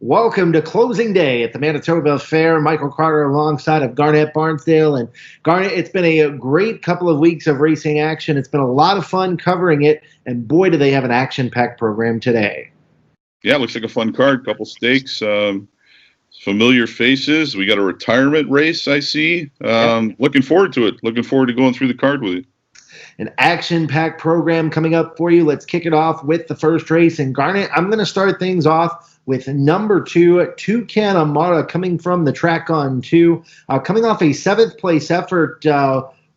Welcome to closing day at the Manitoba Fair. Michael Carter alongside of Garnett Barnsdale. And Garnett, it's been a great couple of weeks of racing action. It's been a lot of fun covering it. And boy, do they have an action-packed program today. Yeah, looks like a fun card. Couple stakes, familiar faces. We got a retirement race, I see. Looking forward to it. Looking forward to going through the card with you. An action-packed program coming up for you. Let's kick it off with the first race. And Garnett, I'm going to start things off with number 2, Toucan Amara, coming from the track on 2, coming off a 7th-place effort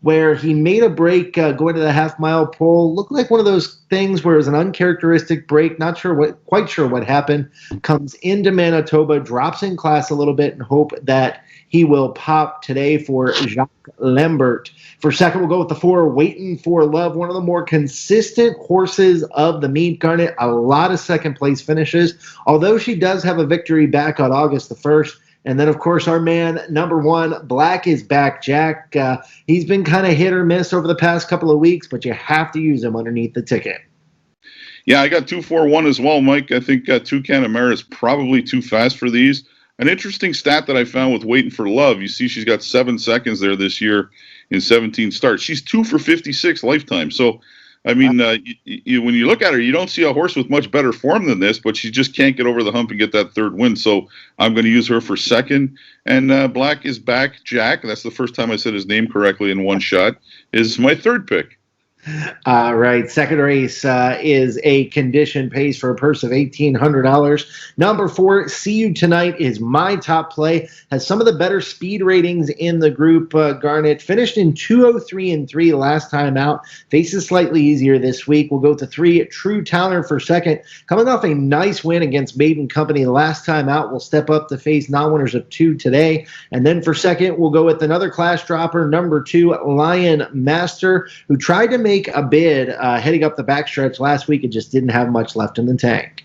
where he made a break going to the half-mile pole. Looked like one of those things where it was an uncharacteristic break. Quite sure what happened. Comes into Manitoba, drops in class a little bit, and hope that he will pop today for Jacques Lambert. For second, we'll go with the 4, Waiting for Love, one of the more consistent horses of the meet, Garnet. A lot of second-place finishes, although she does have a victory back on August the 1st. And then, of course, our man, number 1, Black is Back, Jack. He's been kind of hit or miss over the past couple of weeks, but you have to use him underneath the ticket. Yeah, I got 2-4-1 as well, Mike. I think Toucan Amara is probably too fast for these. An interesting stat that I found with Waiting for Love, you see she's got 7 seconds there this year in 17 starts. She's 2 for 56 lifetime. So, I mean, when you look at her, you don't see a horse with much better form than this, but she just can't get over the hump and get that third win. So I'm going to use her for second. And Black is Back, Jack. That's the first time I said his name correctly in one shot, is my third pick. All right. Second race is a condition pace for a purse of $1,800. Number 4, See You Tonight, is my top play. Has some of the better speed ratings in the group, Garnet. Finished in 2:03.3 last time out. Faces slightly easier this week. We'll go to 3, True Towner for second. Coming off a nice win against Maiden Company last time out. We'll step up to face non-winners of 2 today. And then for second, we'll go with another class dropper, number 2, Lion Master, who tried to make a bid heading up the backstretch last week and just didn't have much left in the tank.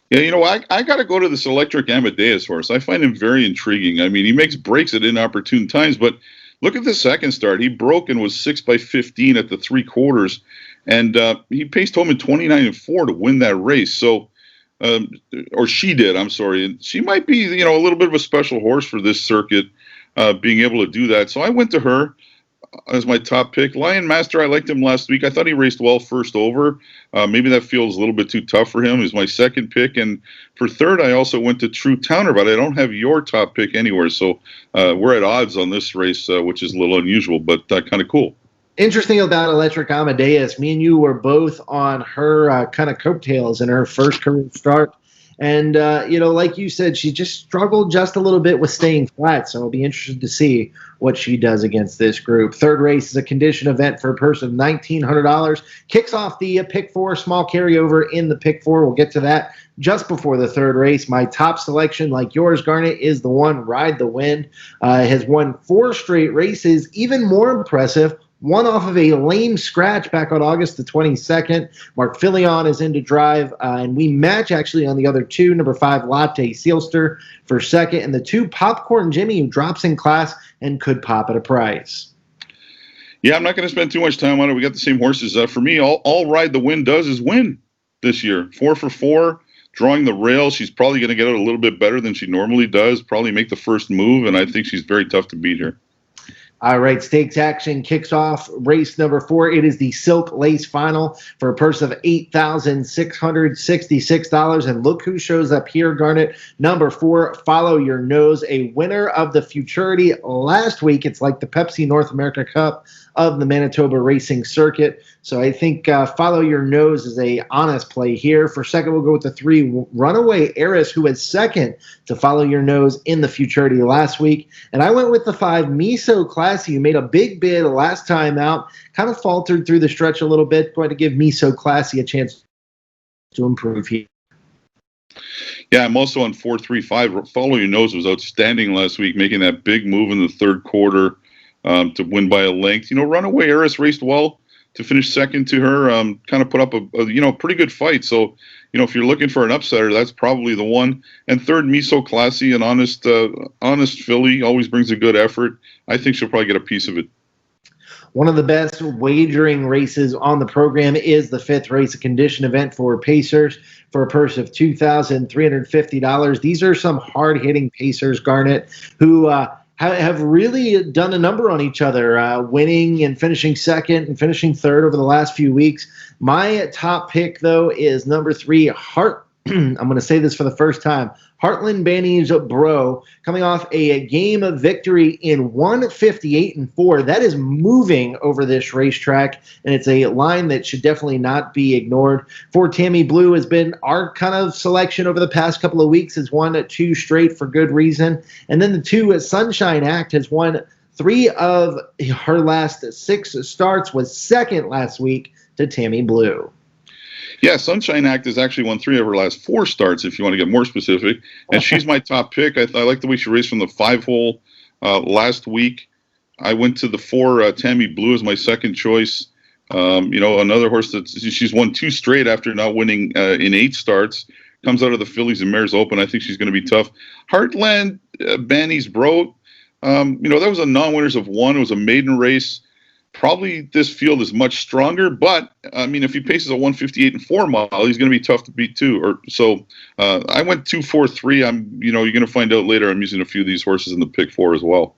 Yeah, you know, I got to go to this Electric Amadeus horse. I find him very intriguing. I mean, he makes breaks at inopportune times, but look at the second start. He broke and was 6/15 at the 3/4, and he paced home in 29-4 to win that race. So, or she did, I'm sorry. And she might be, you know, a little bit of a special horse for this circuit, being able to do that. So I went to her as my top pick. Lion Master, I liked him last week. I thought he raced well first over. Maybe that feels a little bit too tough for him. He's my second pick. And for third, I also went to True Towner, but I don't have your top pick anywhere. So we're at odds on this race, which is a little unusual, but kind of cool. Interesting about Electric Amadeus. Me and you were both on her kind of coattails in her first career start. And, like you said, she just struggled just a little bit with staying flat. So I'll be interested to see what she does against this group. Third race is a condition event for a purse of $1,900. Kicks off the pick 4, small carryover in the pick 4. We'll get to that just before the third race. My top selection, like yours, Garnet, is the one, Ride the Wind. Has won 4 straight races. Even more impressive, one off of a lame scratch back on August the 22nd. Mark Filion is in to drive, and we match actually on the other 2. Number 5, Latte Sealster for second, and the 2, Popcorn Jimmy, who drops in class and could pop at a price. Yeah, I'm not going to spend too much time on it. We got the same horses. For me, all Ride the Wind does is win this year. 4 for 4, drawing the rail. She's probably going to get it a little bit better than she normally does, probably make the first move, and I think she's very tough to beat here. All right, stakes action kicks off race number 4. It is the Silk Lace Final for a purse of $8,666. And look who shows up here, Garnet. Number 4, Follow Your Nose, a winner of the Futurity last week. It's like the Pepsi North America Cup of the Manitoba racing circuit. So I think Follow Your Nose is a honest play here. For second, we'll go with the 3, Runaway Heiress, who was second to Follow Your Nose in the Futurity last week. And I went with the 5, Miso Classy, who made a big bid last time out, kind of faltered through the stretch a little bit. Going to give Miso Classy a chance to improve here. Yeah, I'm also on 4-3-5. Follow Your Nose was outstanding last week, making that big move in the third quarter to win by a length. You know, Runaway Heiress raced well to finish second to her, kind of put up a pretty good fight. So, if you're looking for an upsetter, that's probably the one. And third, Miso Classy, an honest filly, always brings a good effort. I think she'll probably get a piece of it. One of the best wagering races on the program is the fifth race, a condition event for Pacers for a purse of $2,350. These are some hard-hitting Pacers, Garnet, who have really done a number on each other, winning and finishing second and finishing third over the last few weeks. My top pick, though, is number 3, Hart. I'm going to say this for the first time. Heartland Banny's Bro, coming off a game of victory in 158-4. That is moving over this racetrack, and it's a line that should definitely not be ignored. For Tammy Blue has been our kind of selection over the past couple of weeks, has won 2 straight for good reason. And then the 2 Sunshine Act has won 3 of her last 6 starts, was second last week to Tammy Blue. Yeah, Sunshine Act has actually won 3 of her last 4 starts, if you want to get more specific. And she's my top pick. I like the way she raced from the 5-hole last week. I went to the 4 Tammy Blue as my second choice. Another horse that she's won 2 straight after not winning in 8 starts. Comes out of the Fillies and Mares Open. I think she's going to be tough. Heartland Banny's Bro, that was a non-winners of 1. It was a maiden race. Probably this field is much stronger, but I mean, if he paces a 158-4 mile, he's going to be tough to beat too. I went 2-4-3. You're going to find out later. I'm using a few of these horses in the pick 4 as well.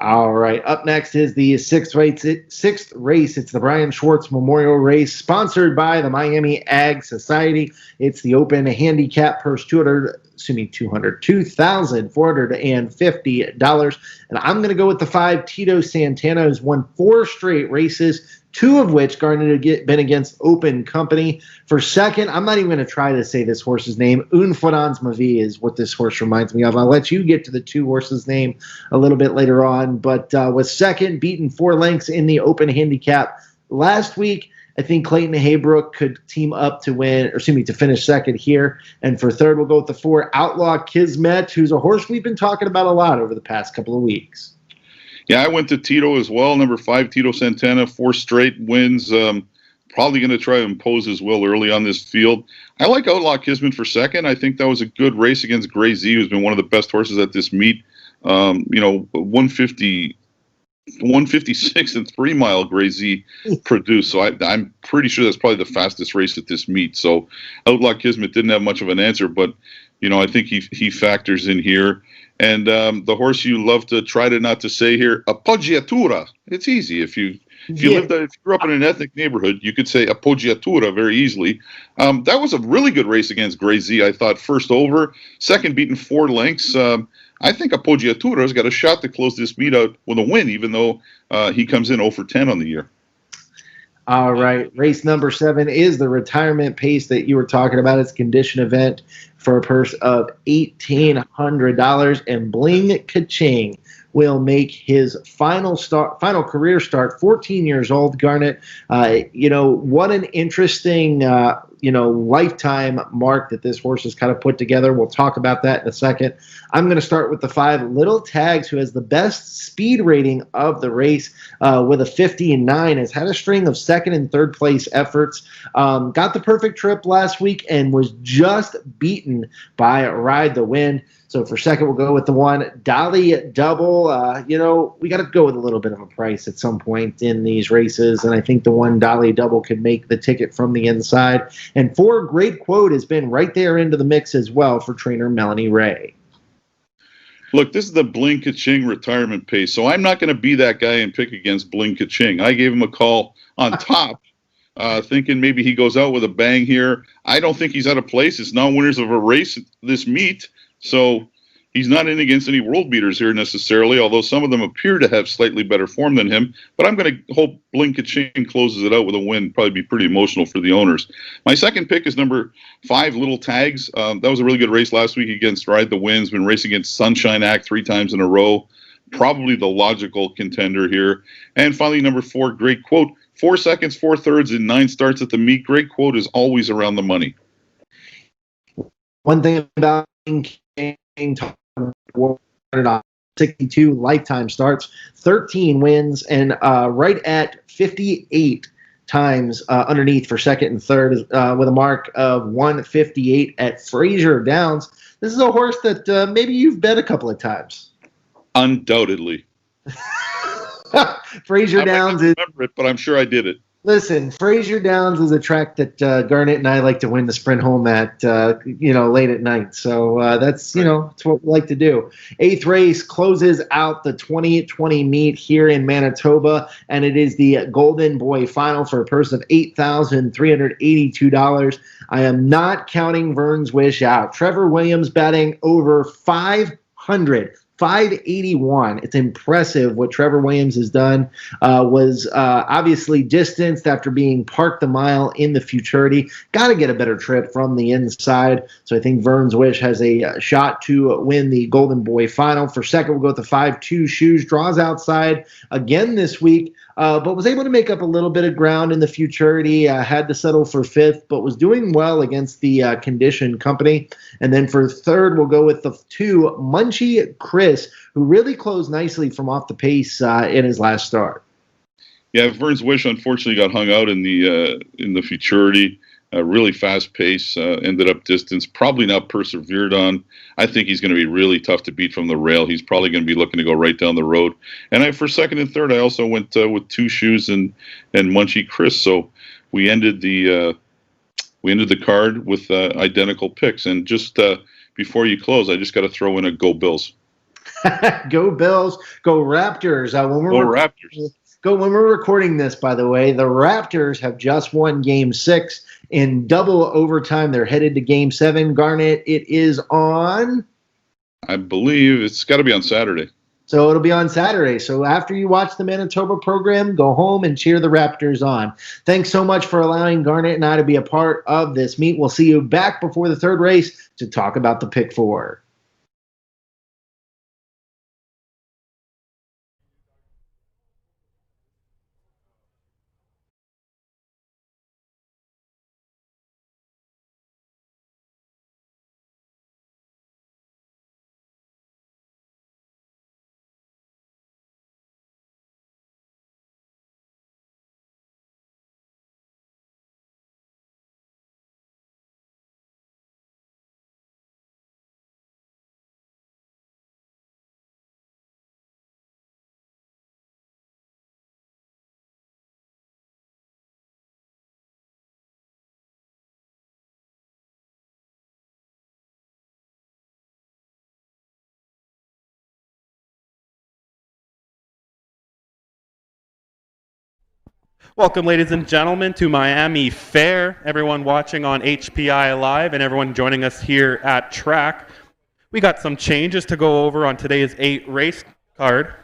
All right. Up next is the sixth race. It's the Brian Schwartz Memorial Race, sponsored by the Miami Ag Society. It's the open handicap purse, $2,450. And I'm going to go with the 5 Tito Santana, who's won 4 straight races, 2 of which Garnet had been against open company. For second, I'm not even going to try to say this horse's name. Un Florence Mavi is what this horse reminds me of. I'll let you get to the 2 horses' name a little bit later on. But was second, beaten 4 lengths in the open handicap last week. I think Clayton Haybrook could team up to finish second here. And for third, we'll go with the 4 Outlaw Kismet, who's a horse we've been talking about a lot over the past couple of weeks. Yeah, I went to Tito as well. Number 5, Tito Santana, 4 straight wins. Probably going to try to impose his will early on this field. I like Outlaw Kismet for second. I think that was a good race against Gray Z, who's been one of the best horses at this meet. 156 and 3 mile Gray Z produced. So I'm pretty sure that's probably the fastest race at this meet. So Outlaw Kismet didn't have much of an answer, but I think he factors in here. And the horse you love to try to not to say here, Appoggiatura. It's easy. If you grew up in an ethnic neighborhood, you could say Appoggiatura very easily. That was a really good race against Gray Z. I thought first over, second beaten 4 lengths. I think Appoggiatura's got a shot to close this meet out with a win, even though he comes in 0 for 10 on the year. All right. Race number 7 is the retirement pace that you were talking about. It's a condition event for a purse of $1,800. And Bling Kaching will make his final career start, 14 years old, Garnet. What an interesting lifetime mark that this horse has kind of put together. We'll talk about that in a second. I'm going to start with the 5 Little Tags, who has the best speed rating of the race with a 50-9, has had a string of second and third place efforts, got the perfect trip last week and was just beaten by Ride the Wind. So for second, we'll go with the 1 Dolly Double. We got to go with a little bit of a price at some point in these races, and I think the 1 Dolly Double could make the ticket from the inside. And 4 Great Quote has been right there into the mix as well for trainer Melanie Ray. Look, this is the Bling Kaching retirement pace, so I'm not going to be that guy and pick against Bling Kaching. I gave him a call on top, thinking maybe he goes out with a bang here. I don't think he's out of place. It's not winners of a race this meet. So he's not in against any world beaters here necessarily, although some of them appear to have slightly better form than him. But I'm going to hope Bling Kaching closes it out with a win. Probably be pretty emotional for the owners. My second pick is number 5, Little Tags. That was a really good race last week against Ride the Wind's been racing against Sunshine Act 3 times in a row. Probably the logical contender here. And finally, number 4, Great Quote. 4 seconds, 4 thirds, and 9 starts at the meet. Great Quote is always around the money. One thing about 62 lifetime starts, 13 wins, and right at 58 times underneath for second and third with a mark of 158 at Fraser Downs. This is a horse that maybe you've bet a couple of times. Undoubtedly. Fraser I might Downs not is remember it, but I'm sure I did it. Listen, Fraser Downs is a track that Garnett and I like to win the sprint home at, late at night. So Right. that's what we like to do. Eighth race closes out the 2020 meet here in Manitoba, and it is the Golden Boy Final for a purse of $8,382. I am not counting Vern's Wish out. Trevor Williams batting over 500. 581. It's impressive what Trevor Williams has done. Was obviously distanced after being parked a mile in the futurity. Got to get a better trip from the inside. So I think Vern's Wish has a shot to win the Golden Boy Final. For second, we'll go with the 5-2 Shoes. Draws outside again this week. But was able to make up a little bit of ground in the futurity. Had to settle for fifth, but was doing well against the Condition Company. And then for third, we'll go with the 2 Munchie Chris, who really closed nicely from off the pace in his last start. Yeah, Vern's Wish unfortunately got hung out in the futurity. Really fast pace, ended up distance. Probably not persevered on. I think he's going to be really tough to beat from the rail. He's probably going to be looking to go right down the road. And for second and third, I also went with 2 Shoes and Munchie Chris. So we ended the card with identical picks. And just before you close, I just got to throw in a Go Bills. Go Bills, go Raptors. Go Raptors. When we're recording this, by the way, the Raptors have just won Game 6 in double overtime. They're headed to Game 7. Garnett, it is on. I believe it's got to be on Saturday. So it'll be on Saturday. So after you watch the Manitoba program, go home and cheer the Raptors on. Thanks so much for allowing Garnett and I to be a part of this meet. We'll see you back before the third race to talk about the pick 4. Welcome, ladies and gentlemen, to Miami Fair. Everyone watching on HPI Live and everyone joining us here at track. We got some changes to go over on today's 8 race card.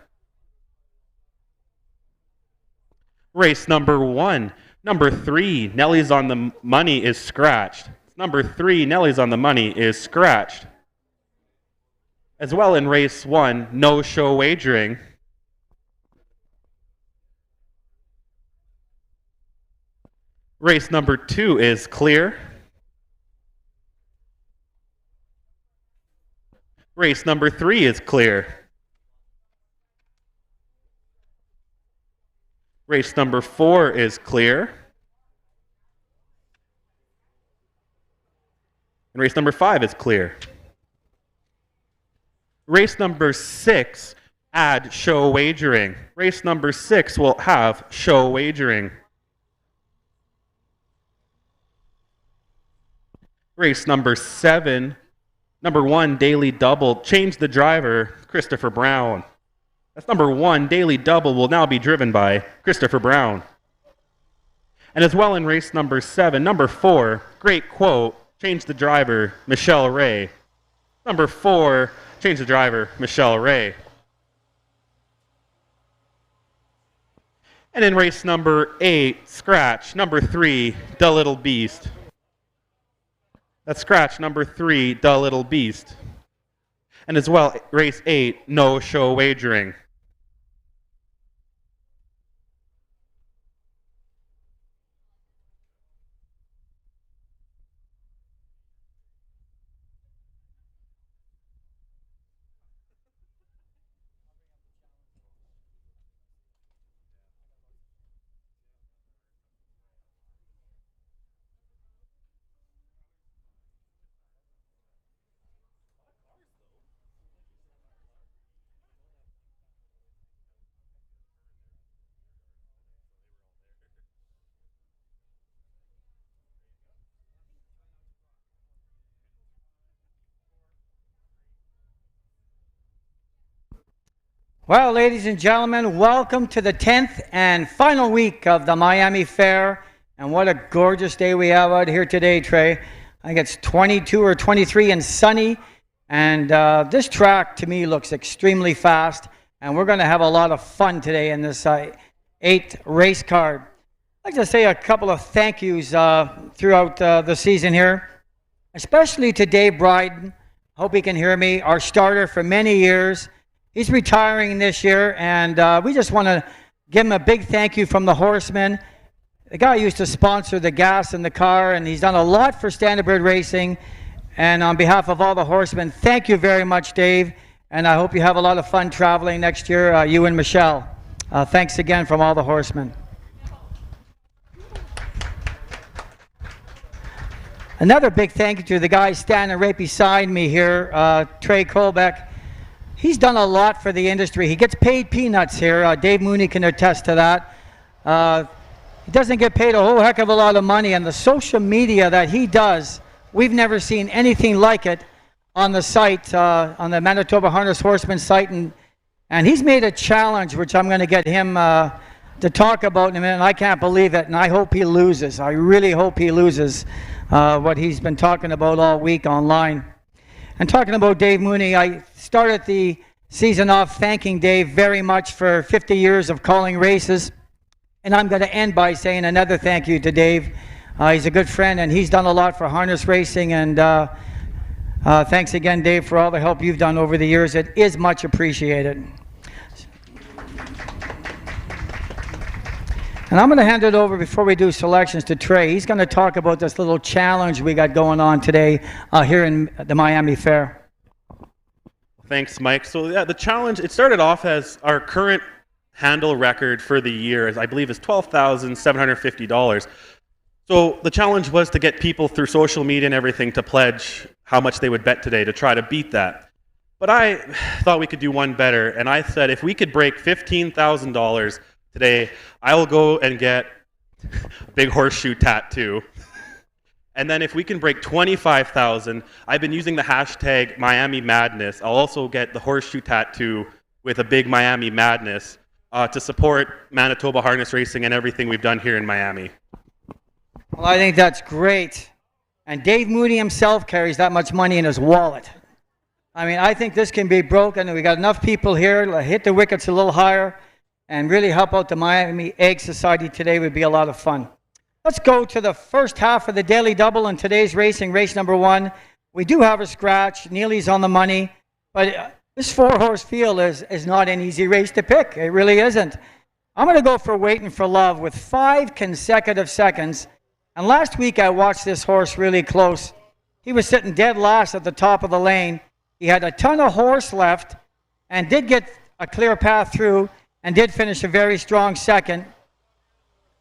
Race number 1. Number 3, Nelly's on the money is scratched. Number 3, Nelly's on the money is scratched. As well in race 1, no show wagering. Race number 2 is clear. Race number 3 is clear. Race number 4 is clear. And race number 5 is clear. Race number 6, add show wagering. Race number 6 will have show wagering. Race number 7, number 1, daily double, change the driver, Christopher Brown. That's number 1, daily double will now be driven by Christopher Brown. And as well in race number 7, number 4, great quote, change the driver, Michelle Ray. Number 4, change the driver, Michelle Ray. And in race number 8, scratch, number 3, the Little Beast. That's scratch number 3, the Little Beast. And as well, race 8, no show wagering. Well, ladies and gentlemen, welcome to the 10th and final week of the Miami Fair. And what a gorgeous day we have out here today, Trey. I think it's 22 or 23 and sunny. And this track to me looks extremely fast. And we're going to have a lot of fun today in this 8th race card. I'd like to say a couple of thank yous throughout the season here, especially to Dave Bryden. Hope he can hear me, our starter for many years. He's retiring this year, and we just want to give him a big thank you from the Horsemen. The guy used to sponsor the gas in the car, and he's done a lot for Standardbird Racing. And on behalf of all the Horsemen, thank you very much, Dave. And I hope you have a lot of fun traveling next year, you and Michelle. Thanks again from all the Horsemen. Another big thank you to the guy standing right beside me here, Trey Colbeck. He's done a lot for the industry. He gets paid peanuts here. Dave Mooney can attest to that. He doesn't get paid a whole heck of a lot of money, and the social media that he does, we've never seen anything like it on the site, on the Manitoba Harness Horseman site, and he's made a challenge, which I'm going to get him to talk about in a minute, and I can't believe it, and I hope he loses. I really hope he loses what he's been talking about all week online. And talking about Dave Mooney, I started the season off thanking Dave very much for 50 years of calling races. And I'm going to end by saying another thank you to Dave. He's a good friend, and he's done a lot for harness racing. And thanks again, Dave, for all the help you've done over the years. It is much appreciated. And I'm going to hand it over before we do selections to Trey. He's going to talk about this little challenge we got going on today here in the Miami Fair. Thanks, Mike. So yeah, the challenge, it started off as our current handle record for the year, I believe, is $12,750. So the challenge was to get people through social media and everything to pledge how much they would bet today to try to beat that. But I thought we could do one better, and I said if we could break $15,000 today, I will go and get a big horseshoe tattoo. And then if we can break 25,000, I've been using the hashtag Miami Madness. I'll also get the horseshoe tattoo with a big Miami Madness to support Manitoba harness racing and everything we've done here in Miami. Well, I think that's great. And Dave Mooney himself carries that much money in his wallet. I mean, I think this can be broken, and we got enough people here to hit the wickets a little higher and really help out the Miami Egg Society today. Would be a lot of fun. Let's go to the first half of the Daily Double in today's racing, race number 1. We do have a scratch. Neely's on the money, but this 4-horse field is not an easy race to pick. It really isn't. I'm going to go for Waiting for Love with 5 consecutive seconds. And last week I watched this horse really close. He was sitting dead last at the top of the lane. He had a ton of horse left and did get a clear path through and did finish a very strong second.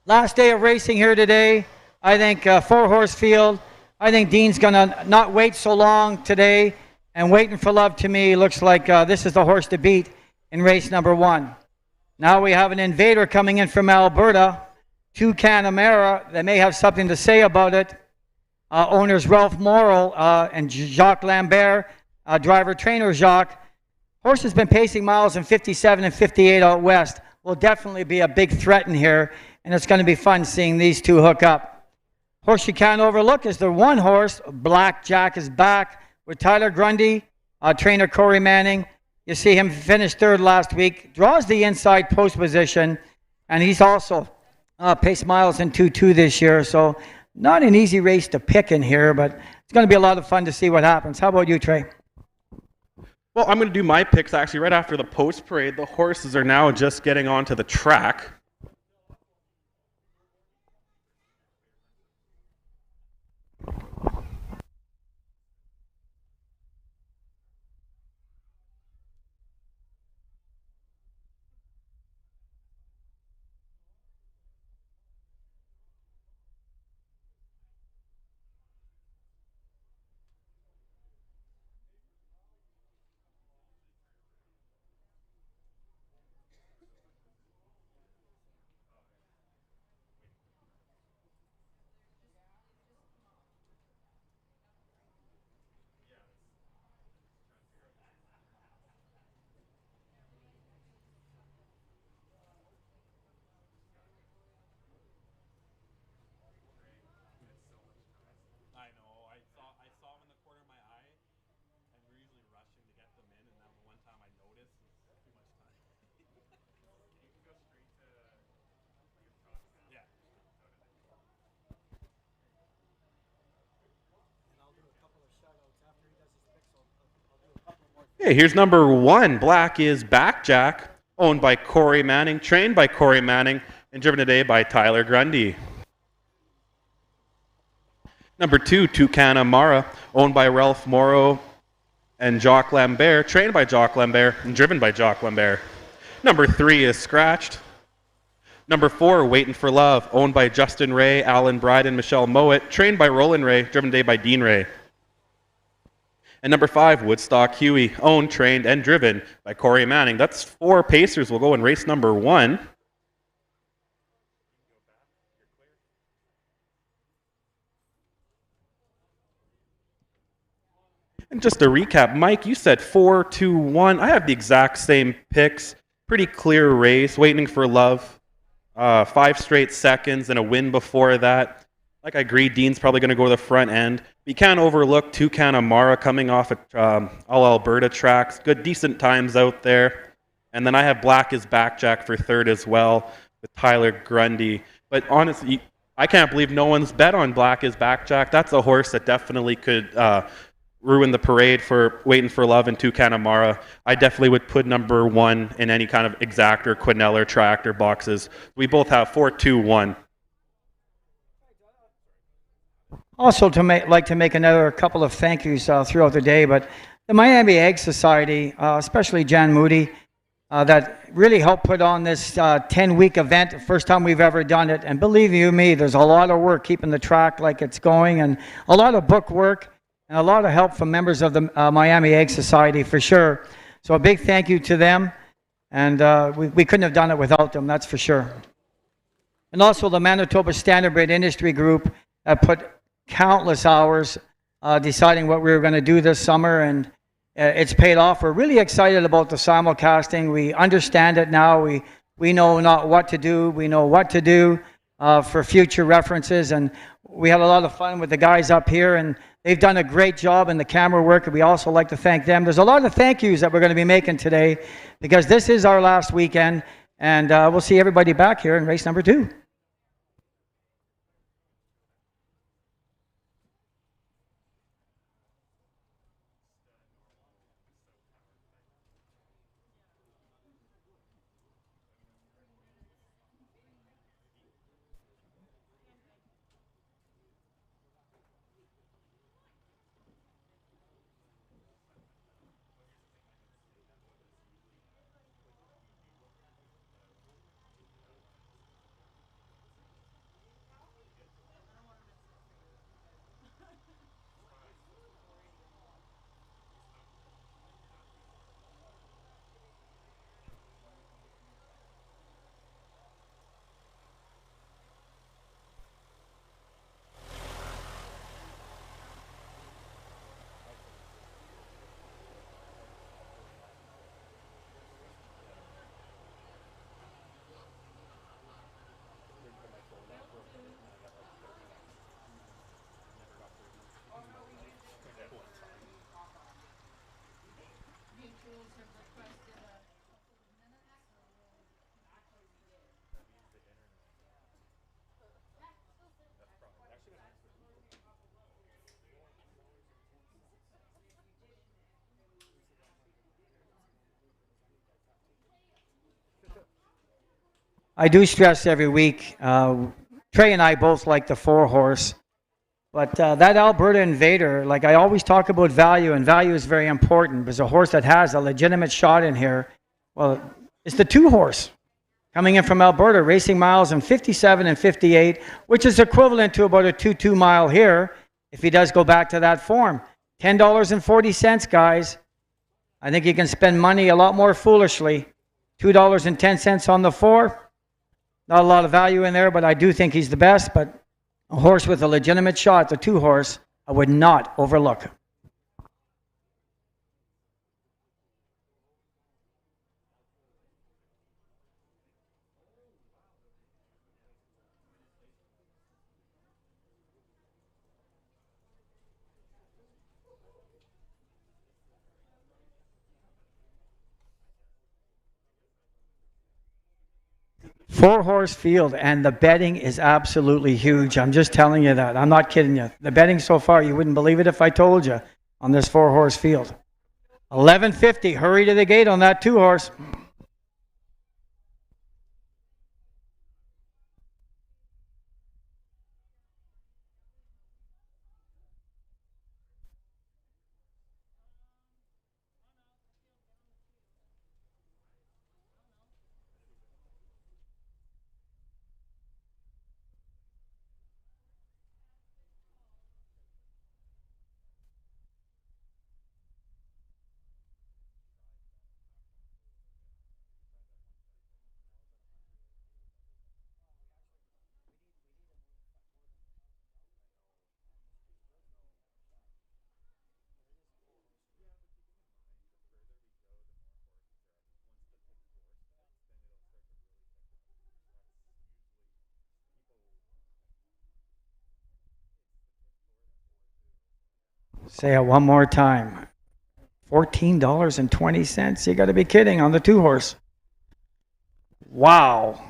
Last day of racing here today, I think 4-horse field. I think Dean's going to not wait so long today, and Waiting for Love to me looks like this is the horse to beat in race number 1. Now we have an invader coming in from Alberta, Toucan Amara. They may have something to say about it. Owners Ralph Morrill and Jacques Lambert, driver trainer Jacques. Horse has been pacing miles in 57 and 58 out west. Will definitely be a big threat in here, and it's going to be fun seeing these two hook up. Horse you can't overlook is the 1 horse. Black Jack is back with Tyler Grundy, trainer Corey Manning. You see him finish 3rd last week. Draws the inside post position, and he's also paced miles in 2-2 this year. So not an easy race to pick in here, but it's going to be a lot of fun to see what happens. How about you, Trey? Well, I'm going to do my picks actually right after the post parade. The horses are now just getting onto the track. Okay, here's number 1. Black is Backjack, owned by Corey Manning, trained by Corey Manning, and driven today by Tyler Grundy. Number 2, Toucan Mara, owned by Ralph Morrow and Jacques Lambert, trained by Jacques Lambert, and driven by Jacques Lambert. Number 3 is Scratched. Number 4, Waiting for Love, owned by Justin Ray, Alan Bride, and Michelle Mowat, trained by Roland Ray, driven today by Dean Ray. And number 5, Woodstock Huey, owned, trained, and driven by Corey Manning. That's 4 pacers will go in race number 1. And just to recap, Mike, you said 4, 2, 1. I have the exact same picks. Pretty clear race, Waiting for Love. 5 straight seconds and a win before that. Like I agreed, Dean's probably going to go to the front end. You can't overlook Toucan Amara coming off at all Alberta tracks. Good, decent times out there. And then I have Black is Backjack for 3rd as well with Tyler Grundy. But honestly, I can't believe no one's bet on Black is Backjack. That's a horse that definitely could ruin the parade for Waiting for Love and Toucan Amara. I definitely would put number 1 in any kind of exactor, Quinella, tractor boxes. We both have 4, 2, 1. Also, like to make another couple of thank yous throughout the day, but the Miami Egg Society, especially Jan Moody, that really helped put on this 10-week event, the first time we've ever done it. And believe you me, there's a lot of work keeping the track like it's going, and a lot of book work, and a lot of help from members of the Miami Egg Society for sure. So a big thank you to them, and we couldn't have done it without them, that's for sure. And also the Manitoba Standardbred Industry Group put countless hours deciding what we were going to do this summer, and it's paid off. We're really excited about the simulcasting. We understand it now. We know not what to do. We know what to do for future references, and we had a lot of fun with the guys up here, and they've done a great job in the camera work, and we also like to thank them. There's a lot of thank yous that we're going to be making today because this is our last weekend, and we'll see everybody back here in race number 2. I do stress every week, Trey and I both like the 4-horse, but that Alberta Invader, like I always talk about value, and value is very important because a horse that has a legitimate shot in here, well, it's the 2-horse coming in from Alberta, racing miles in 57 and 58, which is equivalent to about a 2-2 mile here if he does go back to that form. $10.40, guys. I think you can spend money a lot more foolishly. $2.10 on the 4. Not a lot of value in there, but I do think he's the best. But a horse with a legitimate shot, the 2-horse, I would not overlook. Four-horse field, and the betting is absolutely huge. I'm just telling you that. I'm not kidding you. The betting so far, you wouldn't believe it if I told you, on this 4-horse field. 11:50. Hurry to the gate on that 2-horse. Say it one more time. $14.20. You got to be kidding on the 2-horse. Wow.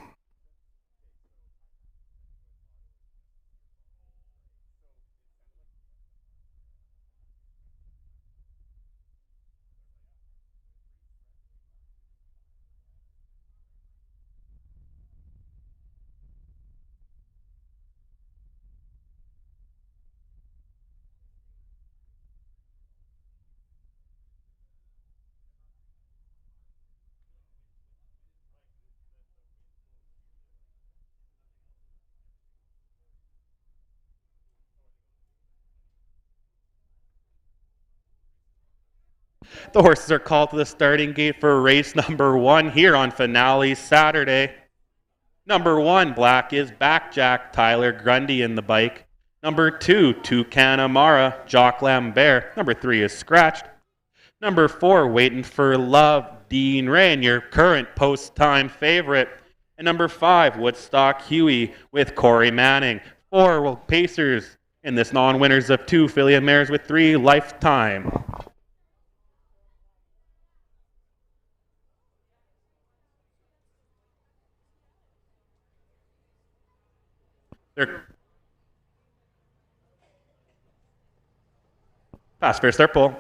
The horses are called to the starting gate for race number 1 here on Finale Saturday. Number 1, Black is Back Jack, Tyler Grundy in the bike. Number 2, Toucan Amara, Jock Lambert. Number 3 is Scratched. Number 4, Waiting for Love, Dean Ray, your current post-time favorite. And number 5, Woodstock Huey with Corey Manning. 4 Pacers in this non-winners of 2 filly and mares with 3 lifetime. They're fast first start pull.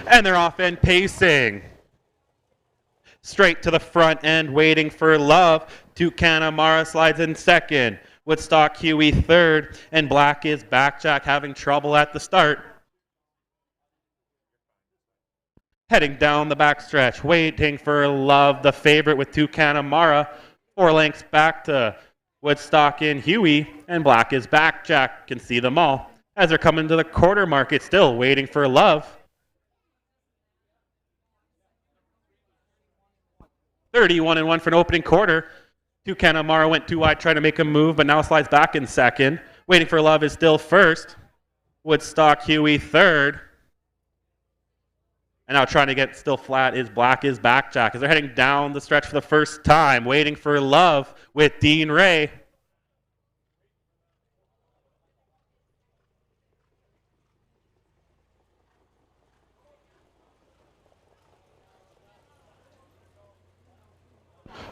And they're off and pacing. Straight to the front end, Waiting for Love. Toucan Amara slides in second. Woodstock Huey third. And Black is Back Jack having trouble at the start. Heading down the backstretch, Waiting for Love, the favorite with Toucan Amara. 4 lengths back to Woodstock and Huey, and Black is Back Jack. Can see them all. As they're coming to the quarter market, still Waiting for Love. 31-1 for an opening quarter. Toucan Amara went too wide trying to make a move, but now slides back in second. Waiting for Love is still first. Woodstock Huey third. And now trying to get still flat is Black is Back Jack as they're heading down the stretch for the first time. Waiting for Love with Dean Ray.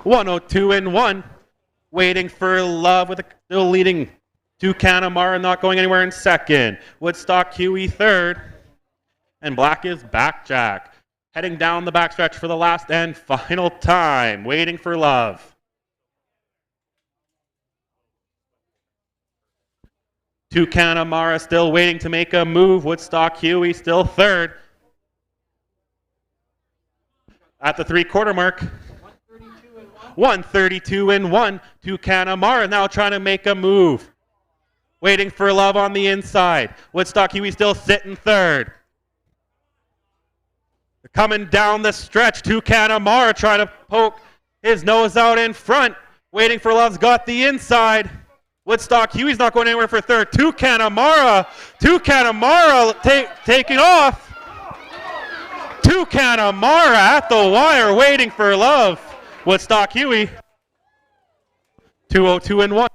$102-1. Waiting for Love with still leading Toucan Amara, not going anywhere in second. Woodstock Huey third. And Black is Back Jack. Heading down the backstretch for the last and final time. Waiting for Love. Toucan Amara still waiting to make a move. Woodstock Huey still third. At the 3-quarter mark. 132-1. Toucan Amara now trying to make a move. Waiting for Love on the inside. Woodstock Huey still sitting third. Coming down the stretch, Toucan Amara trying to poke his nose out in front. Waiting for Love's got the inside. Woodstock Huey's not going anywhere for third. Toucan Amara taking off. Toucan Amara at the wire waiting for Love. Woodstock Huey. 202-1.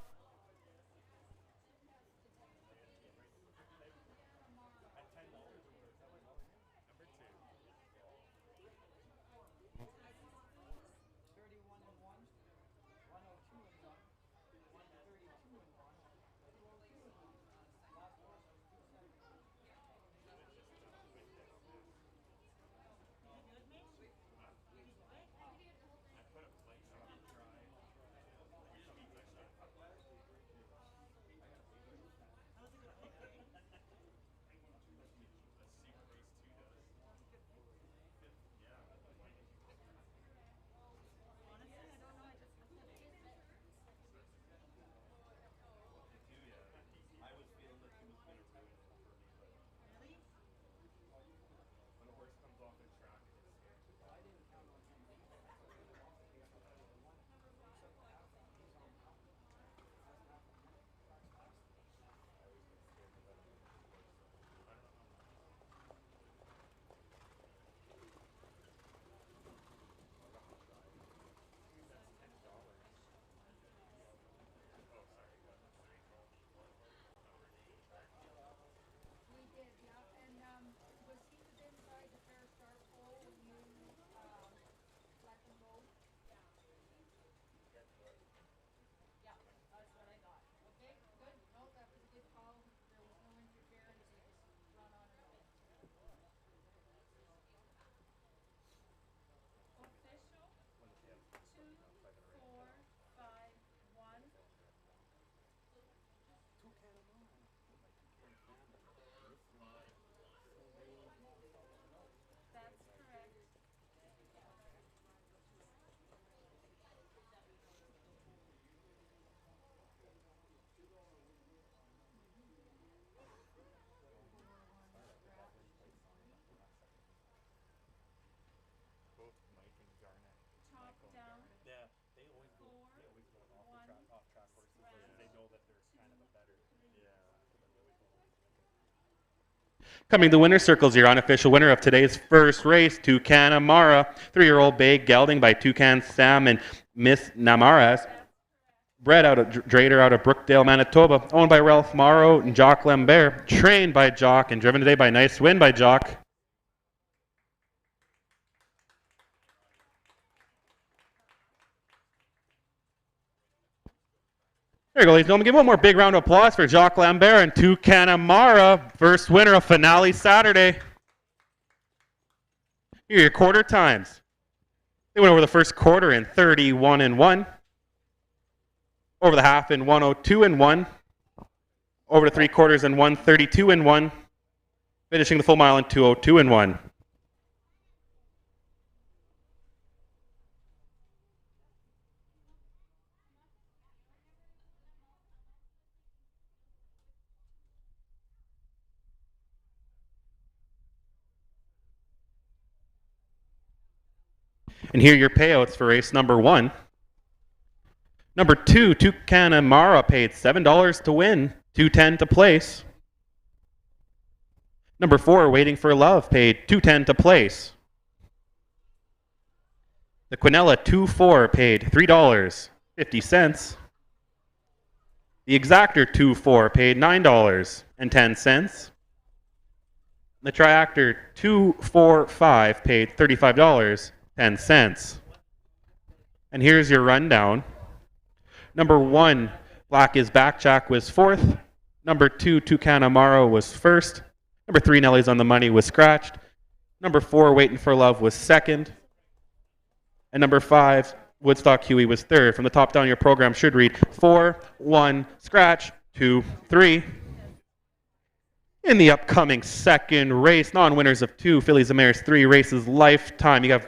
Coming to the winner's circles, your unofficial winner of today's first race, Toucan Amara, 3-year-old bay gelding by Toucan Sam and Miss Namaras. Bred out of Drader out of Brookdale, Manitoba, owned by Ralph Morrow and Jock Lambert, trained by Jock and driven today by Nice Win by Jock. There you go, ladies and gentlemen. Give one more big round of applause for Jock Lambert and Toucan Amara, first winner of Finale Saturday. Here are your quarter times. They went over the first quarter in 31-1. Over the half in 102-1. Over the 3 quarters in 132-1. Finishing the full mile in 202-1. And here are your payouts for race number 1. Number 2, Toucan Amara paid $7 to win, $2.10 to place. Number 4, Waiting for Love, paid $2.10 to place. The Quinella 2-4 paid $3.50. The Exactor 2-4 paid $9.10. The Triactor 2-4-5 paid $35.10. And here's your rundown. Number 1, Black is Back Jack was 4th. Number 2, Toucan Amaro was 1st. Number 3, Nelly's on the Money was scratched. Number 4, Waiting for Love was 2nd. And number 5, Woodstock Huey was 3rd. From the top down, your program should read 4, 1, scratch, 2, 3. In the upcoming second race, non-winners of 2, Fillies and Mares 3 races lifetime. You have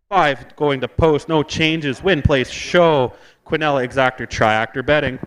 5 going to post, no changes, win, place, show, Quinella, Exactor, Triactor betting.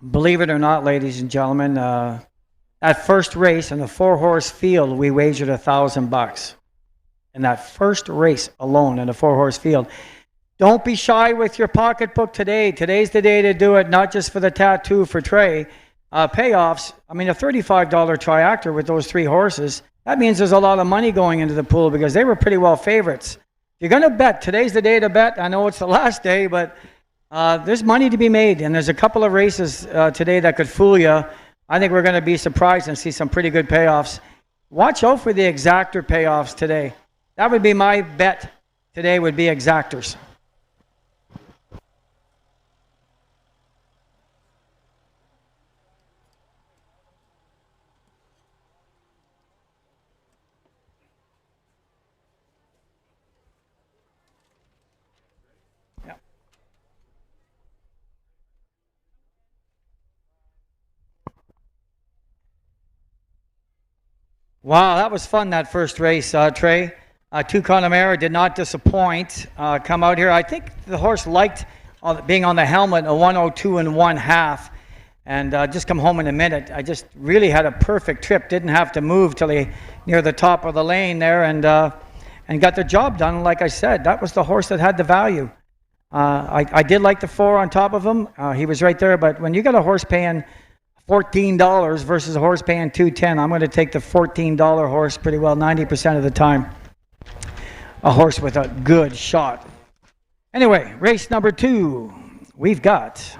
Believe it or not, ladies and gentlemen, that first race in the 4-horse field, we wagered $1,000 in that first race alone in the 4-horse field. Don't be shy with your pocketbook today. Today's the day to do it, not just for the tattoo for Trey. Payoffs, I mean, a $35 triactor with those 3 horses, that means there's a lot of money going into the pool because they were pretty well favorites. If you're going to bet, today's the day to bet. I know it's the last day, but there's money to be made, and there's a couple of races today that could fool you. I think we're going to be surprised and see some pretty good payoffs. Watch out for the Exactor payoffs today. That would be my bet today, would be Exactors. Wow, that was fun, that first race, Trey. Toucan Amara did not disappoint. Come out here. I think the horse liked being on the helmet, a 102 1/2, and just come home in a minute. I just really had a perfect trip. Didn't have to move till near the top of the lane there, and got the job done. Like I said, that was the horse that had the value. I did like the 4 on top of him. He was right there, but when you got a horse paying $14 versus a horse paying $210. I'm going to take the $14 horse pretty well 90% of the time. A horse with a good shot. Anyway, race number 2. We've got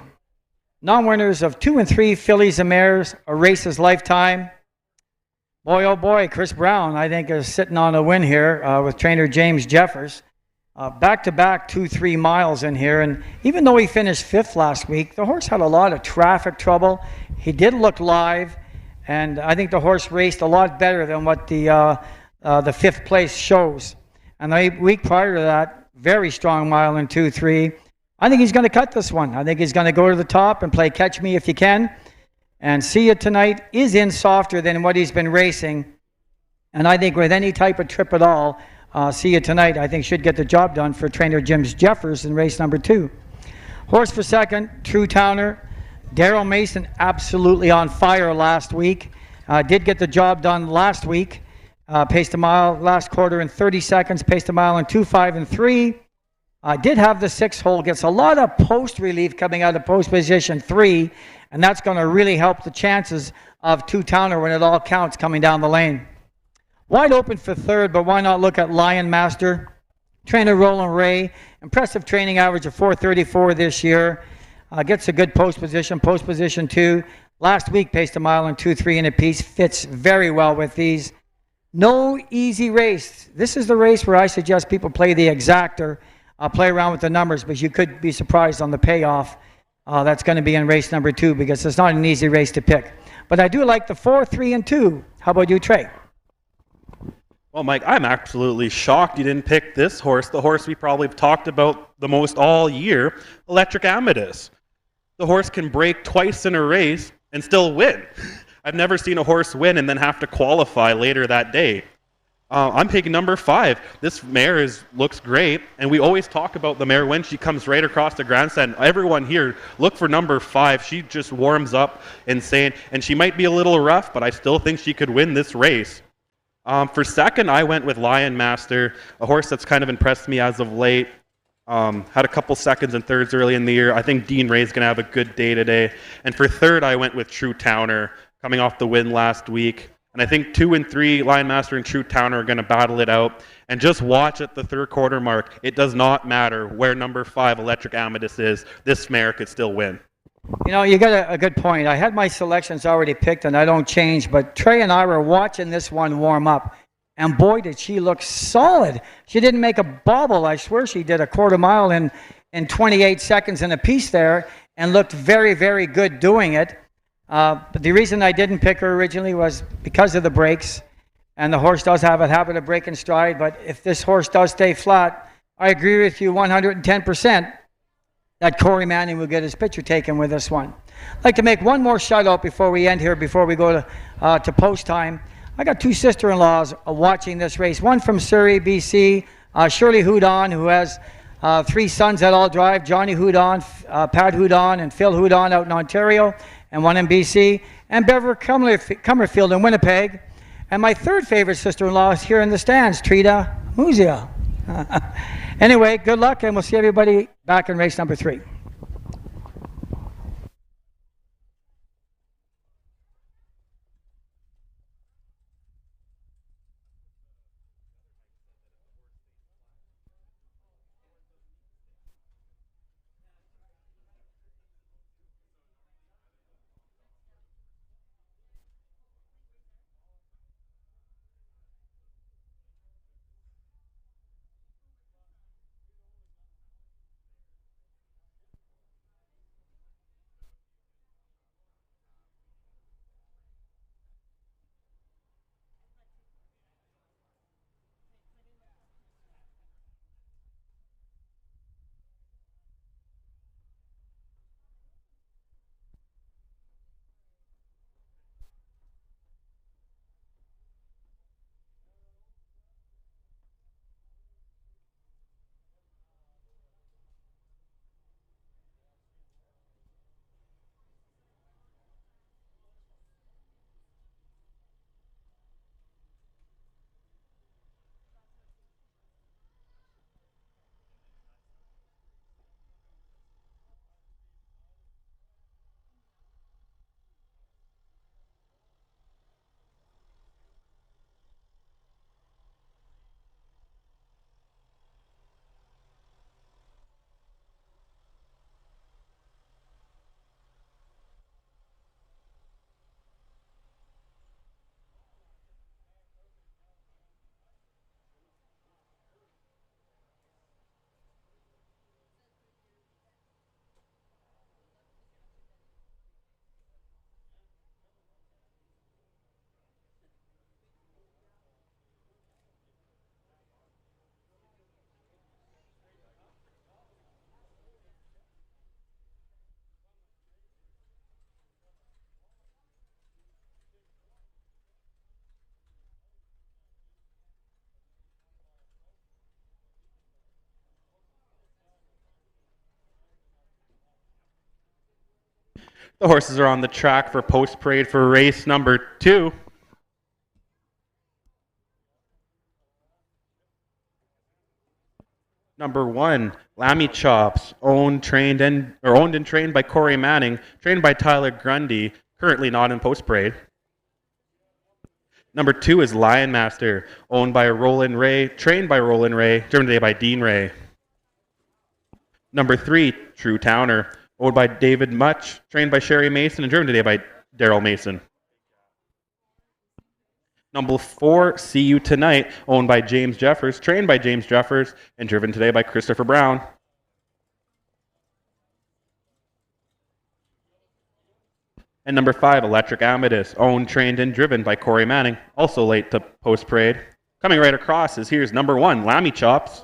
non-winners of 2 and 3 fillies and mares, a race's lifetime. Boy, oh boy, Chris Brown, I think, is sitting on a win here with trainer James Jeffers. Back-to-back 2-3 miles in here. And even though he finished 5th last week, the horse had a lot of traffic trouble. He did look live, and I think the horse raced a lot better than what the 5th place shows. And the week prior to that, very strong mile in 2-3. I think he's going to cut this one. I think he's going to go to the top and play Catch Me If You Can. And See You Tonight is in softer than what he's been racing. And I think with any type of trip at all, See You Tonight, I think, should get the job done for trainer James Jeffers in race number 2. Horse for second, True Towner. Daryl Mason absolutely on fire last week. Did get the job done last week. Paced a mile last quarter in 30 seconds. Paced a mile in 2:05 and 3. Did have the 6th hole. Gets a lot of post relief coming out of post position 3. And that's going to really help the chances of True Towner when it all counts coming down the lane. Wide open for 3rd, but why not look at Lion Master? Trainer Roland Ray, impressive training average of 4:34 this year. Gets a good post position 2. Last week paced a mile in 2:03 and a piece. Fits very well with these. No easy race. This is the race where I suggest people play the exactor, play around with the numbers, but you could be surprised on the payoff. That's going to be in race number 2 because it's not an easy race to pick. But I do like the 4, 3, and 2. How about you, Trey? Well, Mike, I'm absolutely shocked you didn't pick this horse, the horse we probably have talked about the most all year, Electric Amadeus. The horse can break twice in a race and still win. I've never seen a horse win and then have to qualify later that day. I'm picking number 5. This mare looks great, and we always talk about the mare when she comes right across the grandstand. Everyone here, look for number 5. She just warms up insane, and she might be a little rough, but I still think she could win this race. For second, I went with Lion Master, a horse that's kind of impressed me as of late. Had a couple seconds and thirds early in the year. I think Dean Ray's going to have a good day today. And for third, I went with True Towner, coming off the win last week. And I think 2 and 3, Lion Master and True Towner are going to battle it out. And just watch at the 3rd quarter mark. It does not matter where number 5, Electric Amadeus, is. This mare could still win. You know, you got a good point. I had my selections already picked, and I don't change. But Trey and I were watching this one warm up. And boy, did she look solid. She didn't make a bobble. I swear she did a quarter mile in 28 seconds and a piece there and looked very, very good doing it. But the reason I didn't pick her originally was because of the breaks. And the horse does have a habit of breaking stride. But if this horse does stay flat, I agree with you 110% that Corey Manning will get his picture taken with this one. I'd like to make one more shout out before we end here, before we go to post time. I got 2 sister-in-laws watching this race. One from Surrey, BC, Shirley Houdon, who has 3 sons that all drive, Johnny Houdon, Pat Houdon, and Phil Houdon out in Ontario, and one in BC, and Beverly Cummerfield in Winnipeg. And my 3rd favorite sister-in-law is here in the stands, Trita Muzia. Anyway, good luck, and we'll see everybody back in race number 3. The horses are on the track for post parade for race number 2. Number 1, Lammy Chops, owned and trained by Corey Manning, trained by Tyler Grundy, currently not in post parade. Number 2 is Lion Master, owned by Roland Ray, trained by Roland Ray, driven today by Dean Ray. Number 3, True Towner, owned by David Much, trained by Sherry Mason, and driven today by Daryl Mason. Number 4, See You Tonight, owned by James Jeffers, trained by James Jeffers, and driven today by Christopher Brown. And number 5, Electric Amadeus, owned, trained, and driven by Corey Manning, also late to post parade. Coming right across is here's number 1, Lammy Chops.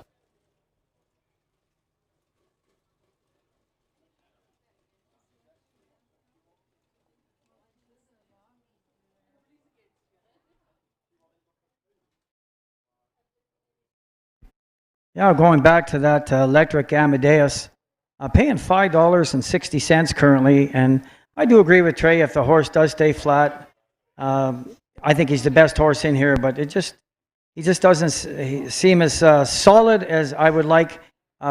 Yeah, going back to that electric Amadeus, paying $5.60 currently, and I do agree with Trey. If the horse does stay flat, I think he's the best horse in here. But he just doesn't seem as solid as I would like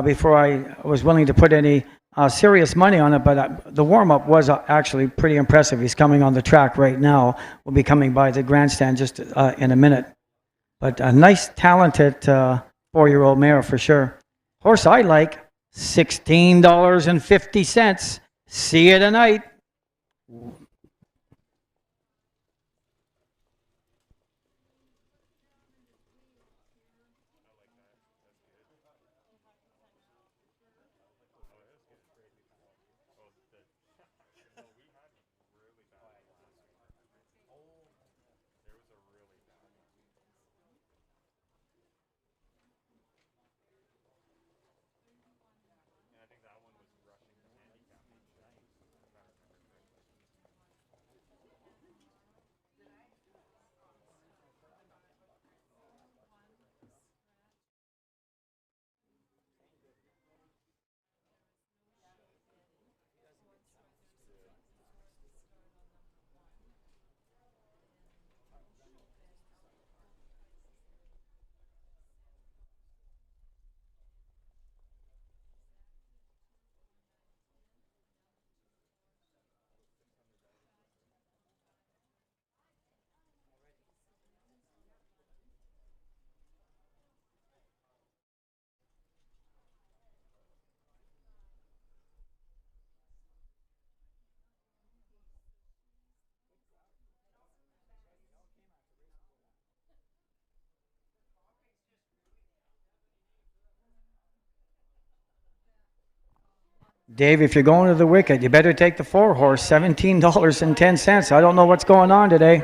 before I was willing to put any serious money on it. But the warm up was actually pretty impressive. He's coming on the track right now. We'll be coming by the grandstand just in a minute. But a nice, talented 4-year-old mare for sure. Horse I like, $16.50. See you tonight. Dave, if you're going to the wicket, you better take the 4-horse, $17.10. I don't know what's going on today.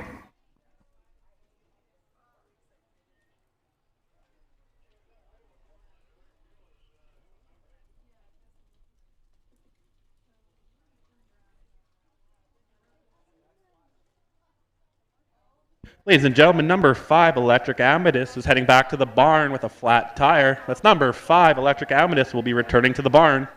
Ladies and gentlemen, number 5, Electric Amadeus, is heading back to the barn with a flat tire. That's number 5, Electric Amadeus, will be returning to the barn.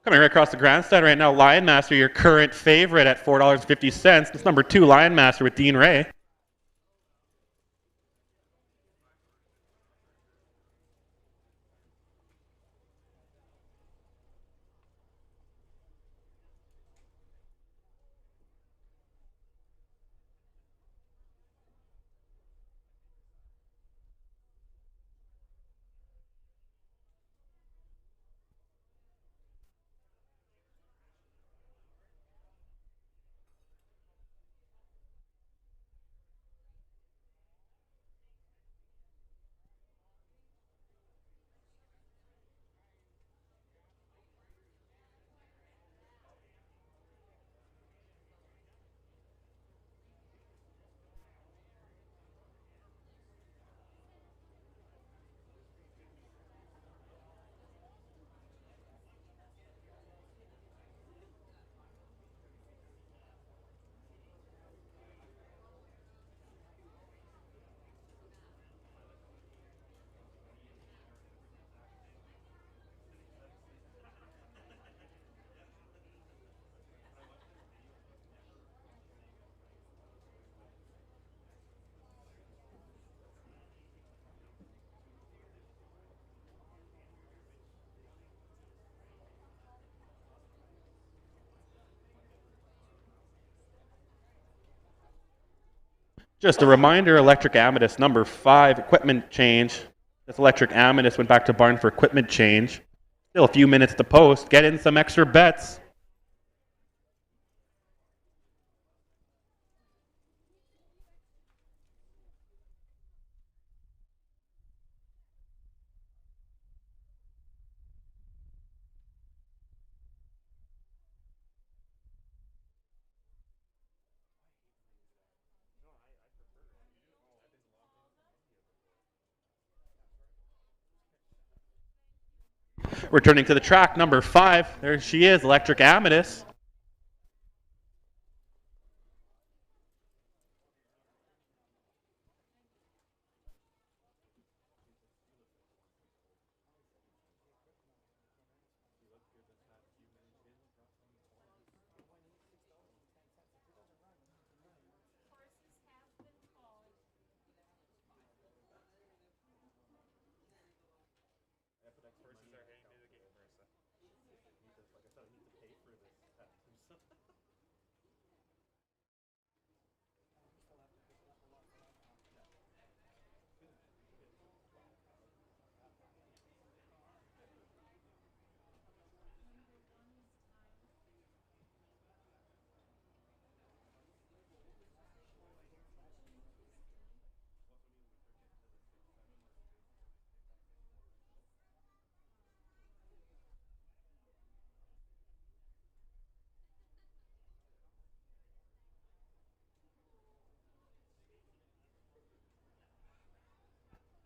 Coming right across the grandstand right now, Lion Master, your current favorite at $4.50. It's number 2, Lion Master with Dean Ray. Just a reminder, Electric Amadeus, number 5, equipment change. This Electric Amadeus went back to barn for equipment change. Still a few minutes to post. Get in some extra bets. Returning to the track, number 5. There she is, Electric Amadeus.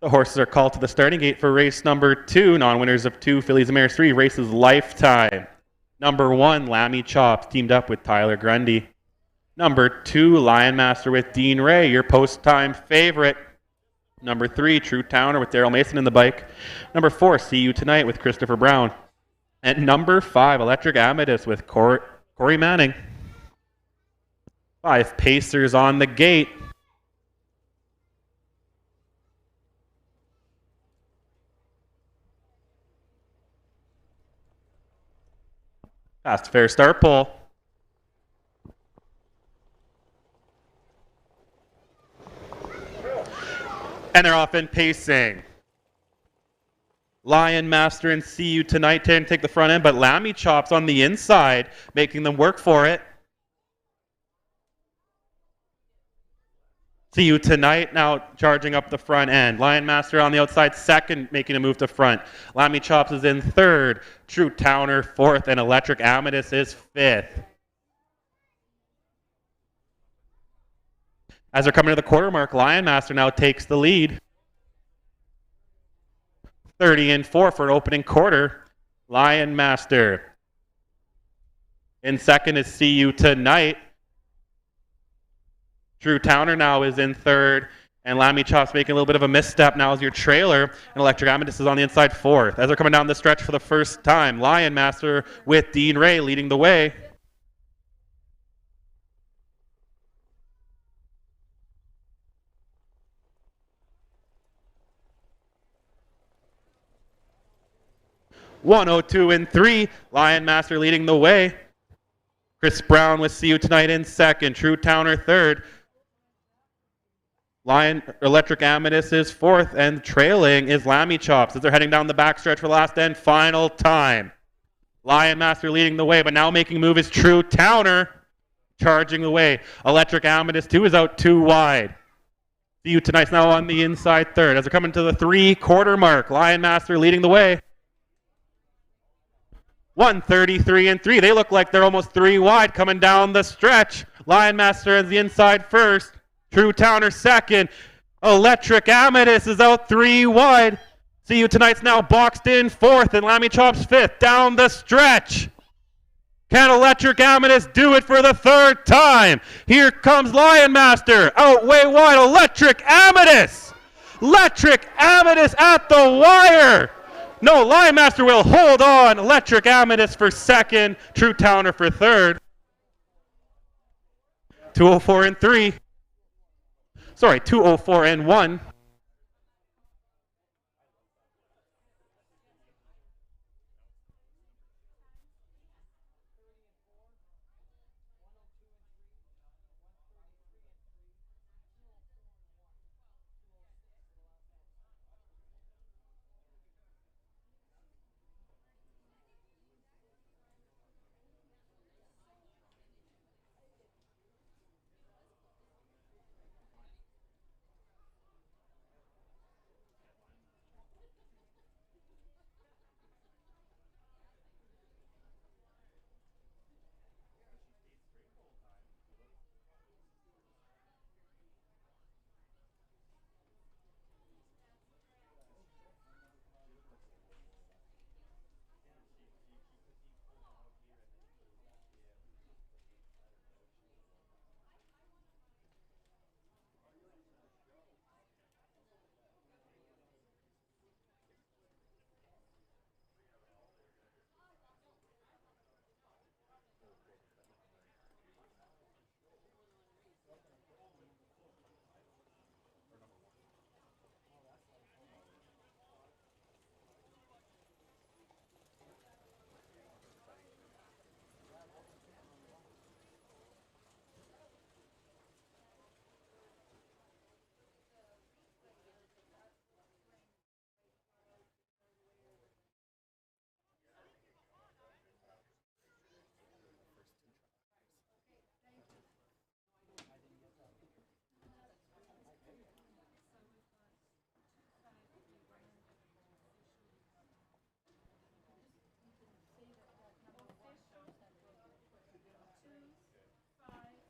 The horses are called to the starting gate for race number 2. Non-winners of 2, Fillies and Mares 3, races lifetime. Number 1, Lammy Chops, teamed up with Tyler Grundy. Number 2, Lion Master with Dean Ray, your post-time favorite. Number 3, True Towner with Daryl Mason in the bike. Number 4, See You Tonight with Christopher Brown. And number 5, Electric Amadeus with Corey Manning. 5 Pacers on the gate. Fast fair start pole. And they're off in pacing. Lion Master and See You Tonight take the front end, but Lammy Chops on the inside, making them work for it. See You Tonight now charging up the front end. Lion Master on the outside second, making a move to front. Lammy Chops is in third. True Towner fourth, and Electric Amadeus is fifth. As they're coming to the quarter mark, Lion Master now takes the lead. 30 and 4 for an opening quarter. Lion Master. In second is See You Tonight. True Towner now is in third, and Lammy Chops making a little bit of a misstep now as your trailer, and Electric Amadeus is on the inside fourth. As they're coming down the stretch for the first time, Lion Master with Dean Ray leading the way. .102 and 3, Lion Master leading the way. Chris Brown with See You Tonight in second, True Towner third. Electric Amadeus is fourth, and trailing is Lammy Chops as they're heading down the backstretch for the last end. Final time. Lion Master leading the way, but now making a move is True Towner charging the way. Electric Amadeus 2 is out 2 wide. See You Tonight's now on the inside third. As they're coming to the 3-quarter mark, Lion Master leading the way. 133 and 3. They look like they're almost 3 wide coming down the stretch. Lion Master is the inside first. True Towner second. Electric Amadeus is out 3 wide. See You Tonight's now boxed in fourth, and Lammy Chops fifth down the stretch. Can Electric Amadeus do it for the third time? Here comes Lion Master out way wide. Electric Amadeus. Electric Amadeus at the wire. No, Lion Master will hold on. Electric Amadeus for second. True Towner for third. 204 and 3. Sorry, 204 and 1.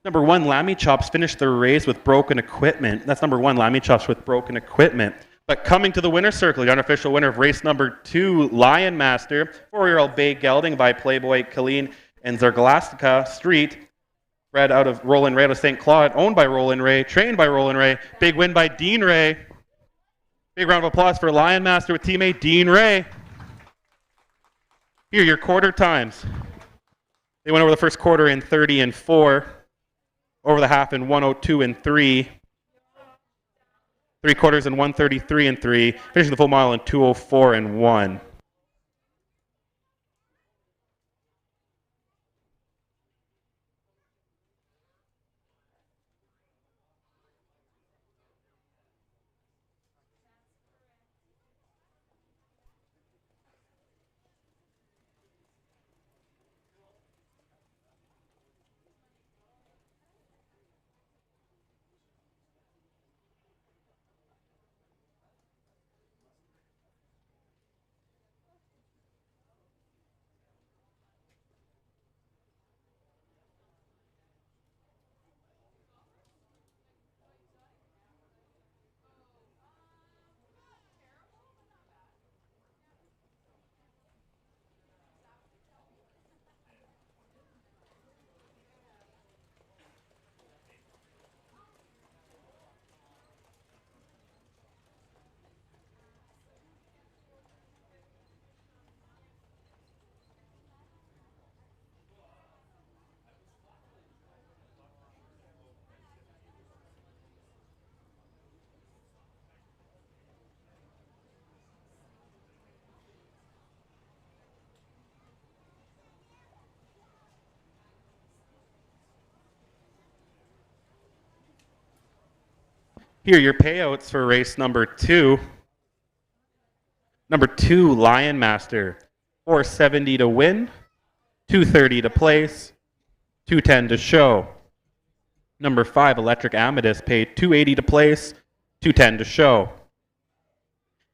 Number 1, Lammy Chops finished the race with broken equipment. That's number 1, Lammy Chops with broken equipment. But coming to the winner's circle, the unofficial winner of race number 2, Lion Master, 4-year-old Bay Gelding by Playboy Colleen and Zerglastica Street, bred out of Roland Ray out of St. Claude, owned by Roland Ray, trained by Roland Ray. Big win by Dean Ray. Big round of applause for Lion Master with teammate Dean Ray. Here, your quarter times. They went over the first quarter in 30 and 4, over the half in 102 and 3, 3 quarters in 133 and 3, finishing the full mile in 204 and 1. Here, your payouts for race number 2. Number 2, Lion Master, $470 to win, $230 to place, $210 to show. Number 5, Electric Amethyst, paid $280 to place, $210 to show.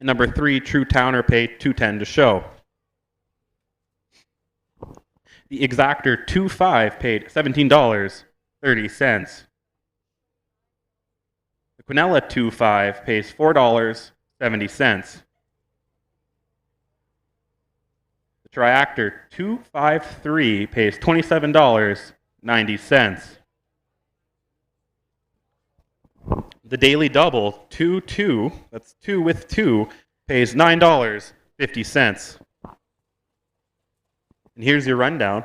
And number 3, True Towner, paid $210 to show. The Exactor 2-5 paid $17.30. The Quinella 2-5 pays $4.70. The Triactor 253 pays $27.90. The Daily Double 2-2, that's 2 with 2, pays $9.50. And here's your rundown.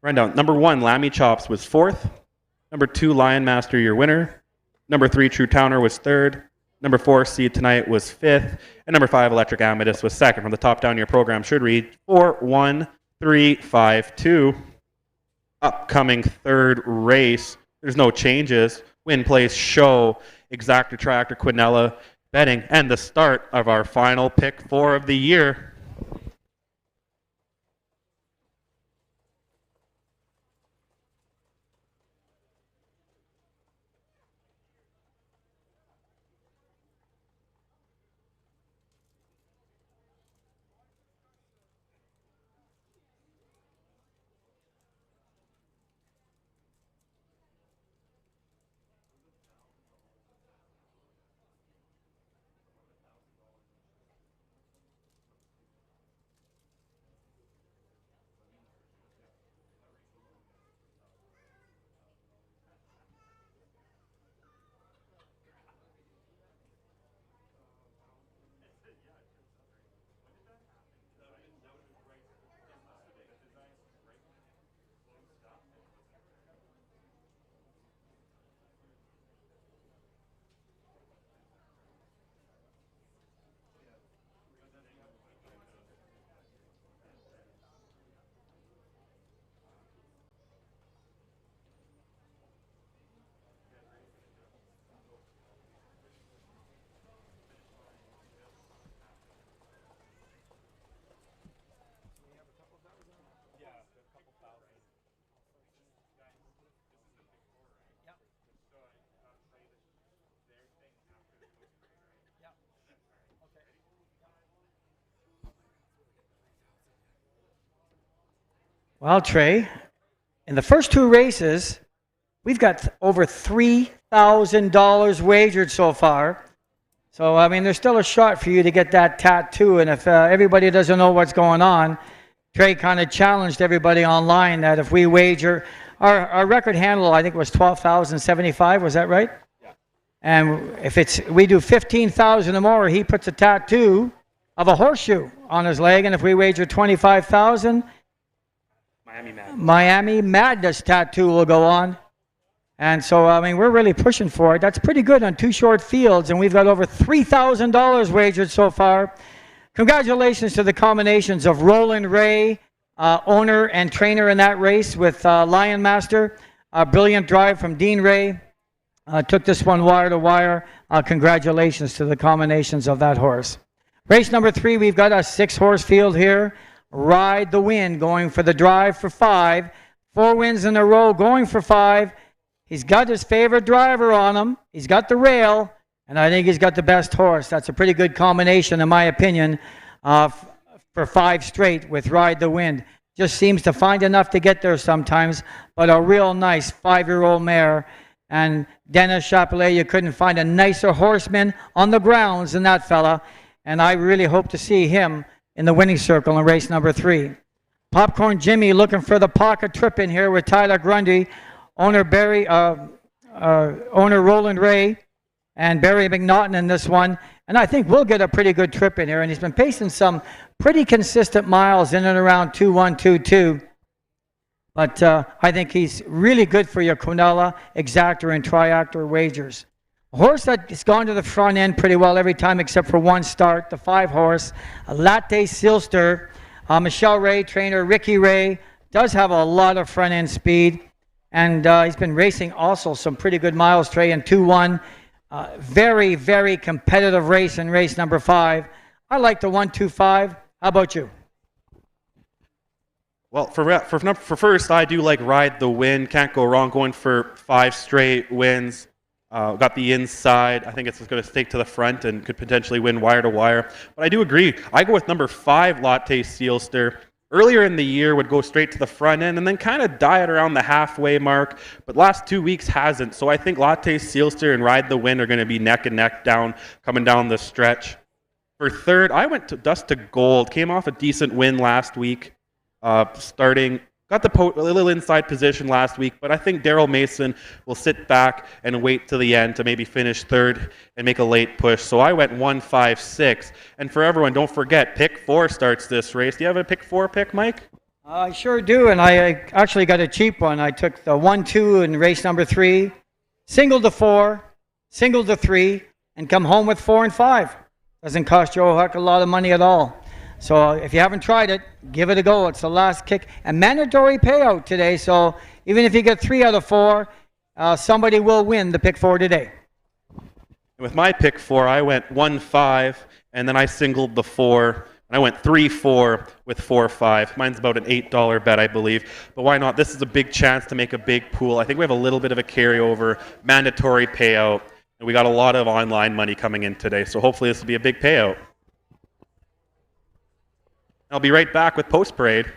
Number 1, Lammy Chops was 4th. Number 2, Lion Master, your winner. Number 3, True Towner was 3rd. Number 4, Seed Tonight was 5th. And number 5, Electric Amethyst was 2nd. From the top down, your program should read 4-1-3-5-2. Upcoming 3rd race. There's no changes. Win, place, show, Exactor, Tractor, Quinella, betting, and the start of our final pick 4 of the year. Well, Trey, in the first two races, we've got over $3,000 wagered so far. So, I mean, there's still a shot for you to get that tattoo. And if everybody doesn't know what's going on, Trey kind of challenged everybody online that if we wager, our record handle, I think, was 12,075. Was that right? Yeah. And if we do 15,000 or more, he puts a tattoo of a horseshoe on his leg. And if we wager 25,000, Miami Madness tattoo will go on. And so, I mean, we're really pushing for it. That's pretty good on two short fields, and we've got over $3,000 wagered so far. Congratulations to the combinations of Roland Ray, owner and trainer in that race with Lion Master. A brilliant drive from Dean Ray. Took this one wire to wire. Congratulations to the combinations of that horse. Race number 3, we've got a 6-horse field here. Ride the Wind going for the drive for 5. 4 wins in a row going for 5. He's got his favorite driver on him. He's got the rail, and I think he's got the best horse. That's a pretty good combination, in my opinion, for 5 straight with Ride the Wind. Just seems to find enough to get there sometimes, but a real nice 5-year-old mare. And Dennis Chapelet, you couldn't find a nicer horseman on the grounds than that fella, and I really hope to see him in the winning circle in race number 3. Popcorn Jimmy looking for the pocket trip in here with Tyler Grundy. Owner Roland Ray and Barry McNaughton in this one. And I think we'll get a pretty good trip in here. And he's been pacing some pretty consistent miles in and around 2-1, 2-2. But I think he's really good for your Quinella, Exactor, and Triactor wagers. A horse that's gone to the front end pretty well every time except for one start, the 5-horse, Latte Silster. Michelle Ray, trainer Ricky Ray, does have a lot of front end speed. And he's been racing also some pretty good miles, Trey, in 2-1. Very, very competitive race in race number 5. I like the 1-2-5. How about you? Well, for first, I do like Ride the Wind. Can't go wrong going for 5 straight wins. Got the inside. I think it's going to stake to the front and could potentially win wire to wire. But I do agree. I go with number 5, Latte Sealster. Earlier in the year would go straight to the front end and then kind of die at around the halfway mark, but last 2 weeks hasn't. So I think Latte Sealster and Ride the Wind are going to be neck and neck coming down the stretch. For third, I went to Dust to Gold. Came off a decent win last week, starting. Got the little inside position last week, but I think Daryl Mason will sit back and wait till the end to maybe finish third and make a late push. So I went 1-5-6. And for everyone, don't forget, pick 4 starts this race. Do you have a pick 4 pick, Mike? I sure do, and I actually got a cheap one. I took the 1-2 in race number 3, single to 4, single to 3, and come home with 4 and 5. Doesn't cost you a heck of a lot of money at all. So if you haven't tried it, give it a go. It's the last kick. A mandatory payout today, so even if you get 3 out of 4, somebody will win the pick 4 today. With my pick 4, I went 1-5, and then I singled the 4, and I went 3-4 with 4-5. Mine's about an $8 bet, I believe. But why not? This is a big chance to make a big pool. I think we have a little bit of a carryover, mandatory payout, and we got a lot of online money coming in today, so hopefully this will be a big payout. I'll be right back with Post Parade.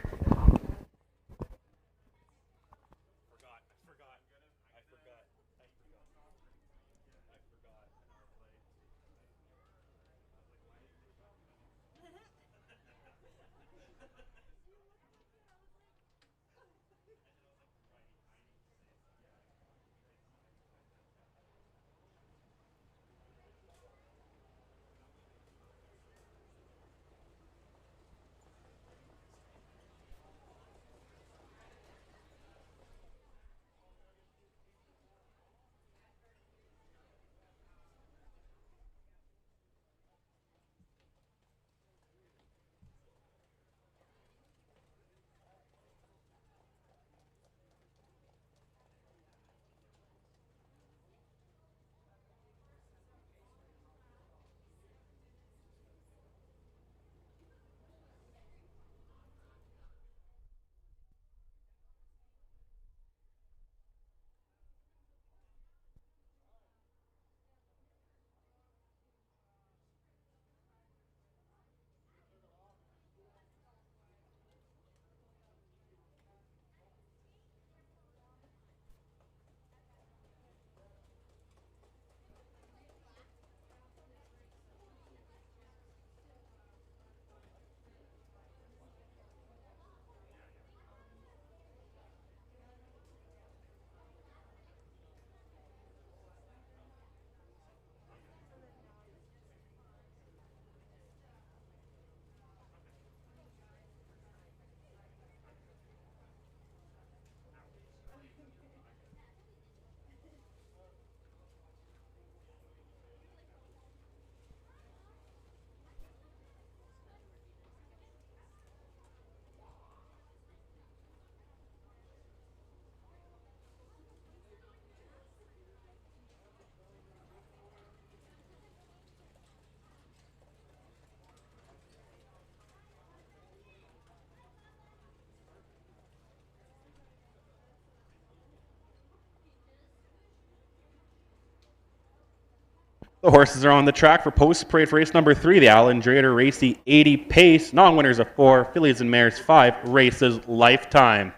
The horses are on the track for post parade for race number 3, the Alan Drader Racy 80 pace. Non-winners of 4, fillies and mares 5, races lifetime.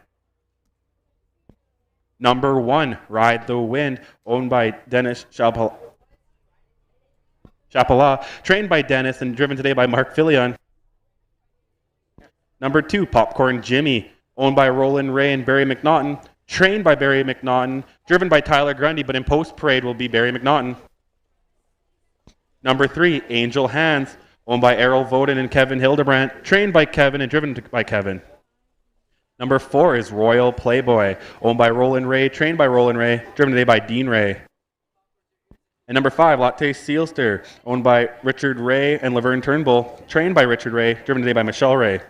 Number 1, Ride the Wind, owned by Dennis Chapelat, trained by Dennis and driven today by Mark Fillion. Number 2, Popcorn Jimmy, owned by Roland Ray and Barry McNaughton, trained by Barry McNaughton, driven by Tyler Grundy, but in post parade will be Barry McNaughton. Number 3, Angel Hands, owned by Errol Voden and Kevin Hildebrandt, trained by Kevin and driven by Kevin. Number 4 is Royal Playboy, owned by Roland Ray, trained by Roland Ray, driven today by Dean Ray. And number 5, Latte Sealster, owned by Richard Ray and Laverne Turnbull, trained by Richard Ray, driven today by Michelle Ray.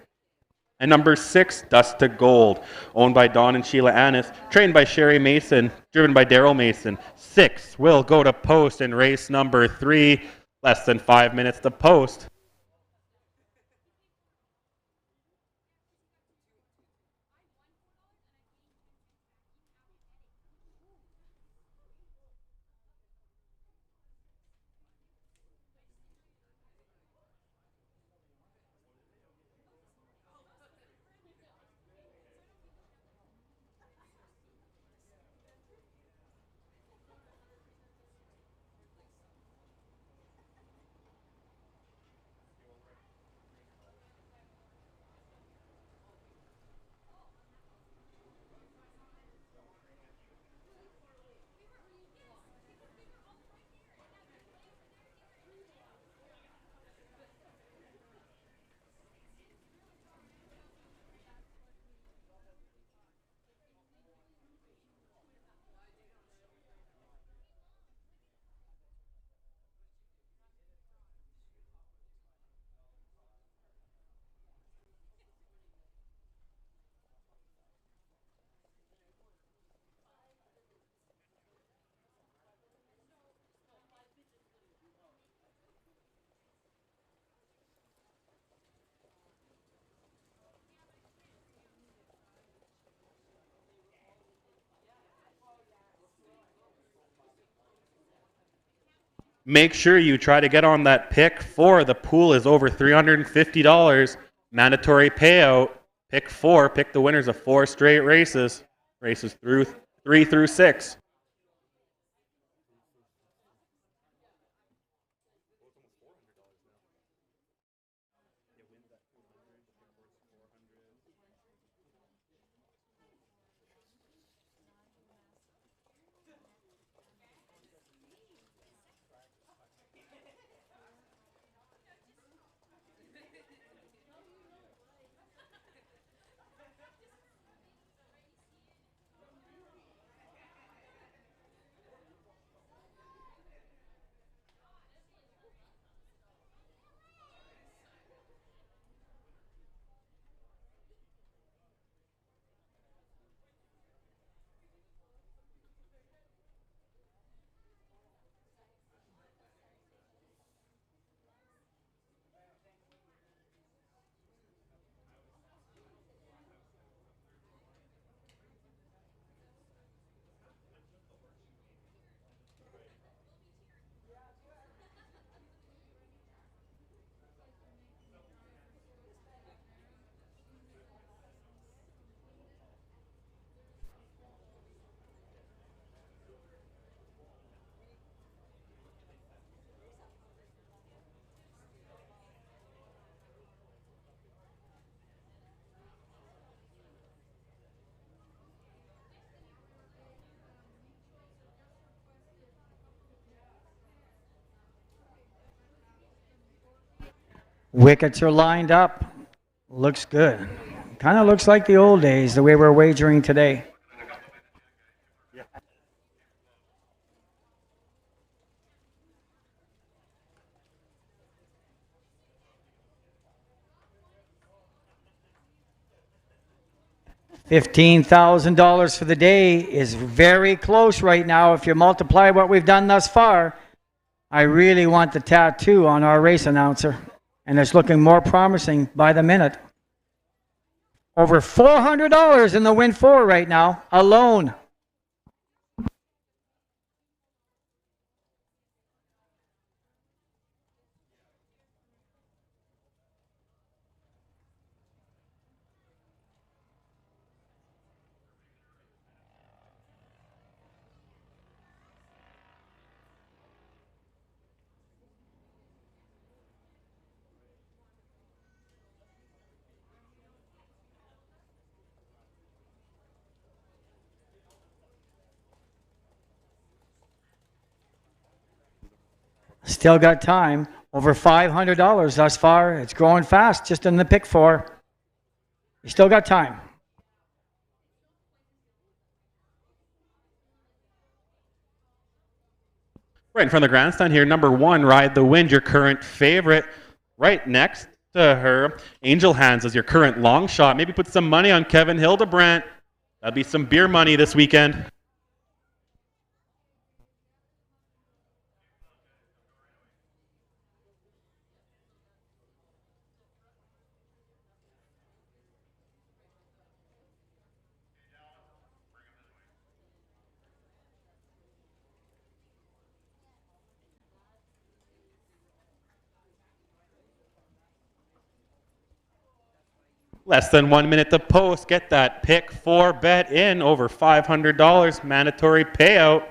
And number 6, Dust to Gold, owned by Don and Sheila Annis, trained by Sherry Mason, driven by Daryl Mason. 6 will go to post in race number 3. Less than 5 minutes to post. Make sure you try to get on that pick 4. The pool is over $350. Mandatory payout. Pick 4. Pick the winners of 4 straight races. Races through 3 through 6. Wickets are lined up. Looks good. Kind of looks like the old days, the way we're wagering today. $15,000 for the day is very close right now. If you multiply what we've done thus far, I really want the tattoo on our race announcer, and it's looking more promising by the minute. Over $400 in the win 4 right now, alone. Still got time. Over $500 thus far. It's growing fast just in the pick four. You still got time. Right in front of the grandstand here, number 1, Ride the Wind, your current favorite. Right next to her, Angel Hands is your current long shot. Maybe put some money on Kevin Hildebrandt. That'd be some beer money this weekend. Less than 1 minute to post. Get that pick 4 bet in. Over $500 mandatory payout.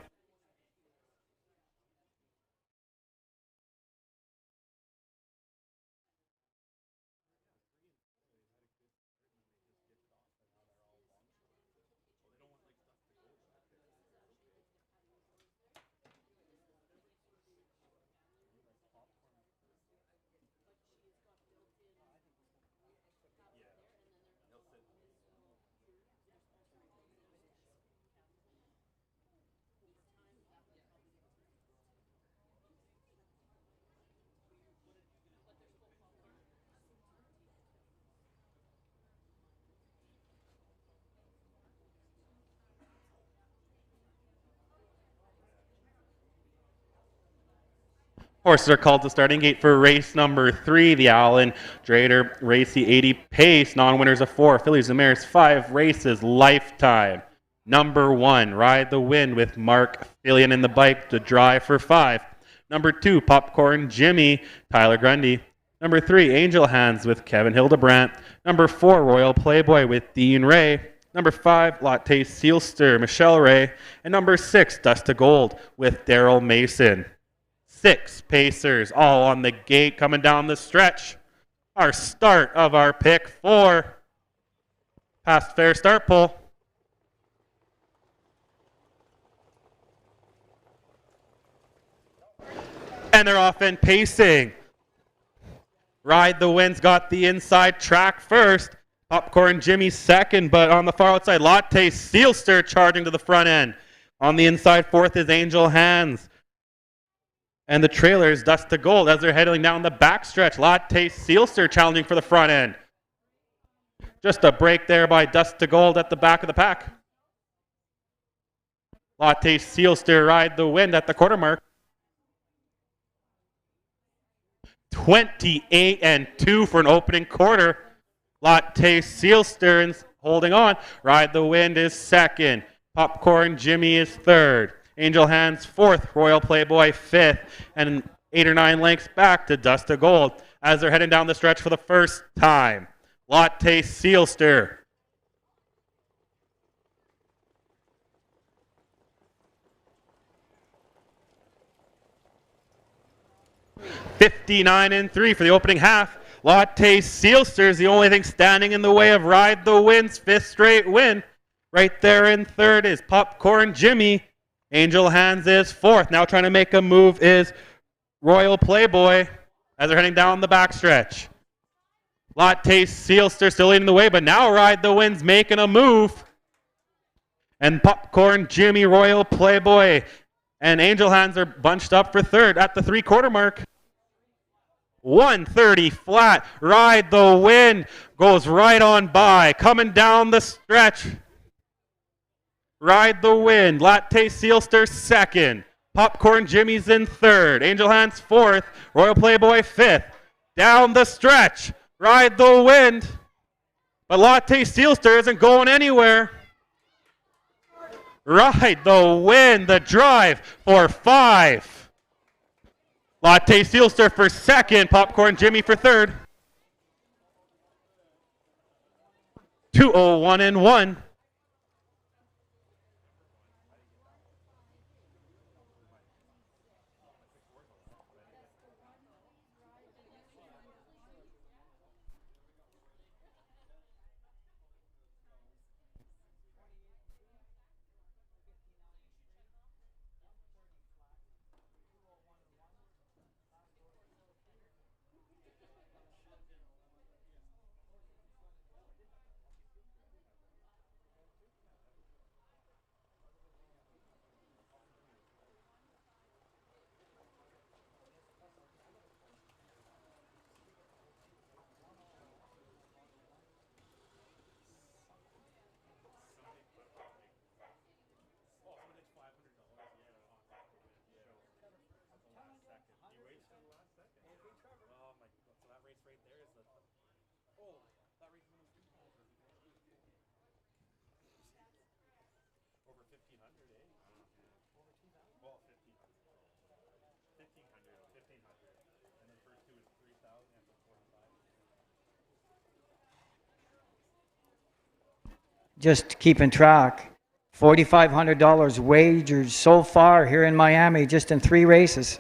Horses are called to starting gate for race number 3. The Allen Drader Racy 80 pace. Non-winners of 4. Fillies and Mares 5 races. Lifetime. Number 1, Ride the Wind with Mark Fillion in the bike to drive for 5. Number 2, Popcorn Jimmy, Tyler Grundy. Number 3, Angel Hands with Kevin Hildebrandt. Number 4, Royal Playboy with Dean Ray. Number 5, Latte Sealster, Michelle Ray. And number 6, Dust to Gold with Daryl Mason. 6 pacers all on the gate coming down the stretch. Our start of our pick 4. Past fair start pole. And they're off and pacing. Ride the Wind's got the inside track first. Popcorn Jimmy second, but on the far outside, Latte Sealster charging to the front end. On the inside, fourth is Angel Hands. And the trailer is Dust to Gold as they're heading down the backstretch. Latte Sealster challenging for the front end. Just a break there by Dust to Gold at the back of the pack. Latte Sealster Ride the Wind at the quarter mark. 28-2 for an opening quarter. Latte Sealster holding on. Ride the Wind is second. Popcorn Jimmy is third. Angel Hands fourth. Royal Playboy fifth. And 8 or 9 lengths back to Dust to Gold as they're heading down the stretch for the first time. Latte Sealster. $59-3 for the opening half. Latte Sealster is the only thing standing in the way of Ride the Wind's 5th straight win. Right there in third is Popcorn Jimmy. Angel Hands is fourth. Now trying to make a move is Royal Playboy as they're heading down the backstretch. Latte Sealster still in the way, but now Ride the Wind's making a move. And Popcorn Jimmy, Royal Playboy, and Angel Hands are bunched up for third at the 3/4 mark. 130 flat. Ride the Wind goes right on by. Coming down the stretch. Ride the Wind. Latte Sealster second. Popcorn Jimmy's in third. Angel Hands fourth. Royal Playboy fifth. Down the stretch. Ride the Wind. But Latte Sealster isn't going anywhere. Ride the Wind. The drive for 5. Latte Sealster for second. Popcorn Jimmy for third. 201-1. Just keeping track. $4,500 wagers so far here in Miami, just in 3 races.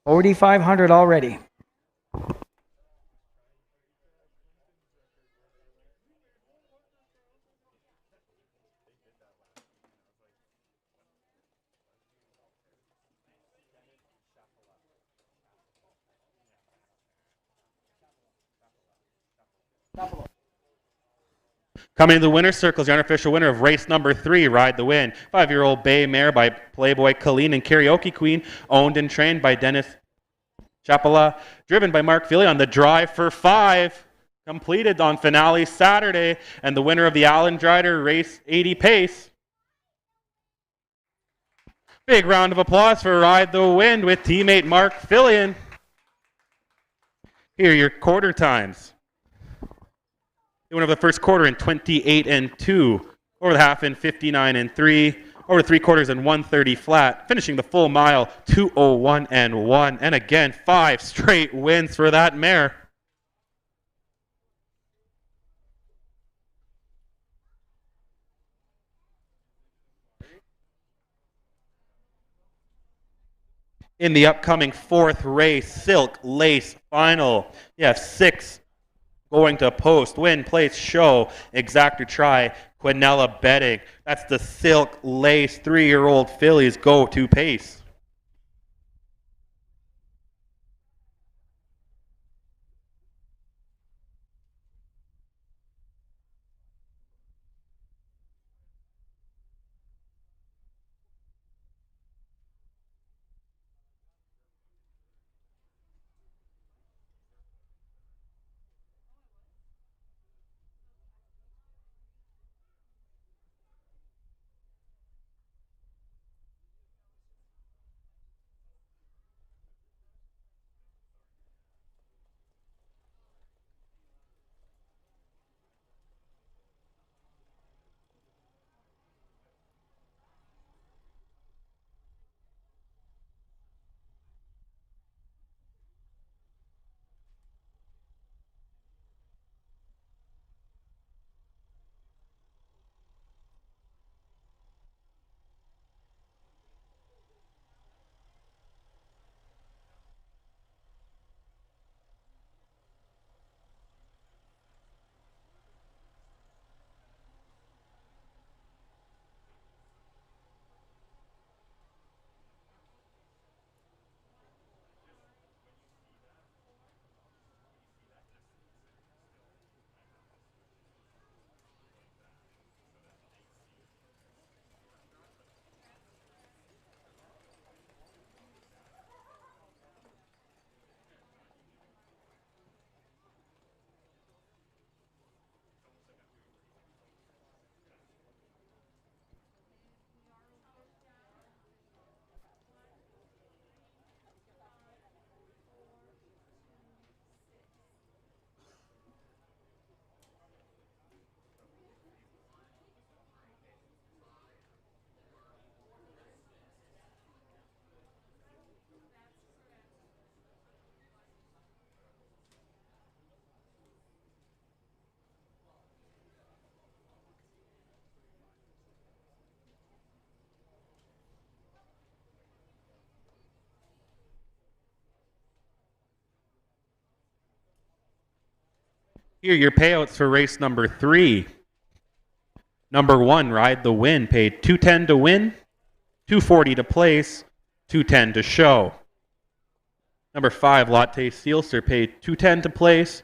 4,500 already. Coming to the winner's circle is the unofficial winner of race number 3, Ride the Wind. 5-year-old bay mare by Playboy Colleen and Karaoke Queen, owned and trained by Dennis Chapala, driven by Mark Philly on the Drive for 5, completed on finale Saturday, and the winner of the Allen Drider Race 80 Pace. Big round of applause for Ride the Wind with teammate Mark Fillion. Here are your quarter times. The winner of the first quarter in 28 and 2, over the half in 59 and 3, over 3/4 in 130 flat, finishing the full mile 2:01 and 1, and again 5 straight wins for that mare. In the upcoming 4th race, Silk Lace Final, you have 6 going to post, win, place, show, exactor try, Quinella betting. That's the Silk Lace 3-year-old fillies go-to pace. Here are your payouts for race number 3. Number 1, Ride the Wind, paid $210 to win, $240 to place, $210 to show. Number 5, Latte Sealster, paid $210 to place,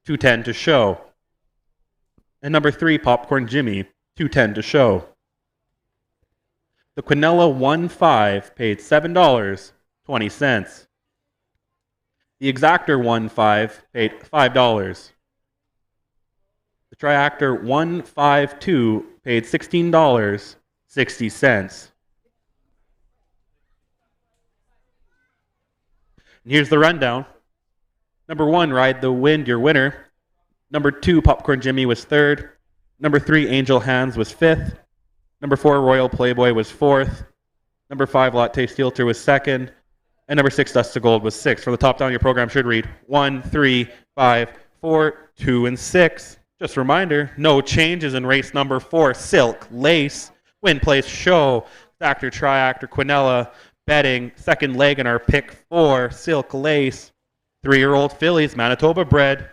$210 to show. And number 3, Popcorn Jimmy, $210 to show. The Quinella 1-5 paid $7.20. The Exactor 1-5 paid $5. The Triactor 152 paid $16.60. And here's the rundown. Number 1, Ride the Wind, your winner. Number 2, Popcorn Jimmy was 3rd. Number 3, Angel Hands was 5th. Number 4, Royal Playboy was 4th. Number 5, Latte Steelter was 2nd. And number 6, Dust to Gold was 6th. From the top down, your program should read 1, 3, 5, 4, 2, and 6. Just a reminder, no changes in race number 4, Silk Lace. Win, place, show, actor, triactor, Quinella, betting, second leg in our pick 4, Silk Lace. 3-year-old fillies, Manitoba bred.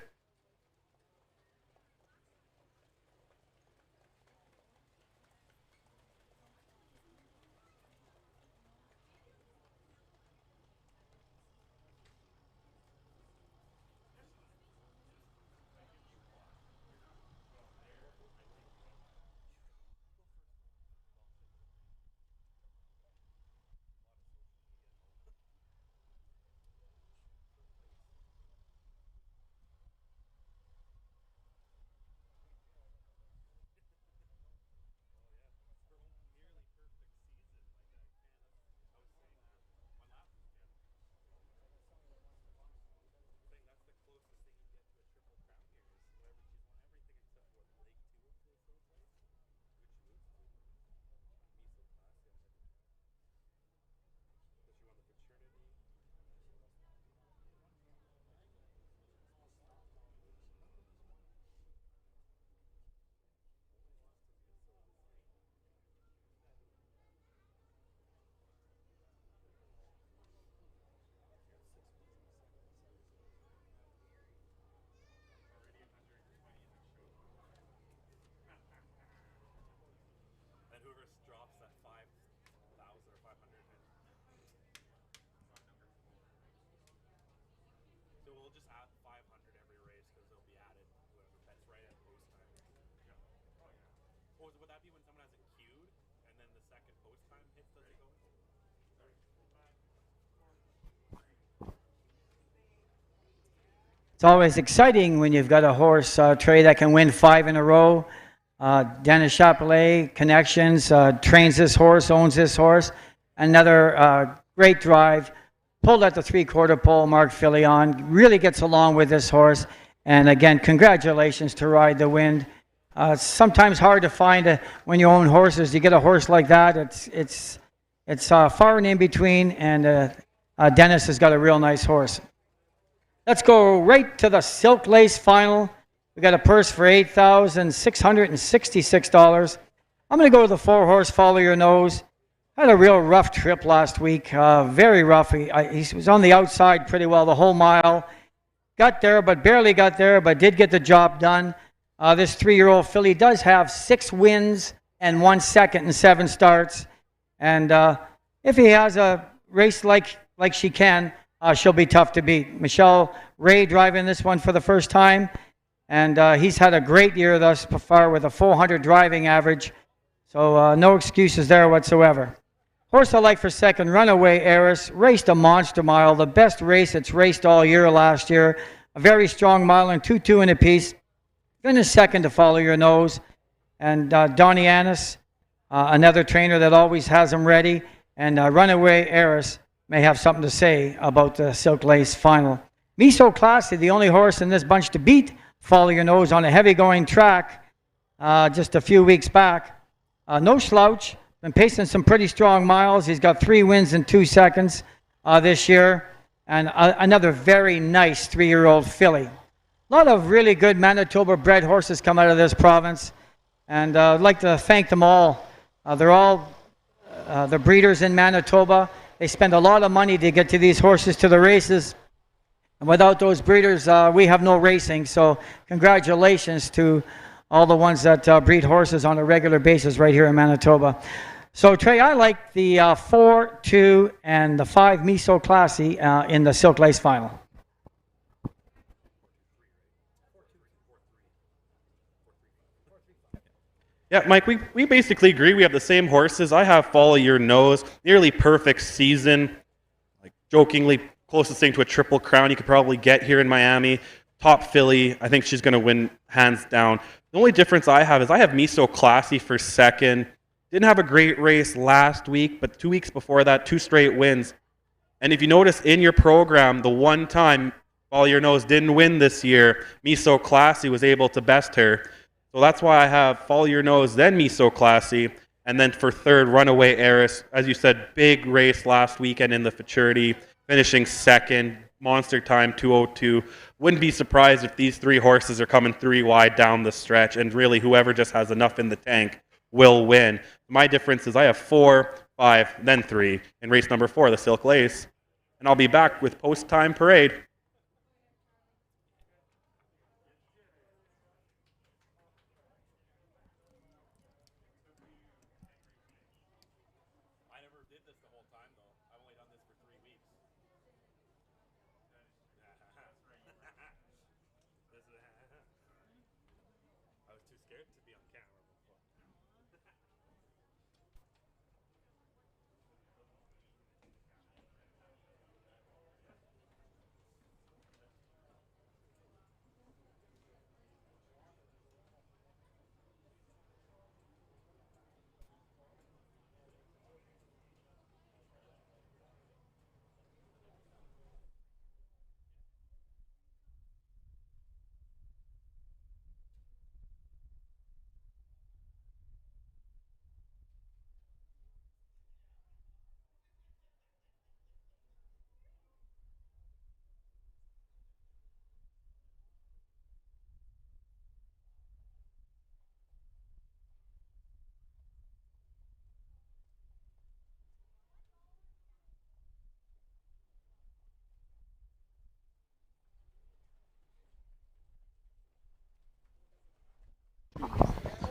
It's always exciting when you've got a horse, Trey, that can win 5 in a row. Dennis Chapelet, connections, trains this horse, owns this horse. Another great drive. Pulled at the 3/4 pole, Mark Filion. Really gets along with this horse. And again, congratulations to Ride the Wind. It's sometimes hard to find when you own horses. You get a horse like that, it's far and in between. And Dennis has got a real nice horse. Let's go right to the Silk Lace final. We got a purse for $8,666. I'm going to go with the 4-horse Follow Your Nose. Had a real rough trip last week, very rough. He was on the outside pretty well the whole mile. Got there, but barely got there, but did get the job done. This 3-year-old filly does have 6 wins and 1 second in 7 starts. And if he has a race like she can, she'll be tough to beat. Michelle Ray driving this one for the first time, and he's had a great year thus far with a 400 driving average, so no excuses there whatsoever. Horse I like for second, Runaway Heiress, raced a monster mile, the best race it's raced all year last year. A very strong mile and 2-2 in a piece. Finished second to Follow Your Nose. And Donnie Annis, another trainer that always has him ready, and Runaway Heiress may have something to say about the Silk Lace final. Me So Classy, the only horse in this bunch to beat Follow Your Nose on a heavy-going track just a few weeks back. No slouch, been pacing some pretty strong miles. He's got 3 wins in 2 seconds this year, and another very nice 3-year-old filly. A lot of really good Manitoba-bred horses come out of this province, and I'd like to thank them all. They're all the breeders in Manitoba. They spend a lot of money to get to these horses to the races. And without those breeders, we have no racing. So congratulations to all the ones that breed horses on a regular basis right here in Manitoba. So Trey, I like the 4, 2, and the 5 Me So Classy in the Silk Lace final. Yeah, Mike, we basically agree. We have the same horses. I have Follow Your Nose, nearly perfect season, like jokingly closest thing to a Triple Crown you could probably get here in Miami. Top filly. I think she's going to win hands down. The only difference I have is I have Me So Classy for second. Didn't have a great race last week, but 2 weeks before that, 2 straight wins. And if you notice in your program, the one time Follow Your Nose didn't win this year. Me So Classy was able to best her. So that's why I have Follow Your Nose, then Me So Classy. And then for third, Runaway Heiress. As you said, big race last weekend in the Futurity, finishing second, monster time 2:02. Wouldn't be surprised if these three horses are coming three wide down the stretch, and really whoever just has enough in the tank will win. My difference is I have 4, 5, then 3 in race number 4, the Silk Lace. And I'll be back with post-time parade.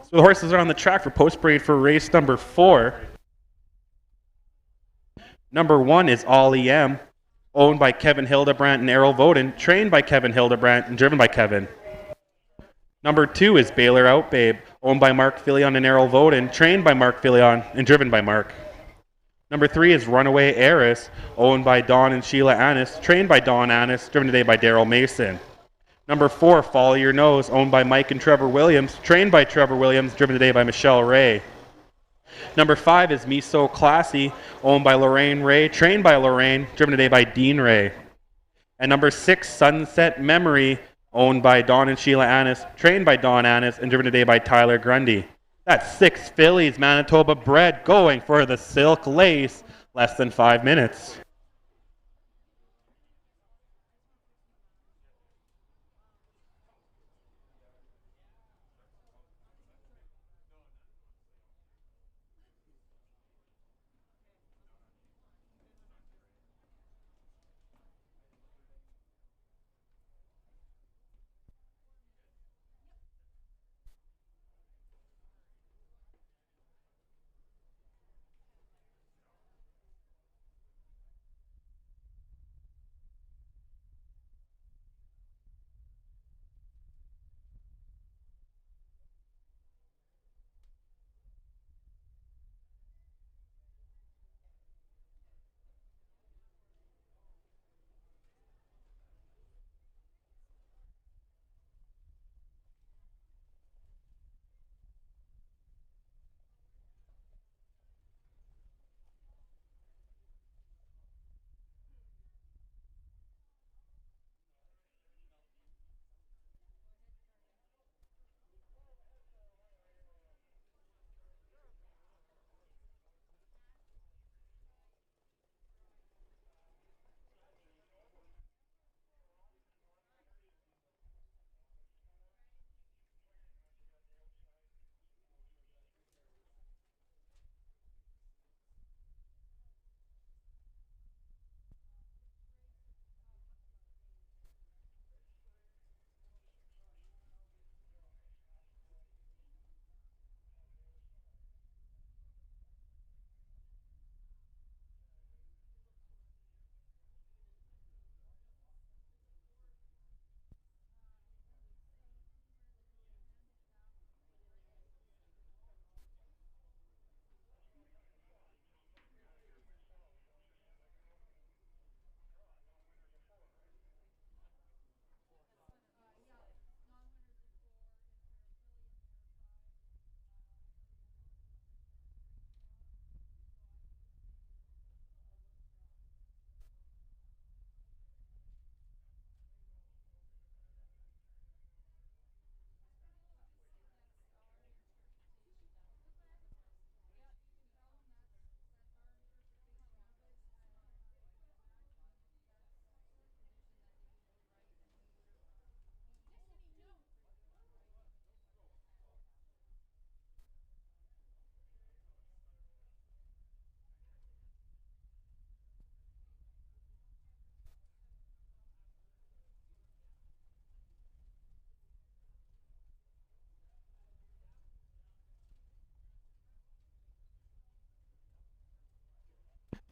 So the horses are on the track for post-parade for race number 4. Number 1 is All EM, owned by Kevin Hildebrandt and Errol Voden, trained by Kevin Hildebrandt and driven by Kevin. Number 2 is Baylor Outbabe, owned by Mark Filion and Errol Voden, trained by Mark Filion and driven by Mark. Number 3 is Runaway Heiress, owned by Don and Sheila Annis, trained by Don Annis, driven today by Daryl Mason. Number 4, Follow Your Nose, owned by Mike and Trevor Williams, trained by Trevor Williams, driven today by Michelle Ray. Number 5 is Me So Classy, owned by Lorraine Ray, trained by Lorraine, driven today by Dean Ray. And number 6, Sunset Memory, owned by Don and Sheila Annis, trained by Don Annis, and driven today by Tyler Grundy. That's 6 fillies, Manitoba bred, going for the Silk Lace, less than 5 minutes.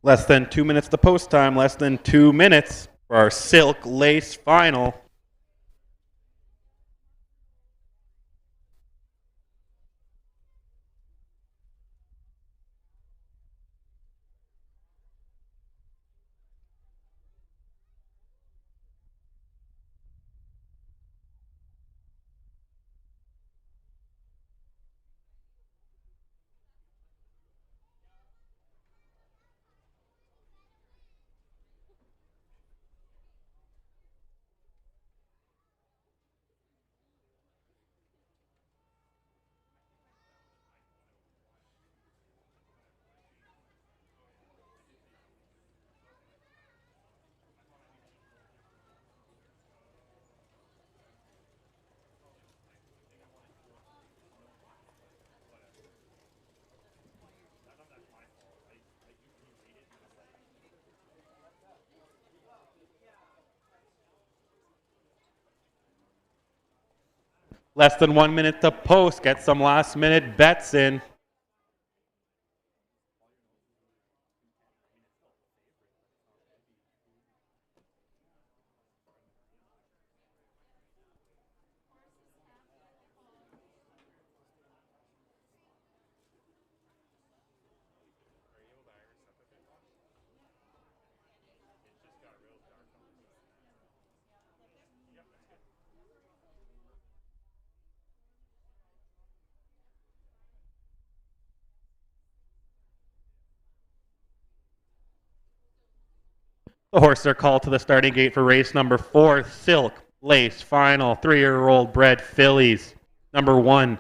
Less than 2 minutes to post time, less than 2 minutes for our silk lace final. Less than 1 minute to post. Get some last minute bets in. The horses are called to the starting gate for race number 4, Silk Lace Final, 3-year-old bred fillies. Number 1,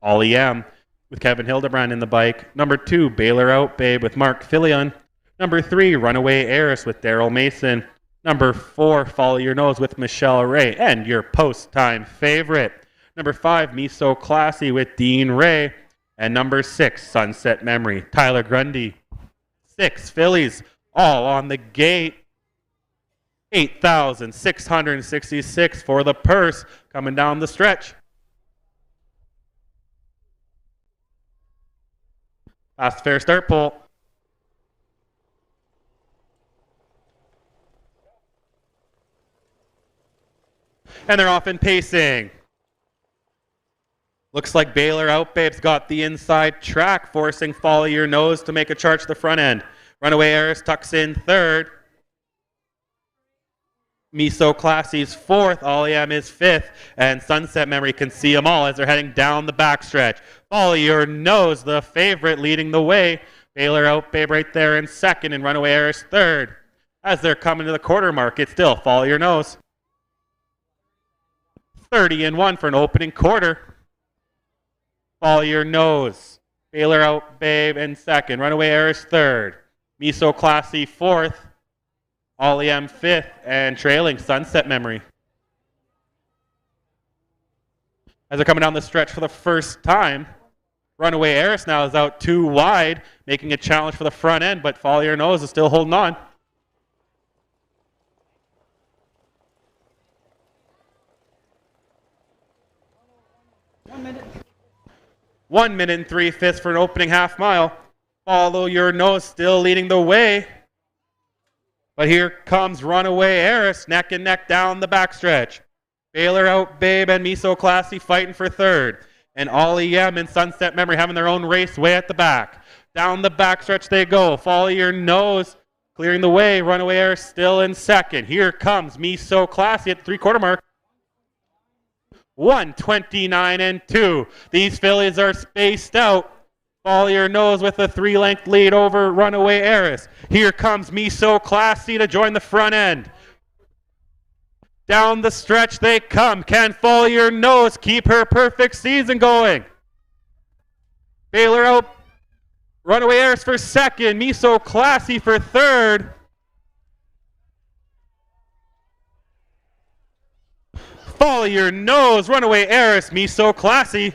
Ollie M, with Kevin Hildebrand in the bike. Number 2, Baylor Out Babe with Mark Fillion. Number 3, Runaway Heiress with Daryl Mason. Number 4, Follow Your Nose with Michelle Ray. And your post-time favorite. Number 5, Me So Classy with Dean Ray. And number 6, Sunset Memory, Tyler Grundy. 6 fillies, all on the gate. 8,666 for the purse coming down the stretch. Fast fair start pull. And they're off in pacing. Looks like Baylor Out Babe's got the inside track, forcing Follow Your Nose to make a charge to the front end. Runaway Heiress tucks in third. Me So Classy's fourth, Ollie M is fifth, and Sunset Memory can see them all as they're heading down the backstretch. Follow Your Nose, the favorite, leading the way. Baylor Out Babe right there in second, and Runaway Heiress third. As they're coming to the quarter mark, it's still Follow Your Nose. 30-1 for an opening quarter. Follow Your Nose. Baylor Out Babe in second. Runaway Heiress third. Me So Classy fourth. Ollie M fifth. And trailing Sunset Memory. As they're coming down the stretch for the first time, Runaway Heiress now is out too wide, making a challenge for the front end, but Follow Your Nose is still holding on. One minute and 3/5 for an opening half mile. Follow Your Nose still leading the way. But here comes Runaway Heiress, neck and neck down the backstretch. Baylor Out Babe and Me So Classy fighting for third. And Ollie M and Sunset Memory having their own race way at the back. Down the backstretch they go. Follow Your Nose clearing the way. Runaway Heiress still in second. Here comes Me So Classy at the three-quarter mark. 1:29-2. These fillies are spaced out. Follow Your Nose with a 3-length lead over Runaway Heiress. Here comes Me So Classy to join the front end. Down the stretch they come. Can Follow Your Nose keep her perfect season going? Baylor Out, Runaway Heiress for second. Me So Classy for third. Follow Your Nose, Runaway Heiress, Me So Classy.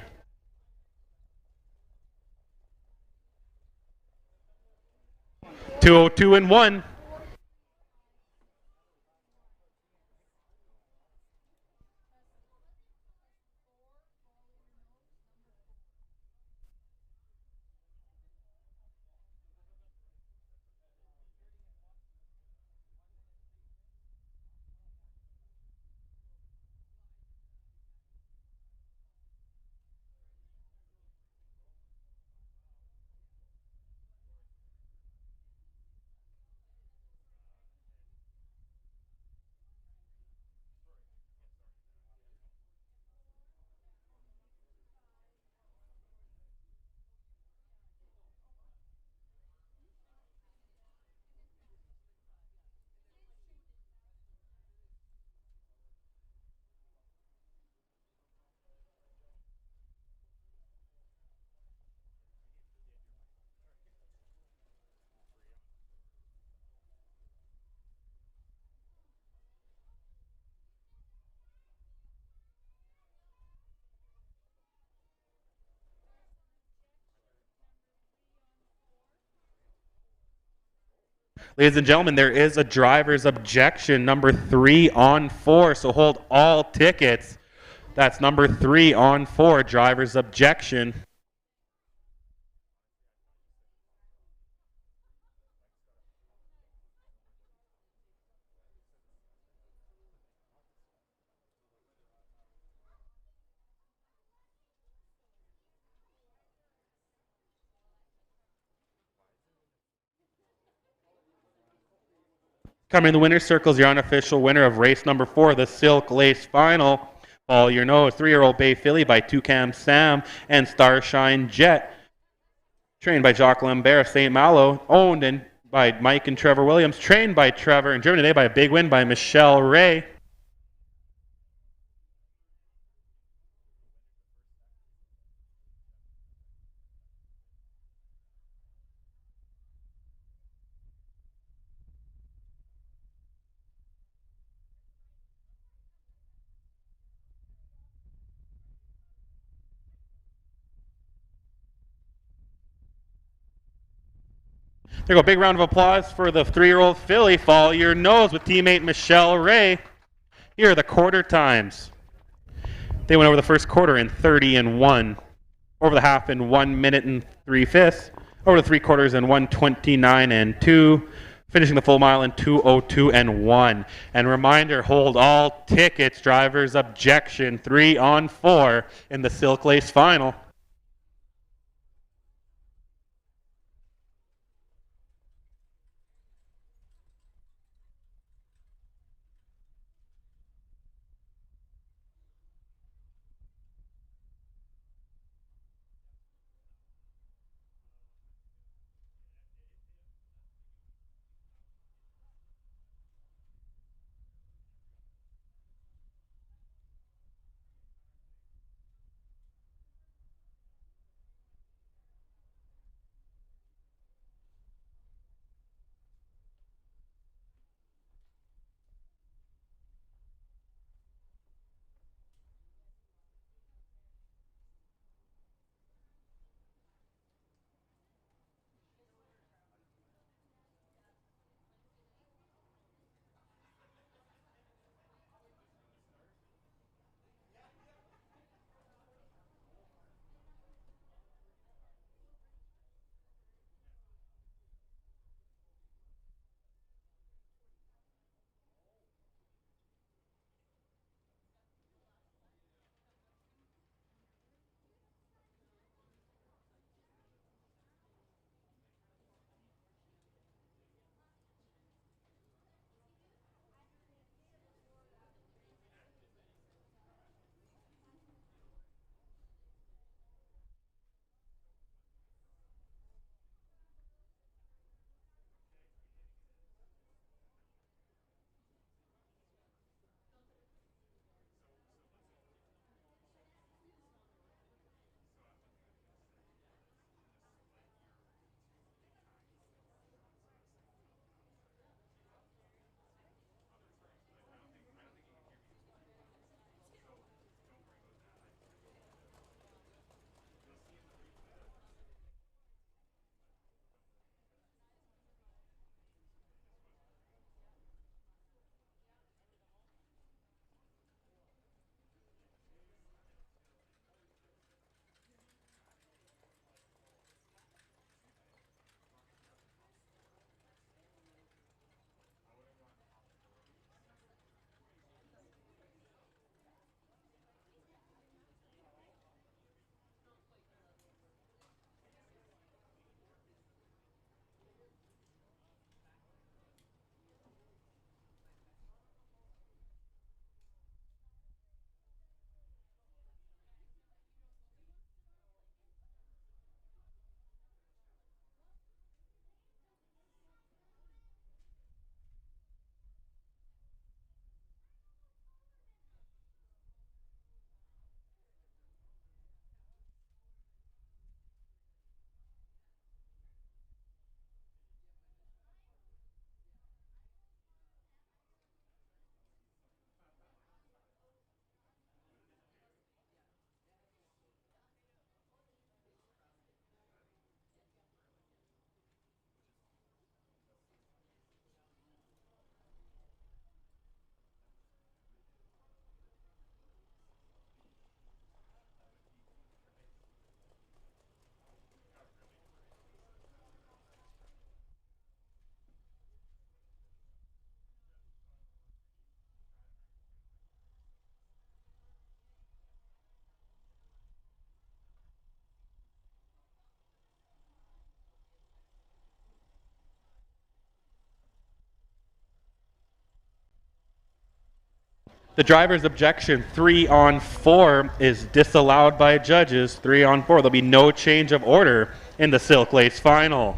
$202-1. Ladies and gentlemen, there is a driver's objection, number 3 on 4, so hold all tickets. That's number 3 on 4, driver's objection. Coming in the winner's circle is your unofficial winner of race number 4, the Silk Lace Final. Follow your nose, 3-year-old Bay Filly by Toucan Sam and Starshine Jet. Trained by Jacques Lambert of St. Malo, owned by Mike and Trevor Williams, trained by Trevor, and driven today by a big win by Michelle Ray. There you go. Big round of applause for the 3-year-old filly. Follow your nose with teammate Michelle Ray. Here are the quarter times. They went over the first quarter in 30 and 1. Over the half in 1 minute and 3/5. Over the 3 quarters in 1:29 and 2. Finishing the full mile in 2:02 and 1. And reminder, hold all tickets. Driver's objection. 3 on 4 in the Silk Lace Final. The driver's objection, 3 on 4, is disallowed by judges. 3 on 4. There'll be no change of order in the Silk Lace final.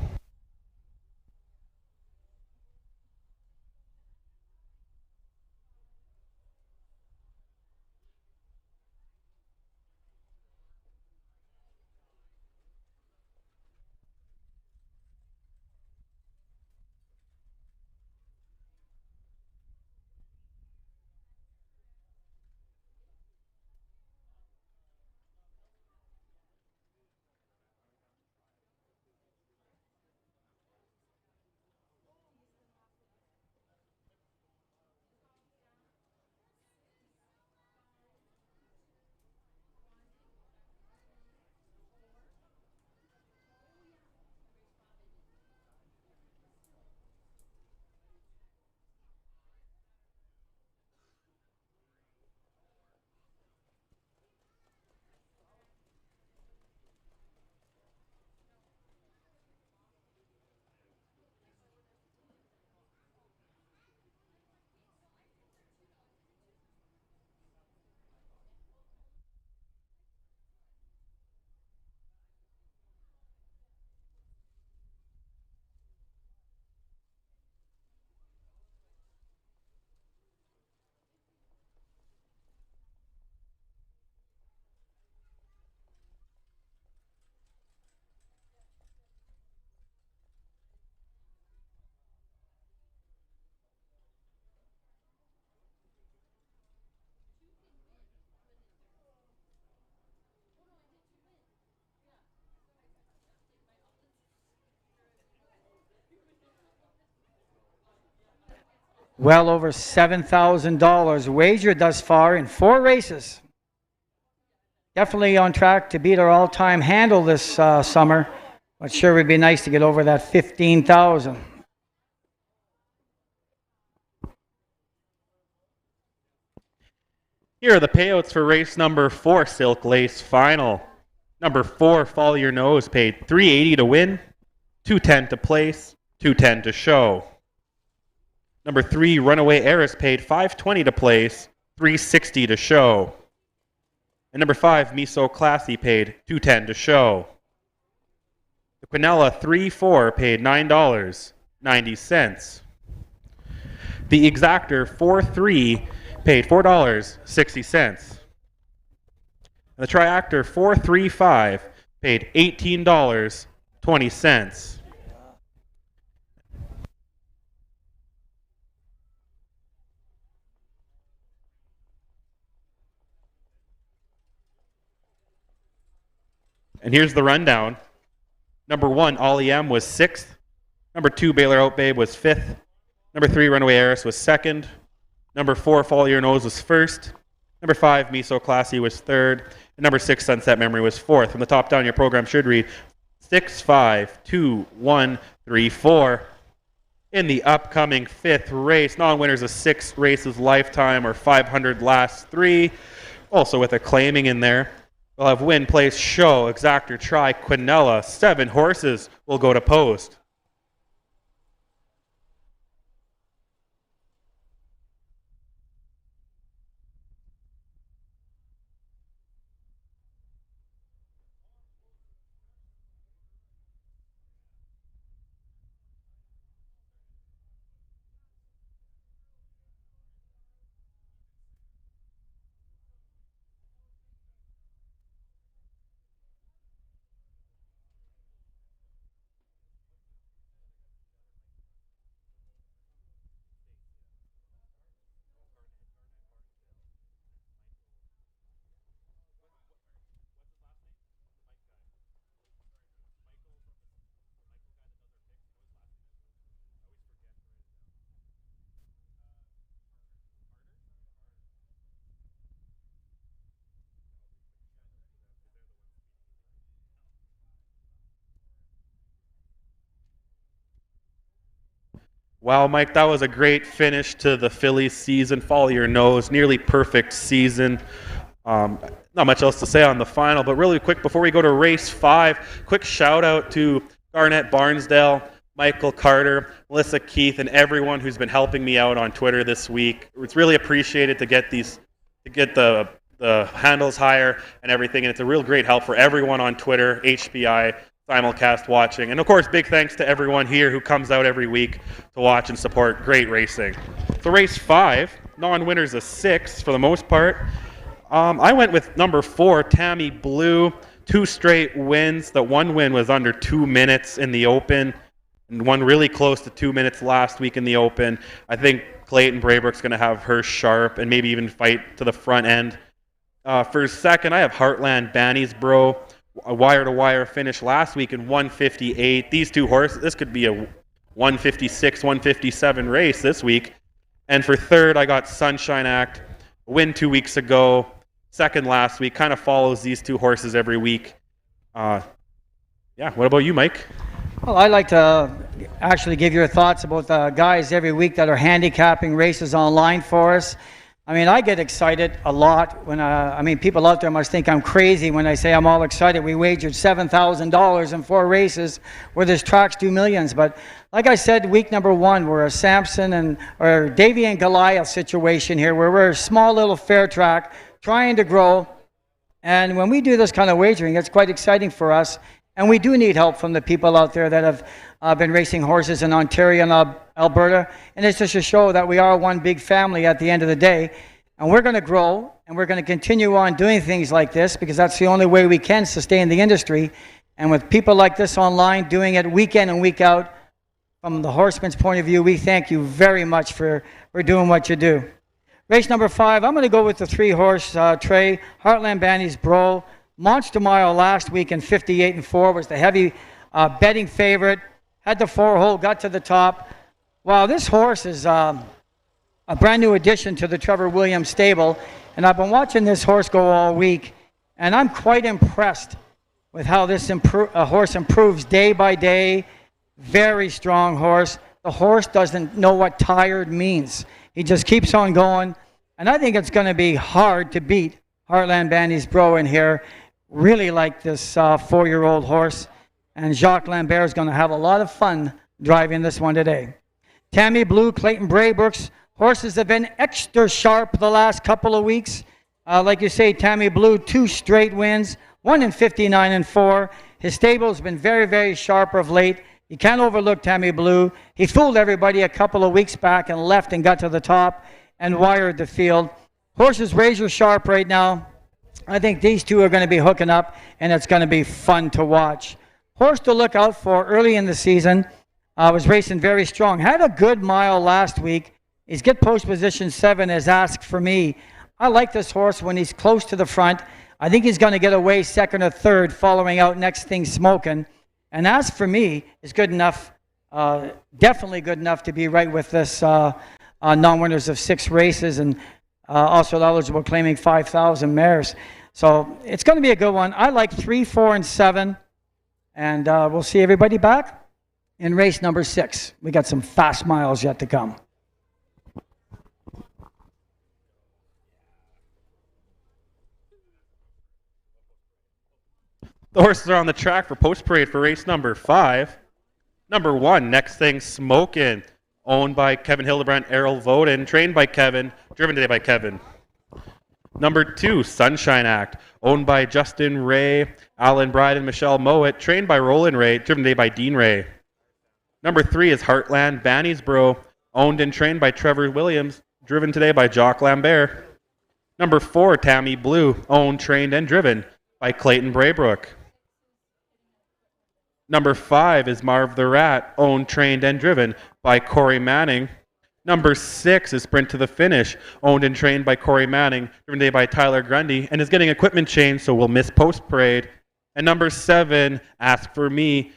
Well over $7,000 wagered thus far in 4 races. Definitely on track to beat our all-time handle this summer, but sure would be nice to get over that 15,000. Here are the payouts for race number 4, Silk Lace final. Number 4, Follow Your Nose, paid $380 to win, $210 to place, $210 to show. Number 3, Runaway Heiress, paid $520 to place, $360 to show. And number 5, Me So Classy, paid $210 to show. The Quinella 3-4 paid $9.90. The Exactor 4-3 paid $4.60. And the Triactor 4-3-5 paid $18.20. And here's the rundown. Number 1, Ollie M was 6th. Number 2, Baylor Out Babe was 5th. Number 3, Runaway Heiress was 2nd. Number 4, Follow Your Nose was 1st. Number 5, Me So Classy was 3rd. And number 6, Sunset Memory was 4th. From the top down, your program should read 6, 5, 2, 1, 3, 4. In the upcoming 5th race, non-winners of 6 races lifetime or 500 last 3. Also with a claiming in there. We'll have win, place, show, Exactor, try, Quinella. 7 horses will go to post. Wow, Mike, that was a great finish to the Phillies season. Follow Your Nose, nearly perfect season. Not much else to say on the final, but really quick before we go to race 5, quick shout out to Garnett Barnsdale, Michael Carter, Melissa Keith, and everyone who's been helping me out on Twitter this week. It's really appreciated to get the handles higher and everything, and it's a real great help for everyone on Twitter, HBI, simulcast watching, and of course, big thanks to everyone here who comes out every week to watch and support great racing. So race 5, non-winners of 6 for the most part. I went with number 4, Tammy Blue. 2 straight wins. The one win was under 2 minutes in the Open, and one really close to 2 minutes last week in the Open. I think Clayton Braybrook's going to have her sharp and maybe even fight to the front end. For second, I have Heartland Bannies Bro. A wire-to-wire finish last week in 158. These two horses, this could be a 156, 157 race this week. And for third, I got Sunshine Act. Win 2 weeks ago. Second last week. Kind of follows these two horses every week. Yeah, what about you, Mike? Well, I like to actually give your thoughts about the guys every week that are handicapping races online for us. I mean, I get excited a lot when, people out there must think I'm crazy when I say I'm all excited. We wagered $7,000 in 4 races where there's tracks do millions. But like I said, week number 1, we're a Samson or Davy and Goliath situation here where we're a small little fair track trying to grow. And when we do this kind of wagering, it's quite exciting for us. And we do need help from the people out there that have been racing horses in Ontario and Alberta. And it's just to show that we are one big family at the end of the day. And we're going to grow, and we're going to continue on doing things like this because that's the only way we can sustain the industry. And with people like this online doing it week in and week out, from the horseman's point of view, we thank you very much for doing what you do. Race number 5, I'm going to go with the 3-horse Trey, Heartland Bannies Bro. Monster Mile last week in 58-4 was the heavy betting favorite. Had the 4-hole, got to the top. Wow, this horse is a brand new addition to the Trevor Williams stable. And I've been watching this horse go all week. And I'm quite impressed with how this horse improves day by day. Very strong horse. The horse doesn't know what tired means. He just keeps on going. And I think it's going to be hard to beat Heartland Bannies Bro in here. Really like this 4-year-old horse. And Jacques Lambert is going to have a lot of fun driving this one today. Tammy Blue, Clayton Braybrook's horses have been extra sharp the last couple of weeks. Like you say, Tammy Blue, 2 straight wins, 1 in 59-4. His stable's been very, very sharp of late. You can't overlook Tammy Blue. He fooled everybody a couple of weeks back and left and got to the top and wired the field. Horse is razor sharp right now. I think these two are going to be hooking up, and it's going to be fun to watch. Horse to look out for early in the season. Was racing very strong. Had a good mile last week. He's get post position 7 as Ask For Me. I like this horse when he's close to the front. I think he's going to get away second or third, following out Next Thing Smoking. And Ask For Me is good enough, definitely good enough to be right with this non-winners of 6 races and also eligible claiming 5,000 mares. So it's going to be a good one. I like 3, 4, and 7. And we'll see everybody back in race number 6. We got some fast miles yet to come. The horses are on the track for post parade for race number 5. Number 1, Next Thing Smokin', owned by Kevin Hildebrandt, Errol Voden, trained by Kevin, driven today by Kevin. Number 2, Sunshine Act, owned by Justin Ray, Alan Bride, and Michelle Mowat, trained by Roland Ray, driven today by Dean Ray. Number 3 is Heartland Bannies Bro, owned and trained by Trevor Williams, driven today by Jacques Lambert. Number 4, Tammy Blue, owned, trained, and driven by Clayton Braybrook. Number 5 is Marv the Rat, owned, trained, and driven by Corey Manning. Number 6 is Sprint to the Finish, owned and trained by Corey Manning, driven today by Tyler Grundy, and is getting equipment change, so we'll miss post parade. And number 7, Ask For Me,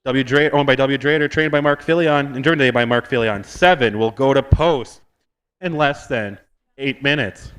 owned by W. Drader, trained by Mark Filion, and driven today by Mark Filion. 7 will go to post in less than 8 minutes.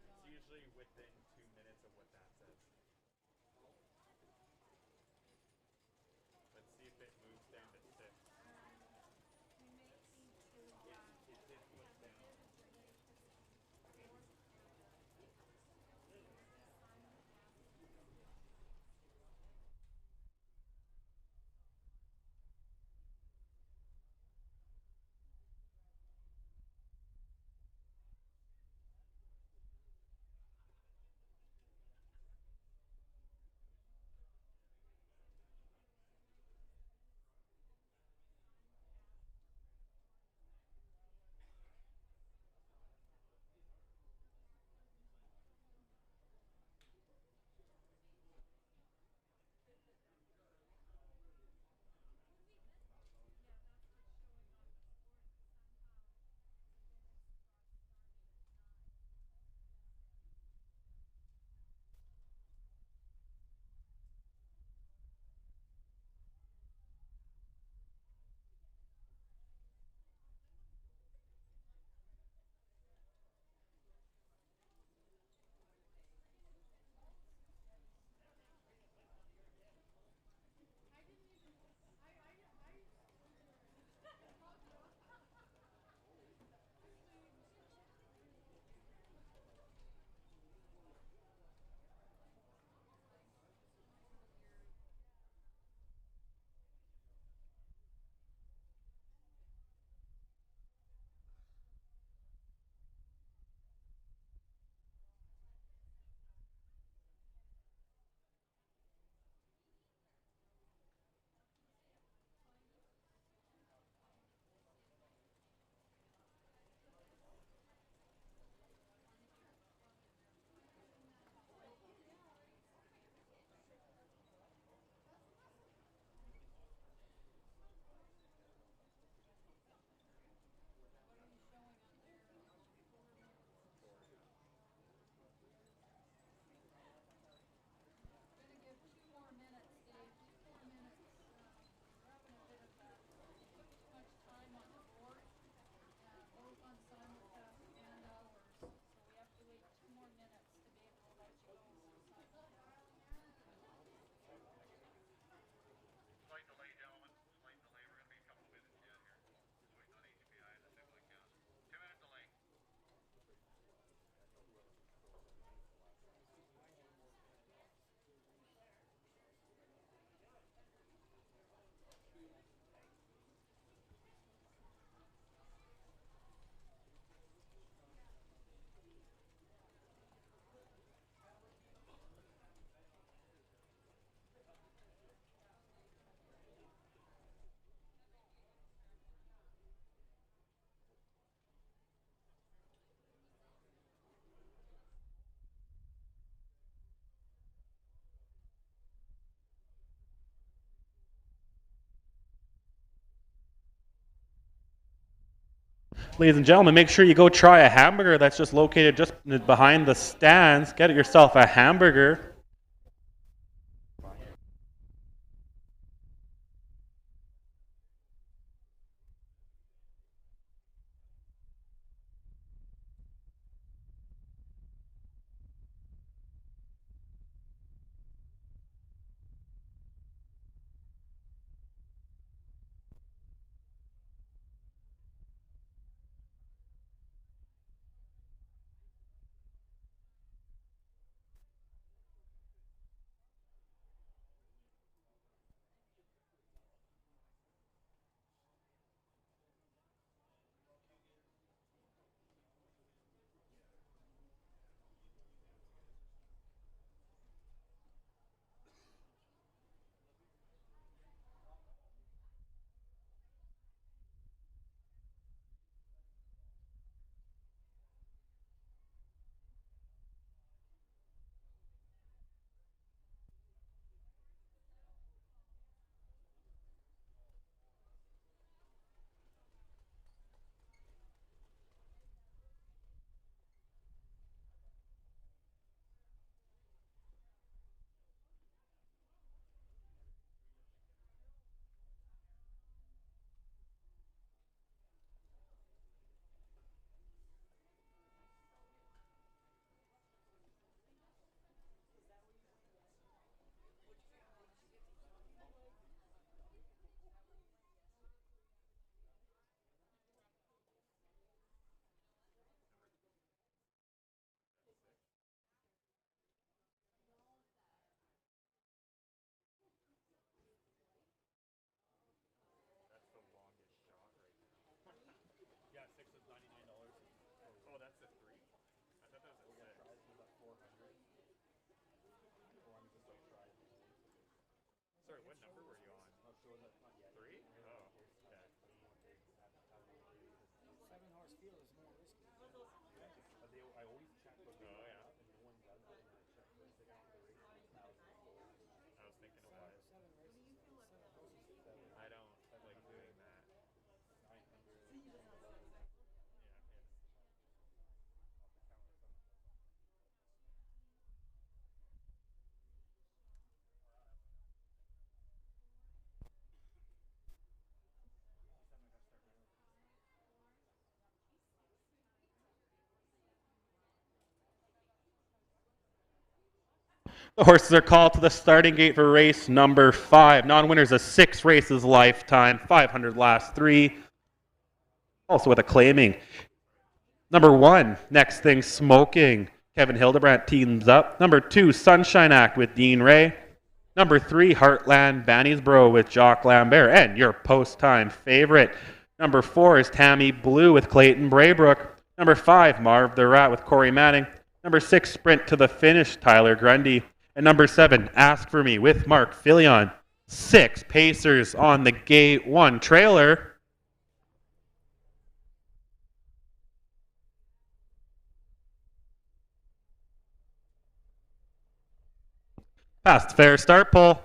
It's usually within 2 minutes of what that says. Let's see if it moves down to 6. It did flip down. Ladies and gentlemen, make sure you go try a hamburger that's just located just behind the stands. Get yourself a hamburger. The horses are called to the starting gate for race number 5. Non-winners of 6 races lifetime, 500 last 3. Also with a claiming. Number 1, Next Thing Smoking. Kevin Hildebrandt teams up. Number 2, Sunshine Act with Dean Ray. Number 3, Heartland Banniesboro with Jock Lambert. And your post-time favorite. Number 4 is Tammy Blue with Clayton Braybrook. Number 5, Marv the Rat with Corey Manning. Number 6, Sprint to the Finish, Tyler Grundy. And number 7, Ask For Me with Mark Fillion. 6 pacers on the gate, 1 trailer. Past fair start pole.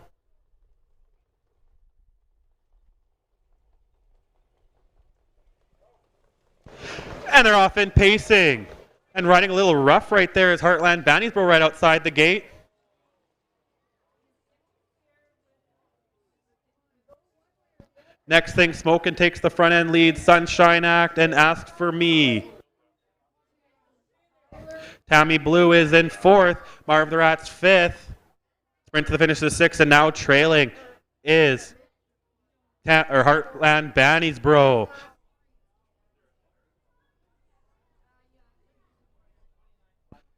And they're off in pacing. And riding a little rough right there is Heartland Banniesboro right outside the gate. Next Thing Smoking takes the front end lead. Sunshine Act and Ask For Me. Tammy Blue is in 4th. Marv the Rat's 5th. Sprint to the finish is 6th, and now trailing is Heartland Banniesboro.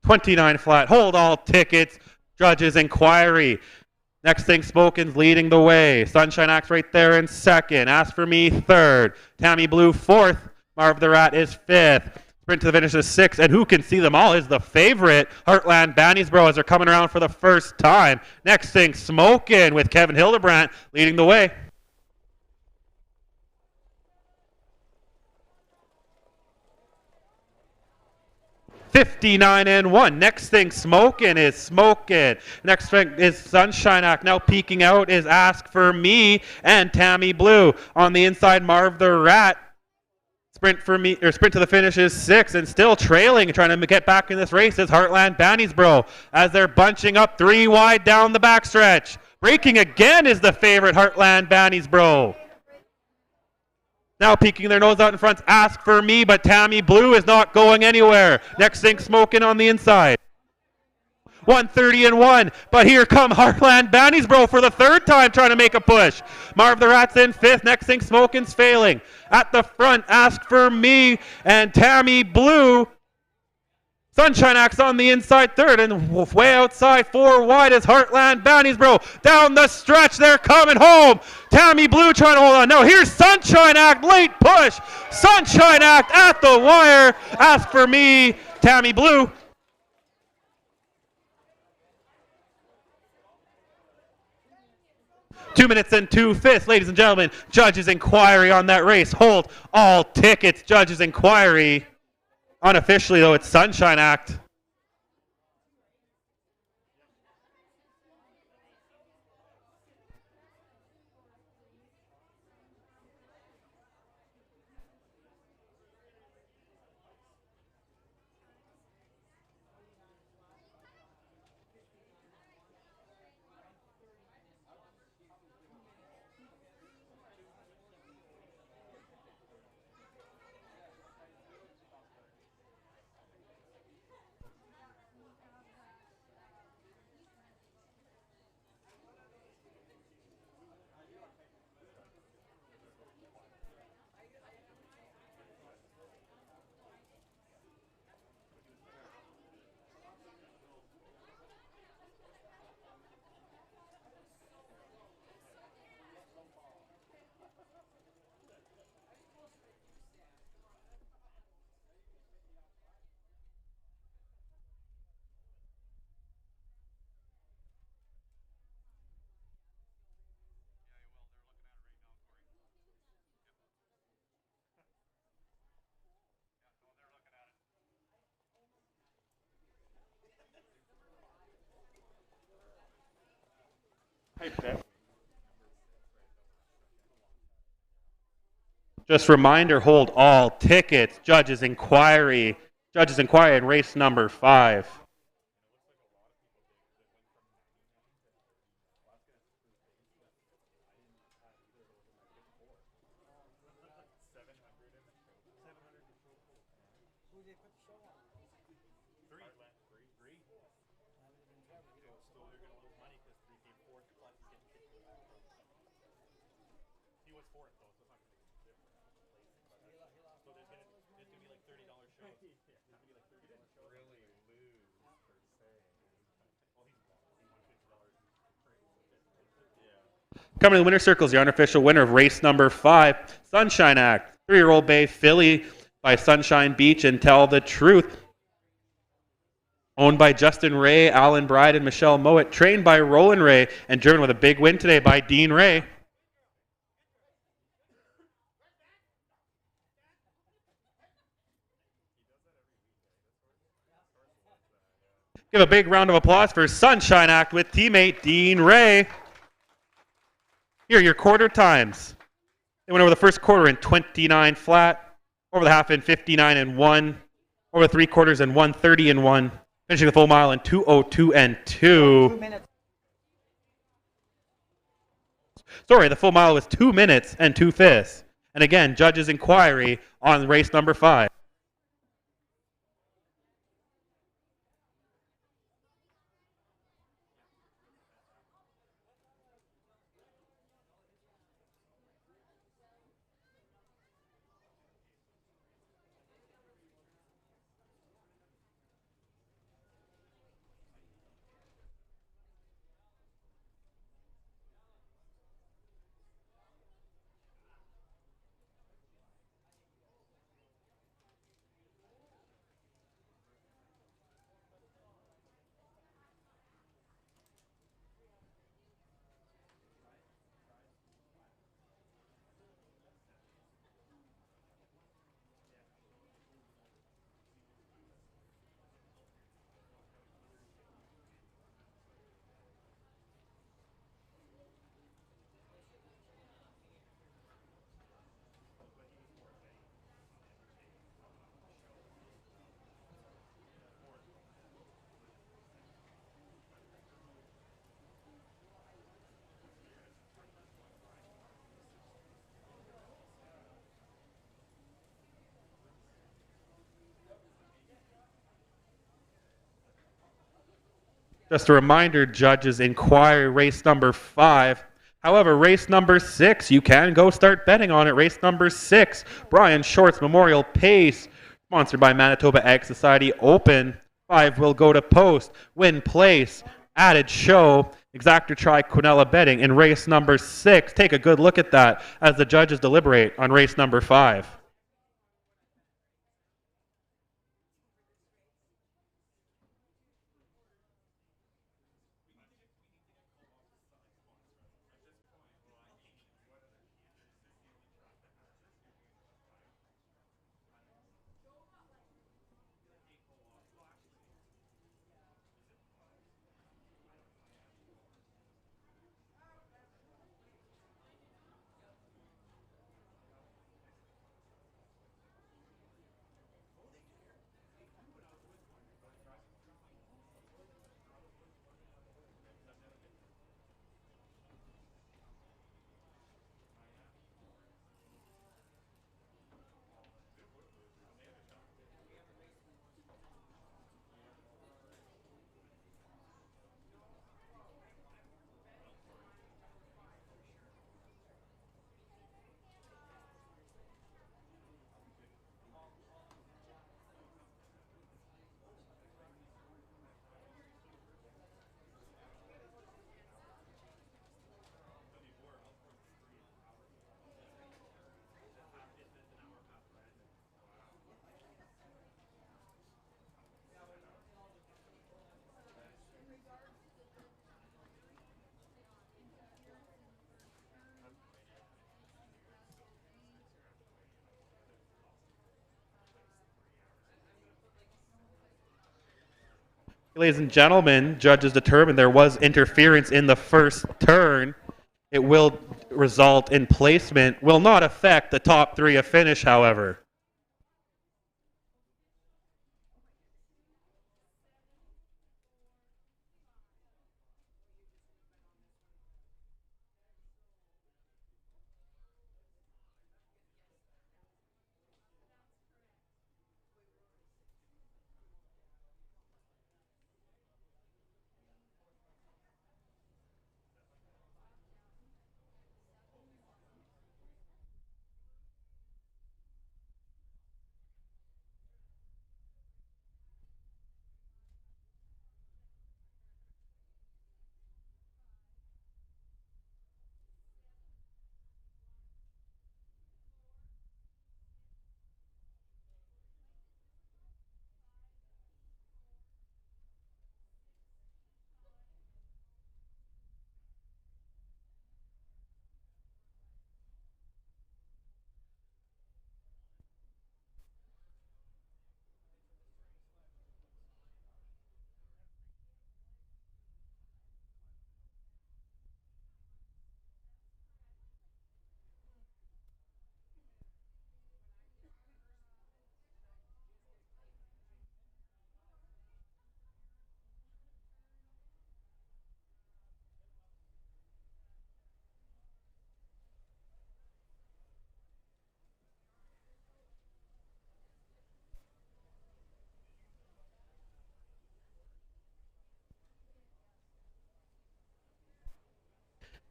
$29 flat. Hold all tickets. Judges inquiry. Next Thing Smoking's leading the way. Sunshine Act's right there in 2nd. Ask For Me 3rd. Tammy Blue 4th. Marv the Rat is 5th. Sprint to the finish is 6th. And who can see them all is the favorite, Heartland Banniesboro, as they're coming around for the first time. Next Thing Smoking with Kevin Hildebrandt leading the way. $59-1. Next Thing Smoking is Smoking. Next thing is Sunshine Act. Now peeking out is Ask For Me and Tammy Blue. On the inside, Marv the Rat. Sprint to the finish is 6th, and still trailing, trying to get back in this race is Heartland Banniesboro as they're bunching up 3 wide down the backstretch. Breaking again is the favorite, Heartland Banniesboro. Now peeking their nose out in front, Ask For Me, but Tammy Blue is not going anywhere. Next Thing Smoking on the inside. 130-1, but here come Heartland Banniesboro for the 3rd time trying to make a push. Marv the Rat's in 5th. Next Thing Smoking's failing. At the front, Ask For Me and Tammy Blue. Sunshine Act's on the inside 3rd, and way outside 4 wide is Heartland Banniesboro. Down the stretch, they're coming home. Tammy Blue trying to hold on. No, here's Sunshine Act, late push. Sunshine Act at the wire. Ask For Me, Tammy Blue. Two minutes and 2/5, ladies and gentlemen. Judges inquiry on that race. Hold all tickets. Judges inquiry. Unofficially, though, it's Sunshine Act. Just reminder, hold all tickets. Judges inquiry. Judges inquiry in race number 5. Coming to the winner's circle is the unofficial winner of race number 5, Sunshine Act. 3-year-old Bay filly by Sunshine Beach and Tell the Truth. Owned by Justin Ray, Alan Bride, and Michelle Mowat. Trained by Roland Ray and driven with a big win today by Dean Ray. Give a big round of applause for Sunshine Act with teammate Dean Ray. Here are your quarter times. They went over the first quarter in 29 flat, over the half in 59 and 1, over the 3 quarters in 130 and 1, finishing the full mile in 2:02 and 2. 2 minutes. Sorry, the full mile was 2 minutes and 2/5. And again, judges' inquiry on race number 5. Just a reminder, judges inquiry race number 5. However, race number 6, you can go start betting on it. Race number 6, Brian Short's Memorial Pace, sponsored by Manitoba Ag Society Open. 5 will go to post, win place, added show, exactor try Quinella betting in race number 6. Take a good look at that as the judges deliberate on race number 5. Ladies and gentlemen, judges determined there was interference in the first turn. It will result in placement, will not affect the top 3 of finish, however.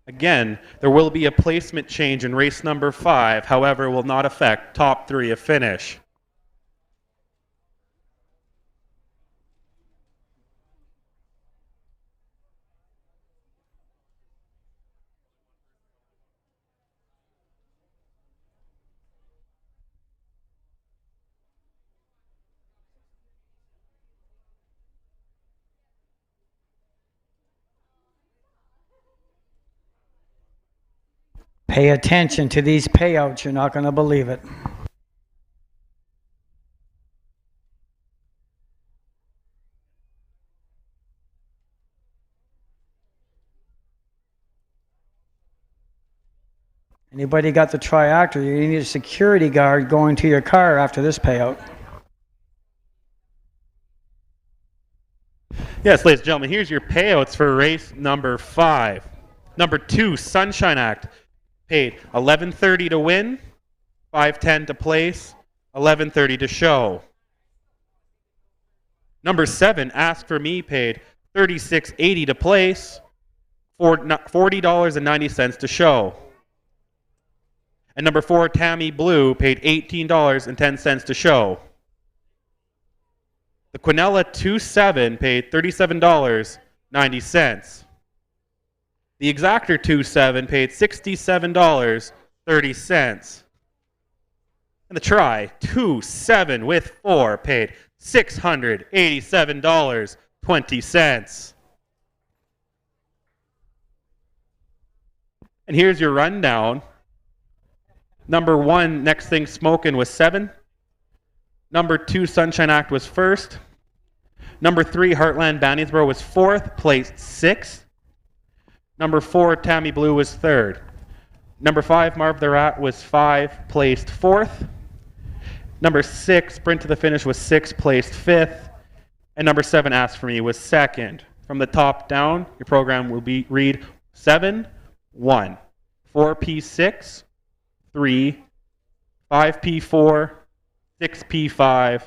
Again, there will be a placement change in race number 5, however, will not affect top 3 of finish. Pay attention to these payouts. You're not going to believe it. Anybody got the triactor? You need a security guard going to your car after this payout. Yes, ladies and gentlemen, here's your payouts for race number 5. Number 2, Sunshine Act, paid $11.30 to win, $5.10 to place, $11.30 to show. Number 7, Ask for Me, paid $36.80 to place, $40.90 to show. And number 4, Tammy Blue, paid $18.10 to show. The Quinella 2-7 paid $37.90. The Exactor 2-7 paid $67.30. And the Try 2-7 with 4 paid $687.20. And here's your rundown. Number 1, Next Thing Smokin' was 7. Number 2, Sunshine Act was 1st. Number 3, Heartland Banniesboro was 4th, placed 6th. Number 4, Tammy Blue was 3rd. Number 5, Marv the Rat was 5, placed 4th. Number 6, Sprint to the Finish was 6, placed 5th. And number 7, Ask for Me was 2nd. From the top down, your program will read 7, 1, 4P6, 3, 5P4, 6P5,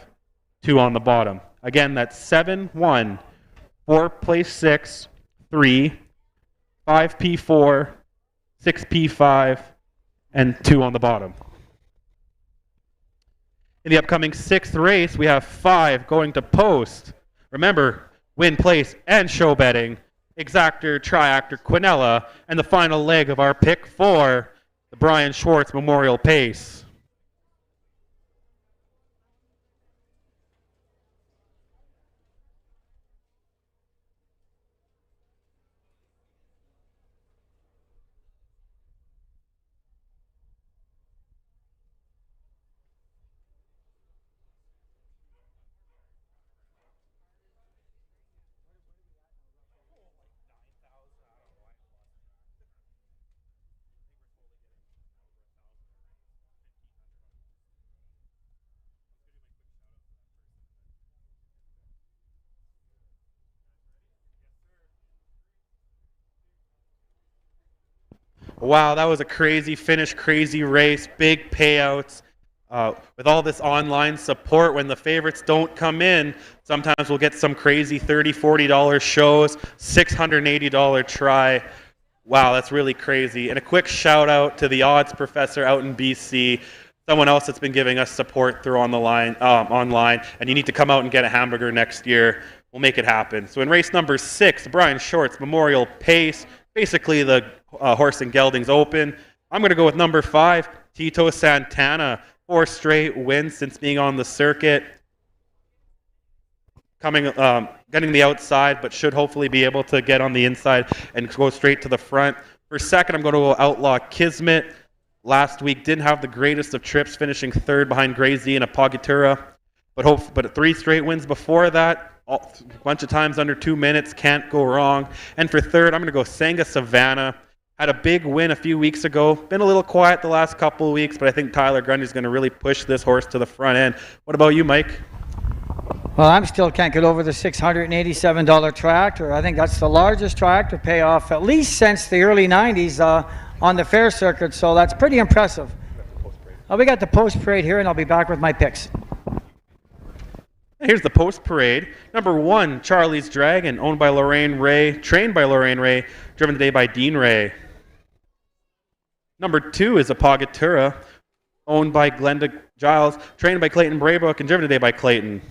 2 on the bottom. Again, that's 7, 1, 4, place 6, 3, 5P4, 6P5, and 2 on the bottom. In the upcoming 6th race, we have 5 going to post. Remember, win, place, and show betting, Exactor, Triactor, Quinella, and the final leg of our pick 4, the Brian Schwartz Memorial Pace. Wow, that was a crazy finish, crazy race, big payouts. With all this online support, when the favorites don't come in, sometimes we'll get some crazy $30, $40 shows, $680 try. Wow, that's really crazy. And a quick shout out to the odds professor out in BC, someone else that's been giving us support through on the line, online. And you need to come out and get a hamburger next year. We'll make it happen. So in race number 6, Brian Schwartz Memorial Pace, basically the Horse and Geldings Open. I'm going to go with number 5, Tito Santana. 4 straight wins since being on the circuit. Getting the outside, but should hopefully be able to get on the inside and go straight to the front. For second, I'm going to go Outlaw Kismet. Last week didn't have the greatest of trips, finishing 3rd behind Grey Z and Apogatura. But 3 straight wins before that. A bunch of times under 2 minutes, can't go wrong. And for third, I'm going to go Sanga Savannah. Had a big win a few weeks ago. Been a little quiet the last couple of weeks, but I think Tyler Grundy's going to really push this horse to the front end. What about you, Mike? Well, I still can't get over the $687 tractor. I think that's the largest tractor payoff, at least since the early 90s on the fair circuit, so that's pretty impressive. We got the post parade here, and I'll be back with my picks. Here's the post parade. Number 1, Charlie's Dragon, owned by Lorraine Ray, trained by Lorraine Ray, driven today by Dean Ray. Number 2 is Apagatura, owned by Glenda Giles, trained by Clayton Braybrook, and driven today by Clayton.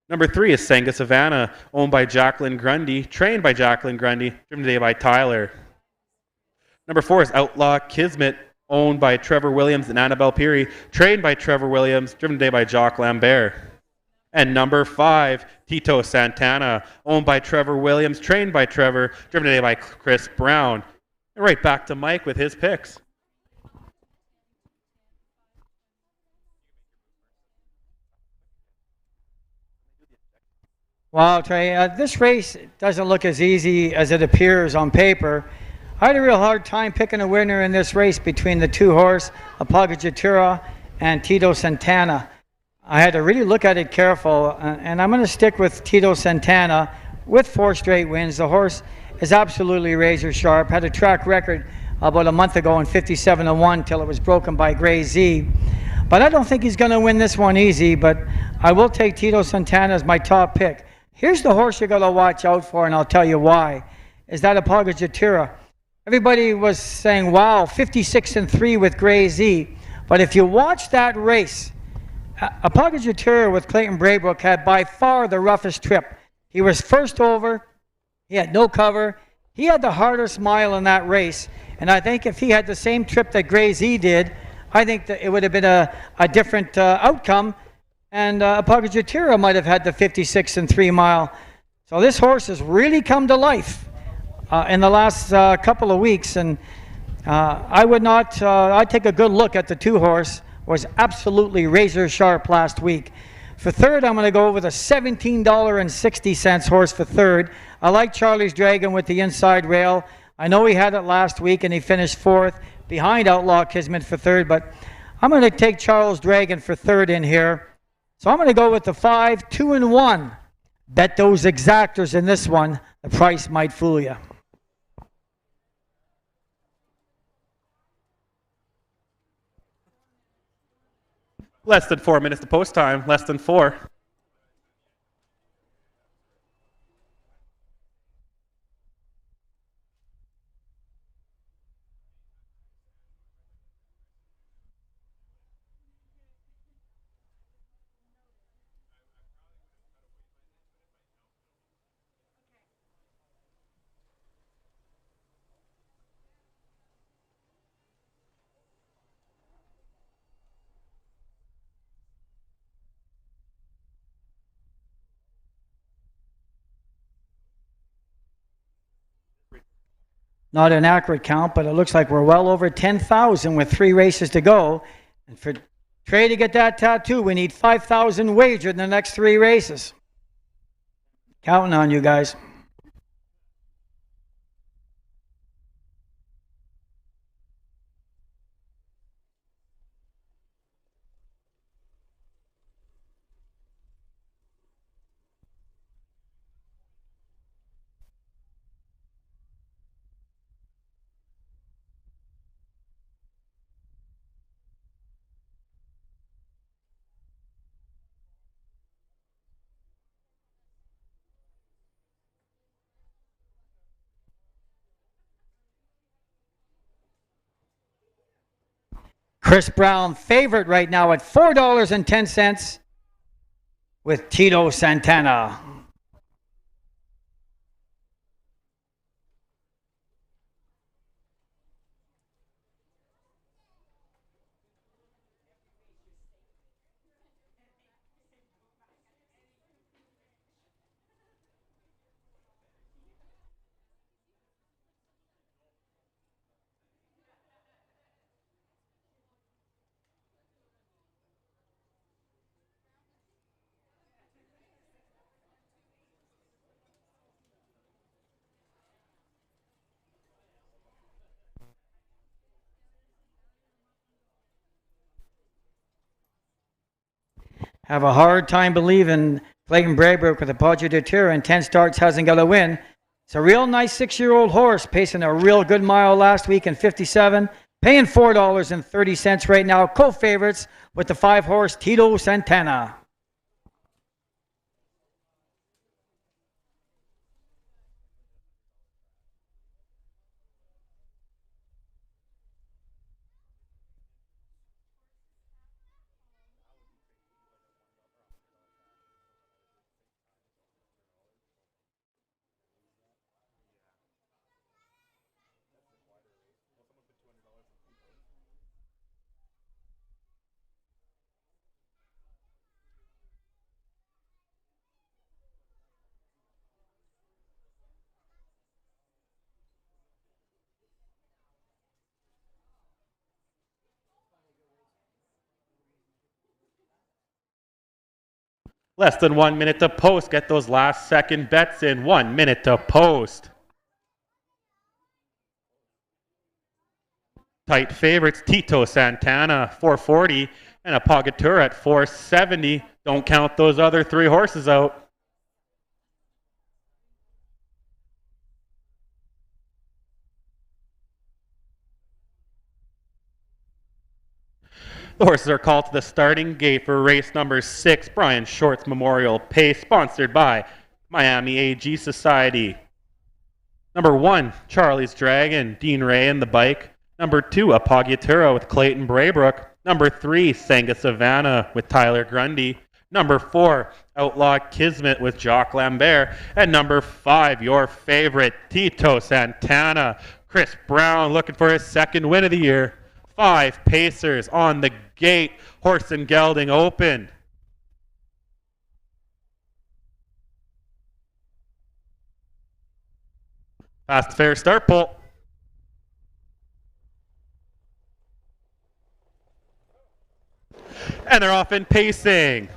Number 3 is Sanga Savannah, owned by Jacqueline Grundy, trained by Jacqueline Grundy, driven today by Tyler. Number 4 is Outlaw Kismet, owned by Trevor Williams and Annabelle Peary, trained by Trevor Williams, driven today by Jock Lambert. And number 5, Tito Santana, owned by Trevor Williams, trained by Trevor, driven today by Chris Brown. And right back to Mike with his picks. Wow, Trey, this race doesn't look as easy as it appears on paper. I had a real hard time picking a winner in this race between the two horse, Apagatura and Tito Santana. I had to really look at it careful, and I'm going to stick with Tito Santana with 4 straight wins. The horse is absolutely razor sharp, had a track record about a month ago in 57-1 till it was broken by Gray Z. But I don't think he's going to win this one easy, but I will take Tito Santana as my top pick. Here's the horse you got to watch out for, and I'll tell you why. Is that Apagatura. Everybody was saying, wow, 56-3 with Gray Z. But if you watch that race, Apagatura with Clayton Braybrook had by far the roughest trip. He was first over. He had no cover. He had the hardest mile in that race. And I think if he had the same trip that Gray Z did, I think that it would have been a different outcome. And Apagatura might have had the 56-3 mile. So this horse has really come to life in the last couple of weeks. And I'd take a good look at the 2 horse. Was absolutely razor sharp last week. For third, I'm going to go with a $17.60 horse for third. I like Charlie's Dragon with the inside rail. I know he had it last week and he finished 4th behind Outlaw Kismet for third, but I'm going to take Charles Dragon for third in here. So I'm going to go with the 5, 2 and 1. Bet those exactors in this one. The price might fool you. Less than 4 minutes to post time, less than 4. Not an accurate count, but it looks like we're well over 10,000 with 3 races to go. And for Trey to get that tattoo, we need 5,000 wagered in the next 3 races. Counting on you guys. Chris Brown favorite right now at $4.10 with Tito Santana. Have a hard time believing Clayton Braybrook with a Apagatura in 10 starts hasn't got a win. It's a real nice 6-year-old horse pacing a real good mile last week in 57, paying $4.30 right now. Co-favorites with the 5 horse Tito Santana. Less than 1 minute to post. Get those last second bets in. 1 minute to post. Tight favorites, Tito Santana, 440, and Apagatura at 470. Don't count those other three horses out. The horses are called to the starting gate for race number 6, Brian Short's Memorial Pace, sponsored by Miami AG Society. Number 1, Charlie's Dragon, Dean Ray and the bike. Number 2, Apagatura with Clayton Braybrook. Number 3, Sanga Savannah with Tyler Grundy. Number 4, Outlaw Kismet with Jacques Lambert. And number 5, your favorite, Tito Santana. Chris Brown looking for his second win of the year. 5 pacers on the gate. Horse and gelding open. Fast fair start pull. And they're off in pacing.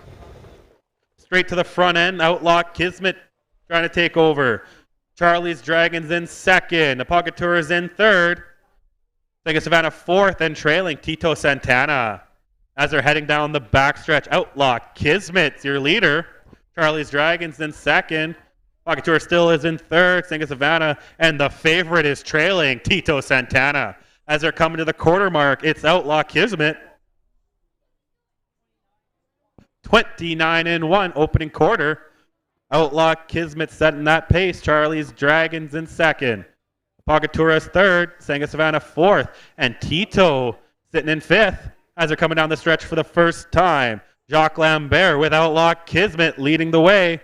Straight to the front end. Outlaw Kismet trying to take over. Charlie's Dragons in second. Apagatura is in third. Sanga Savannah fourth and trailing Tito Santana. As they're heading down the backstretch, Outlaw Kismet's your leader. Charlie's Dragons in second. Apagatura still is in third. Sanga Savannah, and the favorite is trailing Tito Santana. As they're coming to the quarter mark, it's Outlaw Kismet. 29-1 opening quarter. Outlaw Kismet setting that pace. Charlie's Dragons in second. Apagatura's third. Sanga Savannah fourth. And Tito sitting in fifth as they're coming down the stretch for the first time. Jacques Lambert with Outlaw Kismet leading the way.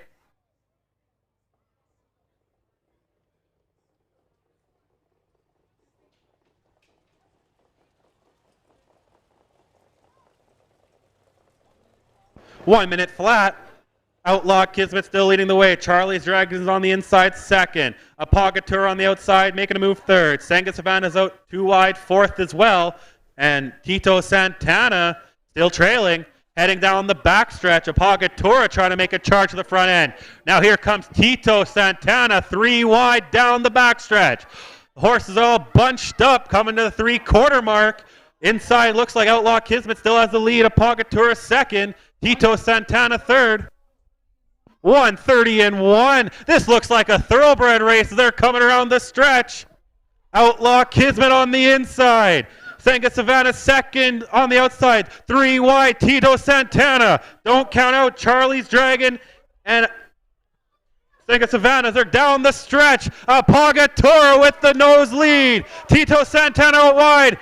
One minute flat. Outlaw Kismet still leading the way. Charlie's Dragons on the inside second. Apagatura on the outside making a move third. Sanga Savannah's out too wide fourth as well. And Tito Santana still trailing. Heading down the backstretch. Apagatura trying to make a charge to the front end. Now here comes Tito Santana 3 wide down the backstretch. The horses all bunched up coming to the 3/4 mark. Inside looks like Outlaw Kismet still has the lead. Apagatura second. Tito Santana third. 1:30-1. This looks like a thoroughbred race as they're coming around the stretch. Outlaw Kismet on the inside. Sanga Savannah second on the outside. 3 wide. Tito Santana. Don't count out Charlie's Dragon and Sanga Savannah. They're down the stretch. Apagatura with the nose lead. Tito Santana out wide.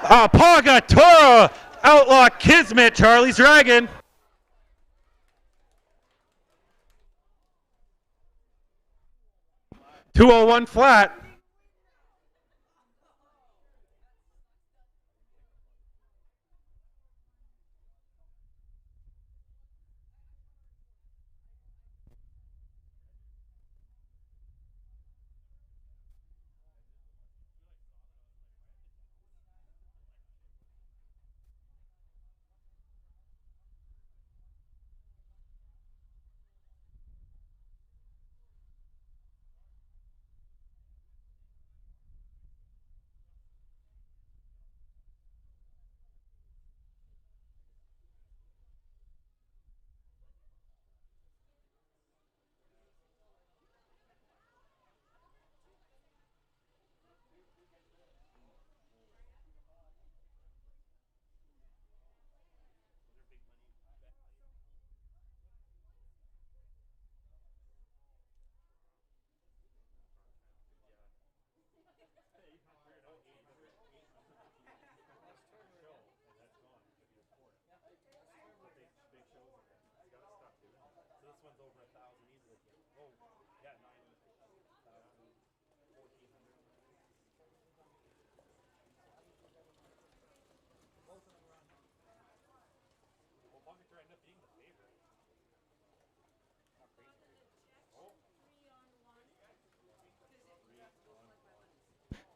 Apagatura. Outlaw Kismet, Charlie's Dragon. .201 flat.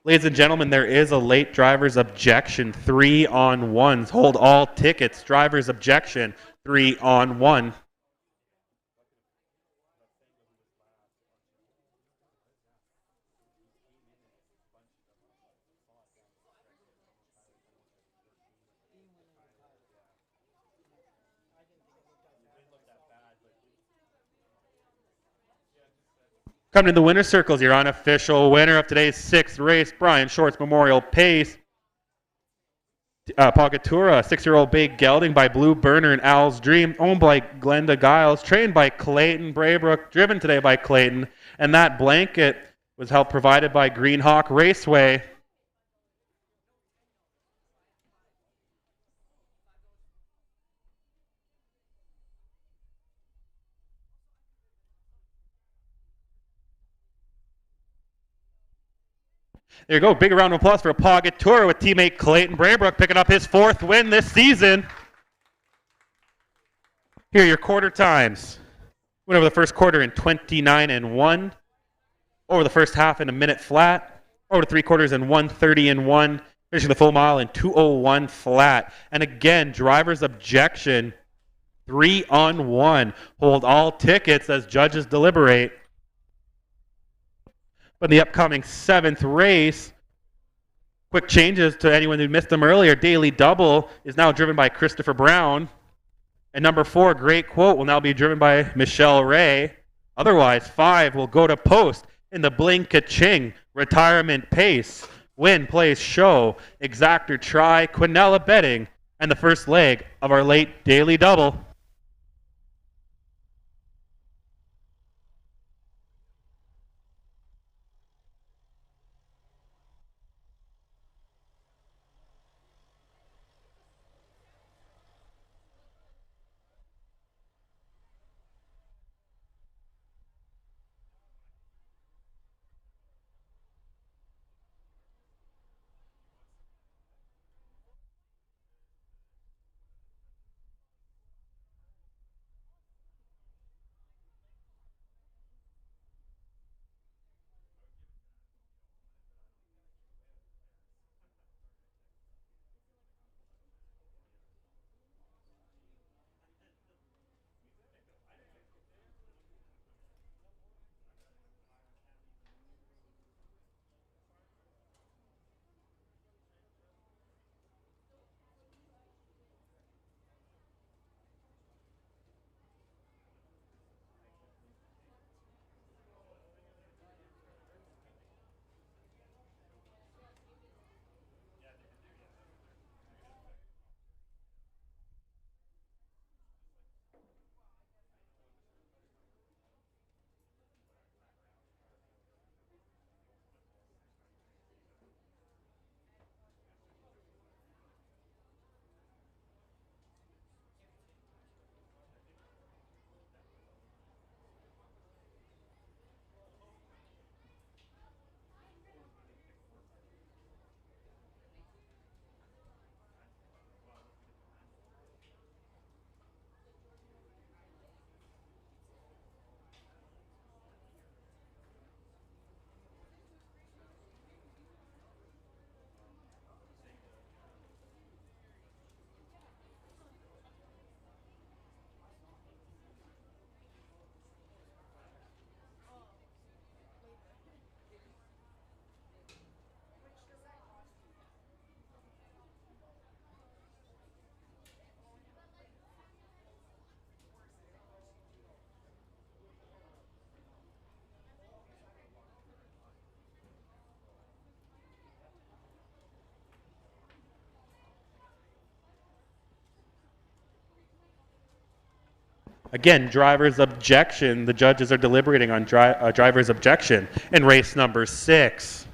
Ladies and gentlemen, there is a late driver's objection. 3 on 1s. Hold all tickets. Driver's objection. 3 3-on-1. Coming to the winner's circles, your unofficial winner of today's 6th race, Brian Short's Memorial Pace. Pagatura, 6-year-old Bay Gelding by Blue Burner and Al's Dream, owned by Glenda Giles, trained by Clayton Braybrook, driven today by Clayton, and that blanket was help provided by Green Hawk Raceway. There you go. Big round of applause for Pagatura with teammate Clayton Braybrook picking up his 4th win this season. Here are your quarter times. Went over the first quarter in 29-1. Over the first half in a minute flat. Over 3/4 in 1:30-1. Finishing the full mile in 2:01 flat. And again, driver's objection, 3-on-1. Hold all tickets as judges deliberate. But in the upcoming 7th race, quick changes to anyone who missed them earlier. Daily Double is now driven by Christopher Brown. And number 4, Great Quote, will now be driven by Michelle Ray. Otherwise, 5 will go to post in the Blink-a-Ching Retirement Pace. Win, Place, Show, Exactor Try, Quinella Betting, and the first leg of our late Daily Double. Again, driver's objection. The judges are deliberating on driver's objection in race number 6.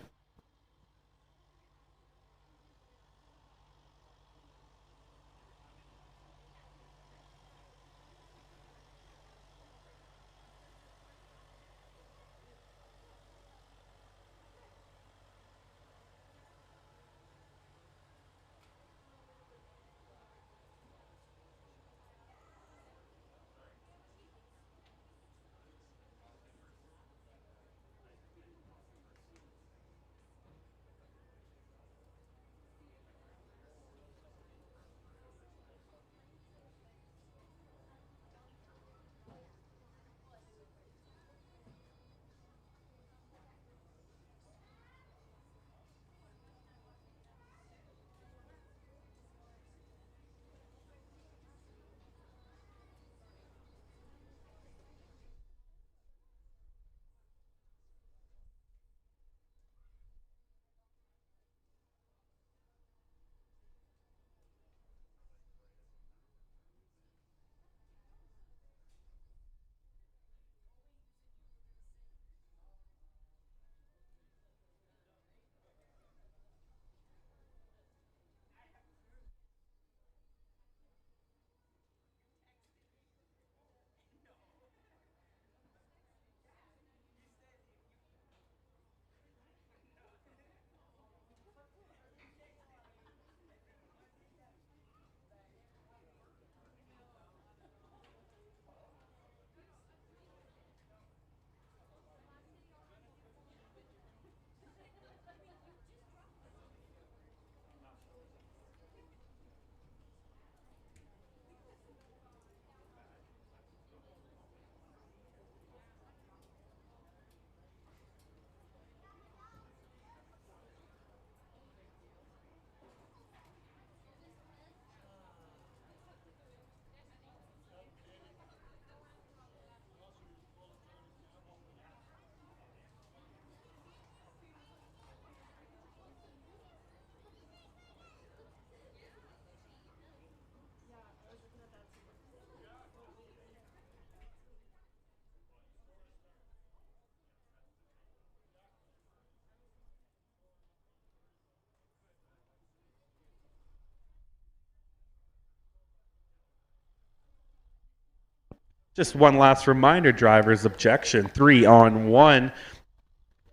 Just one last reminder, driver's objection, 3 on 1.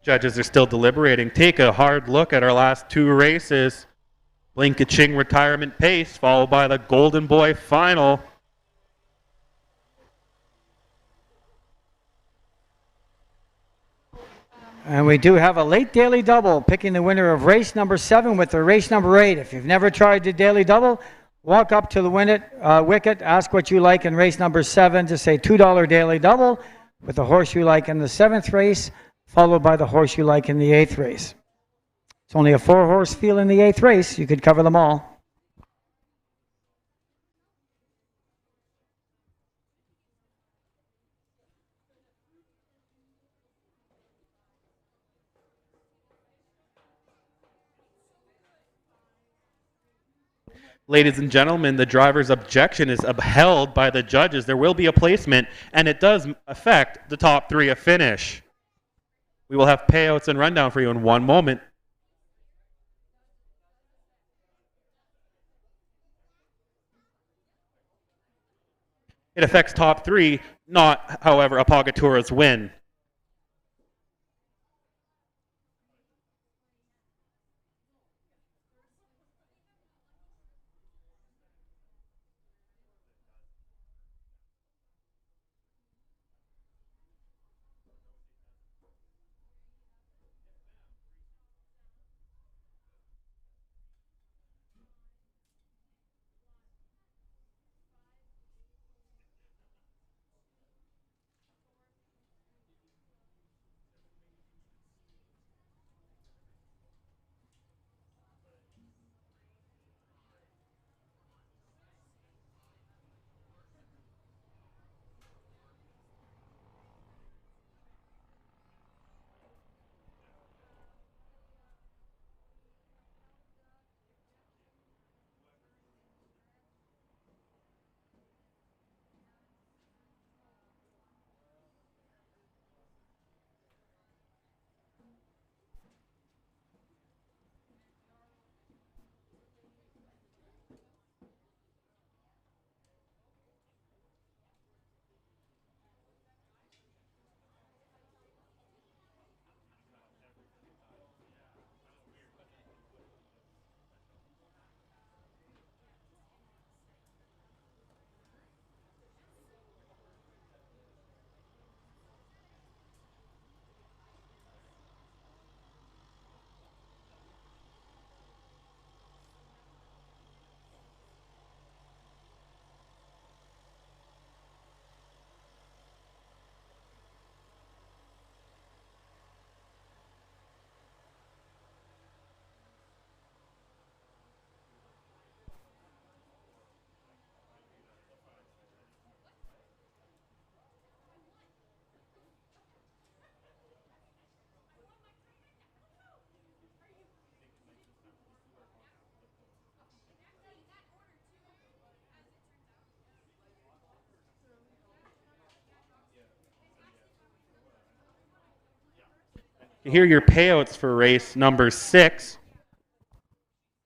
Judges are still deliberating. Take a hard look at our last 2 races. Blink-a-ching retirement pace, followed by the Golden Boy final. And we do have a late daily double picking the winner of race number 7 with the race number 8. If you've never tried the daily double, walk up to the wicket, ask what you like in race number 7 to say $2 daily double with the horse you like in the 7th race, followed by the horse you like in the 8th race. It's only a 4-horse field in the 8th race. You could cover them all. Ladies and gentlemen, the driver's objection is upheld by the judges. There will be a placement, and it does affect the top 3 of finish. We will have payouts and rundown for you in one moment. It affects top 3, not, however, Apagatura's win. Here are your payouts for race number 6.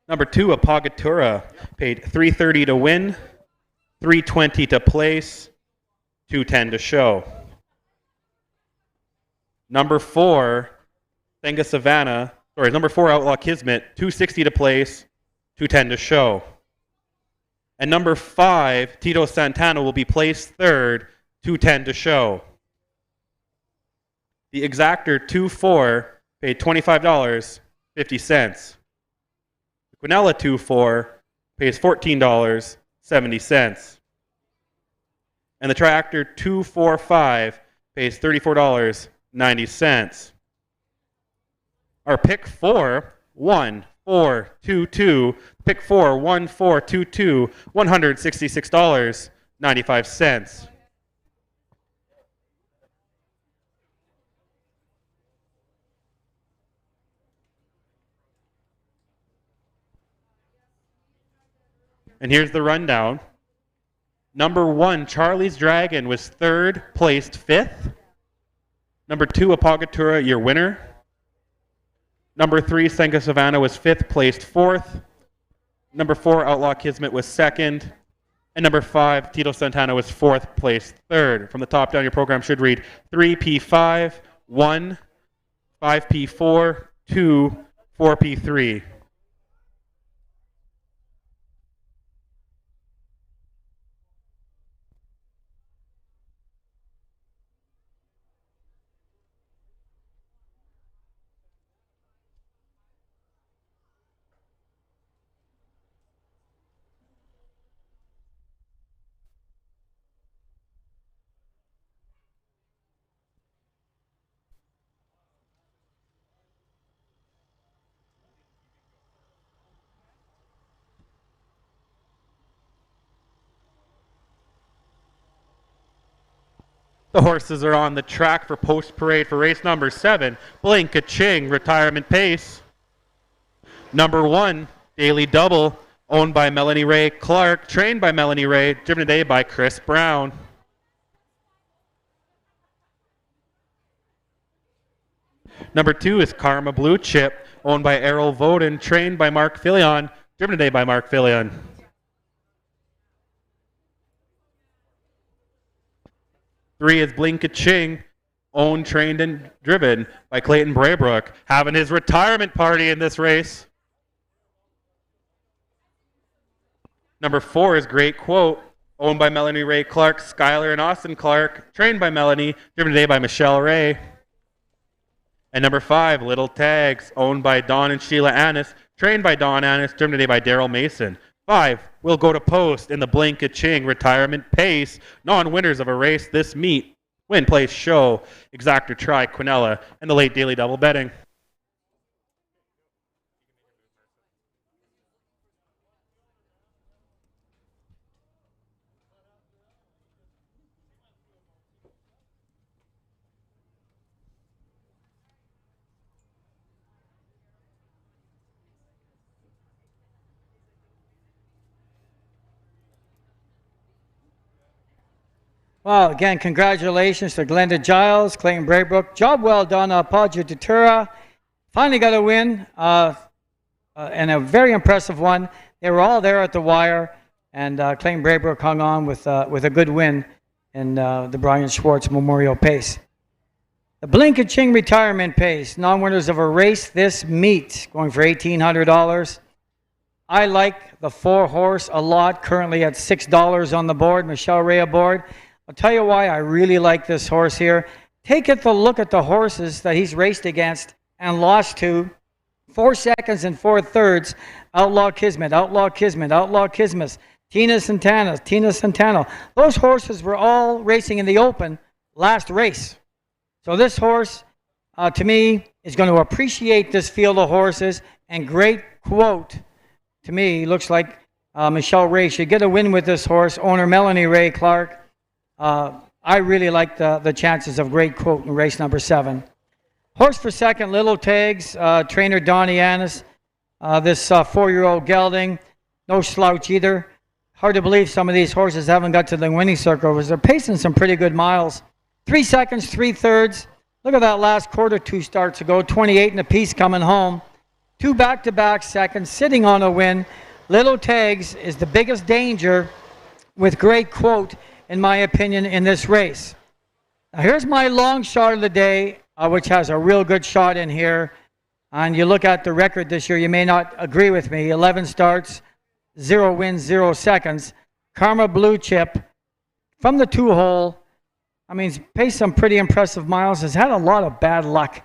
Number 2, Apagatura, paid $330 to win, $320 to place, $210 to show. Number 4, number 4, Outlaw Kismet, $260 to place, $210 to show. And number 5, Tito Santana, will be placed third, $210 to show. The exactor 2-4 paid $25.50. The Quinella 2-4 pays $14.70. And the tractor 2-4-5 pays $34.90. Our pick 4, 1, 4, 2, 2. Pick 4, 1, 4, 2, 2, $166.95. And here's the rundown. Number 1, Charlie's Dragon, was third, placed 5th. Number 2, Apagatura, your winner. Number 3, Senka Savannah, was 5th, placed 4th. Number 4, Outlaw Kismet, was 2nd. And number 5, Tito Santana was 4th place, 3rd. From the top down, your program should read 3P5, 1, 5P4, 2, 4P3. The horses are on the track for post-parade for race number 7, Blink-a-Ching, Retirement Pace. Number 1, Daily Double, owned by Melanie Ray Clark, trained by Melanie Ray, driven today by Chris Brown. Number 2 is Karma Blue Chip, owned by Errol Voden, trained by Mark Fillion, driven today by Mark Fillion. 3 is Blink-a-Ching, owned, trained, and driven by Clayton Braybrook, having his retirement party in this race. Number 4 is Great Quote, owned by Melanie Ray Clark, Skylar, and Austin Clark, trained by Melanie, driven today by Michelle Ray. And number 5, Little Tags, owned by Don and Sheila Annis, trained by Don Annis, driven today by Daryl Mason. 5 will go to post in the Blink-a-Ching Retirement Pace. Non-winners of a race this meet. Win, place, show, Exactor, Tri, Quinella, and the late Daily Double betting. Well, again, congratulations to Glenda Giles, Clayton Braybrook. Job well done, Padre Datura. Finally got a win, and a very impressive one. They were all there at the wire, and Clayton Braybrook hung on with a good win in the Brian Schwartz Memorial Pace. The Blink-a-Ching Retirement Pace, non-winners of a race this meet, going for $1,800. I like the 4-horse a lot, currently at $6 on the board, Michelle Ray aboard. I'll tell you why I really like this horse here. Take a look at the horses that he's raced against and lost to. 4 seconds and 4 thirds. Outlaw Kismet, Outlaw Kismet, Outlaw Kismet. Tina Santana. Those horses were all racing in the open last race. So this horse, to me, is going to appreciate this field of horses. And Great Quote, to me, looks like Michelle Ray should get a win with this horse. Owner Melanie Ray Clark. I really like the chances of Great Quote in race number 7. Horse for second, Little Tags, trainer Donnie Annis. This 4-year-old gelding, no slouch either. Hard to believe some of these horses haven't got to the winning circle because they're pacing some pretty good miles. 3 seconds, 3 thirds. Look at that last quarter 2 starts ago, 28 and a piece coming home. 2 back-to-back seconds, sitting on a win. Little Tags is the biggest danger with Great Quote, in my opinion, in this race. Now here's my long shot of the day, which has a real good shot in here. And you look at the record this year, you may not agree with me. 11 starts, 0 wins, 0 seconds. Karma Blue Chip from the 2-hole. I mean, he's paced some pretty impressive miles. Has had a lot of bad luck.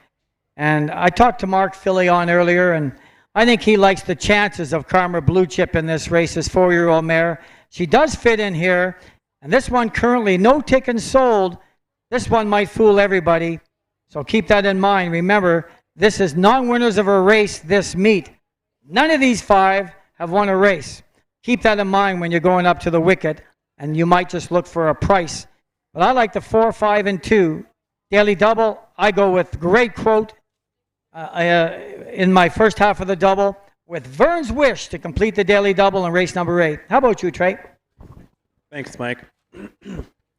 And I talked to Mark Fillion earlier, and I think he likes the chances of Karma Blue Chip in this race, this 4-year-old mare. She does fit in here. And this one currently, no tickets sold. This one might fool everybody. So keep that in mind. Remember, this is non-winners of a race this meet. None of these 5 have won a race. Keep that in mind when you're going up to the wicket, and you might just look for a price. But I like the 4, 5, and 2. Daily double, I go with Great Quote in my first half of the double, with Vern's Wish to complete the daily double in race number 8. How about you, Trey? Thanks, Mike.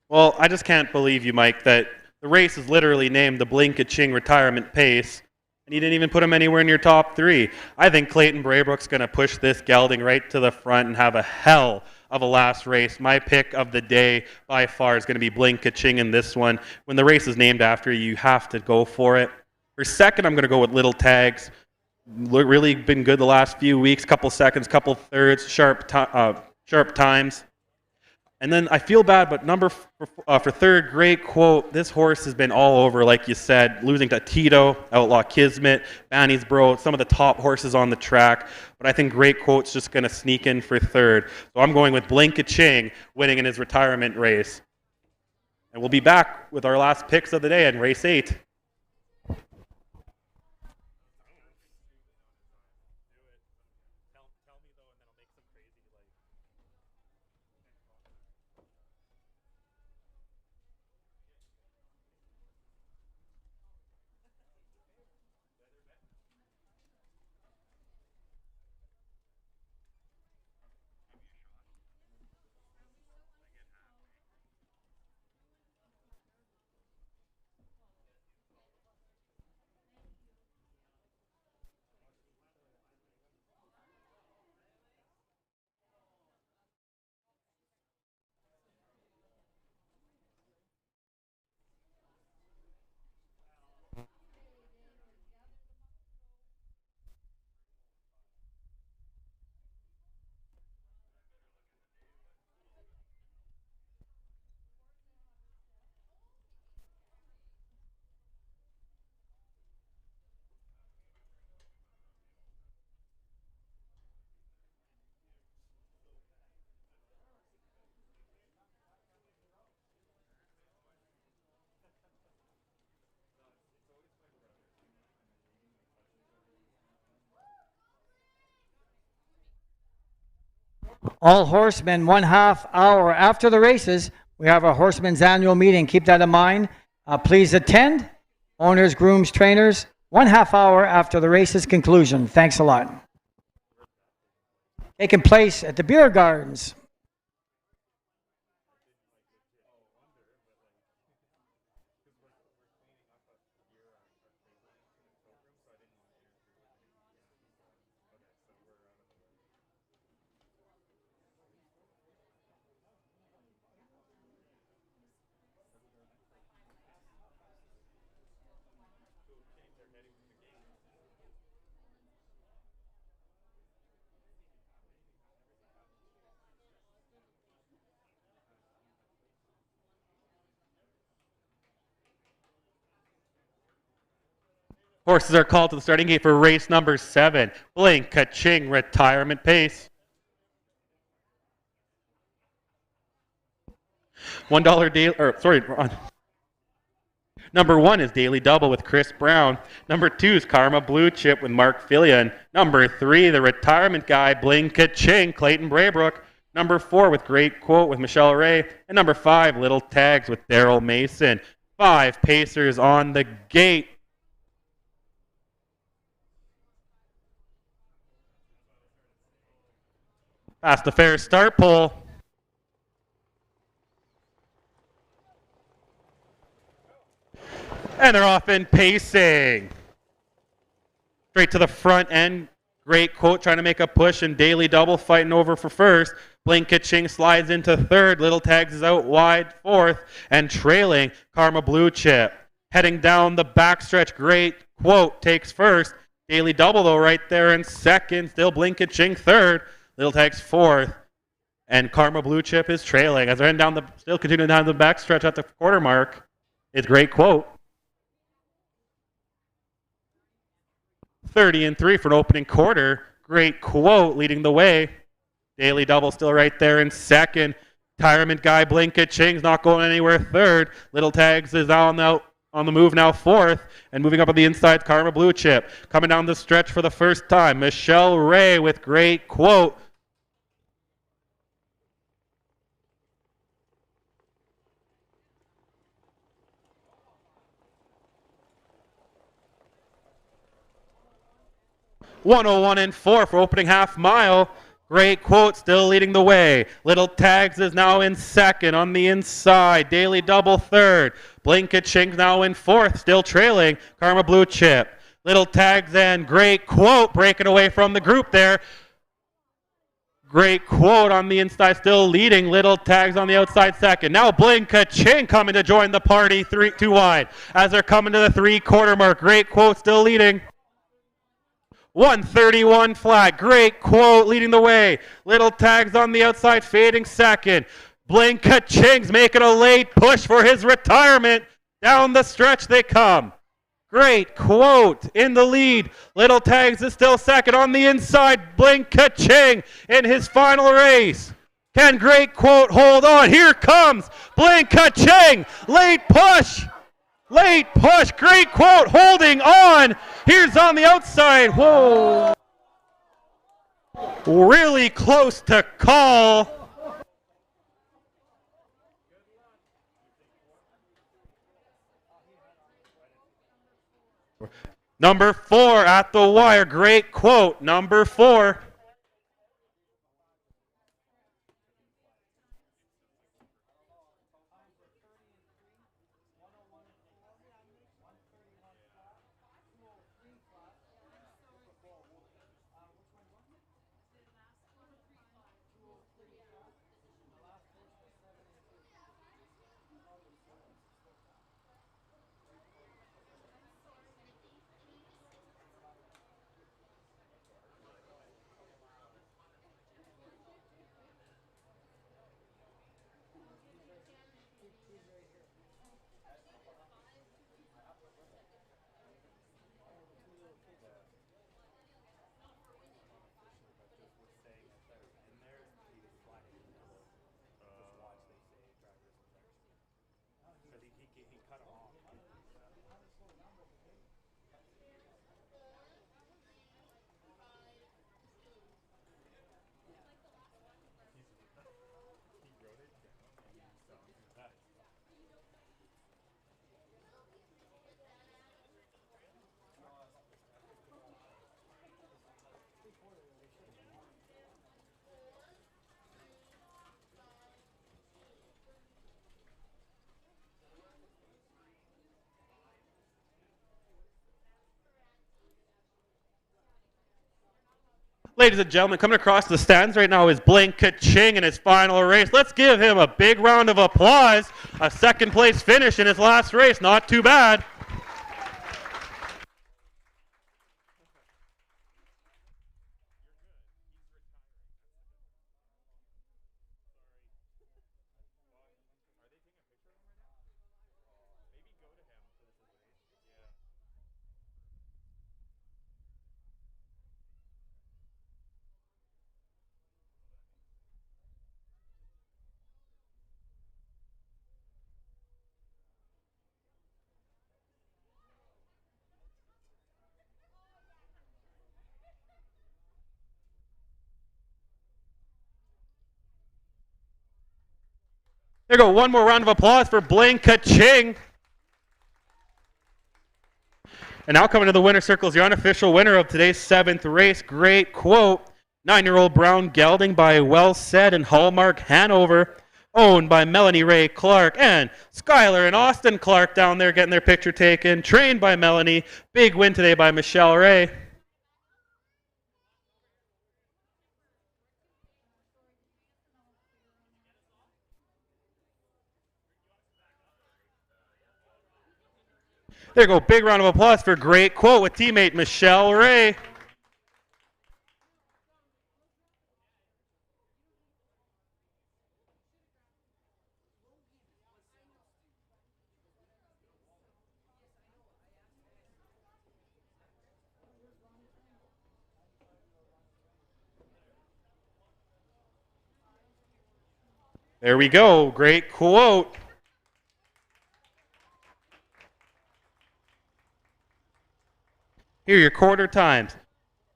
Well, I just can't believe you, Mike, that the race is literally named the Blink-a-Ching Retirement Pace, and you didn't even put him anywhere in your top 3. I think Clayton Braybrook's going to push this gelding right to the front and have a hell of a last race. My pick of the day by far is going to be Blink Kaching in this one. When the race is named after you, you have to go for it. For second, I'm going to go with Little Tags. Really been good the last few weeks, couple seconds, couple thirds, sharp times. And then I feel bad, but for third, great quote. This horse has been all over, like you said, losing to Tito, Outlaw Kismet, Banniesboro, some of the top horses on the track. But I think great quote's just going to sneak in for third. So I'm going with Blink Kaching winning in his retirement race. And we'll be back with our last picks of the day in race 8. All horsemen, 1/2 hour after the races, we have our horsemen's annual meeting. Keep that in mind. Please attend. Owners, grooms, trainers, 1/2 hour after the race's conclusion. Thanks a lot. Taking place at the beer gardens. Horses are called to the starting gate for race number 7. Blink Kaching retirement pace. $1 daily, Number 1 is Daily Double with Chris Brown. Number 2 is Karma Blue Chip with Mark Fillion. Number 3, the retirement guy, Blink Kaching, Clayton Braybrook. Number 4 with Great Quote with Michelle Ray. And number 5, Little Tags with Daryl Mason. 5 pacers on the gate. Past the fair start pole. And they're off in pacing. Straight to the front end. Great Quote trying to make a push, and Daily Double fighting over for first. Blink Kaching slides into third. Little Tags is out wide fourth, and trailing Karma Blue Chip. Heading down the backstretch, Great Quote takes first. Daily Double, though, right there in second. Still Blink Kaching third. Little Tags fourth. And Karma Blue Chip is trailing. As they're heading down still continuing down the backstretch at the quarter mark, it's Great Quote. 30-3 for an opening quarter. Great Quote leading the way. Daily Double still right there in second. Retirement guy Blink Kaching's not going anywhere third. Little Tags is on the move now fourth. And moving up on the inside, Karma Blue Chip. Coming down the stretch for the first time, Michelle Ray with Great Quote. $101.04 for opening half mile. Great Quote still leading the way. Little Tags is now in second on the inside. Daily Double third. Blink Kaching now in fourth, still trailing Karma Blue Chip. Little Tags and Great Quote breaking away from the group there. Great quote on the inside, still leading. Little tags on the outside second. Now Blink Ka-ching coming to join the party, 2 wide. As they're coming to the 3-quarter mark. Great quote, still leading. 131 flat. Great quote leading the way. Little tags on the outside, fading second. Blink Ka-ching's making a late push for his retirement. Down the stretch they come. Great quote in the lead. Little tags is still second on the inside. Blink Ka-ching in his final race. Can Great Quote hold on? Here comes Blink Ka-ching. Late push. Late push. Great Quote holding on. Here's on the outside. Whoa. Really close to call. Number 4 at the wire. Great Quote. Number 4. Ladies and gentlemen, coming across the stands right now is Blink Ka-ching in his final race. Let's give him a big round of applause. A second place finish in his last race. Not too bad. There you go. One more round of applause for Blink Ka-ching. And now coming to the winner's circle is the unofficial winner of today's 7th race. Great Quote. 9-year-old brown gelding by Well Said and Hallmark Hanover. Owned by Melanie Ray Clark and Skylar and Austin Clark down there getting their picture taken. Trained by Melanie. Big win today by Michelle Ray. There you go. Big round of applause for Great Quote with teammate Michelle Ray. There we go. Great Quote. Here are your quarter times.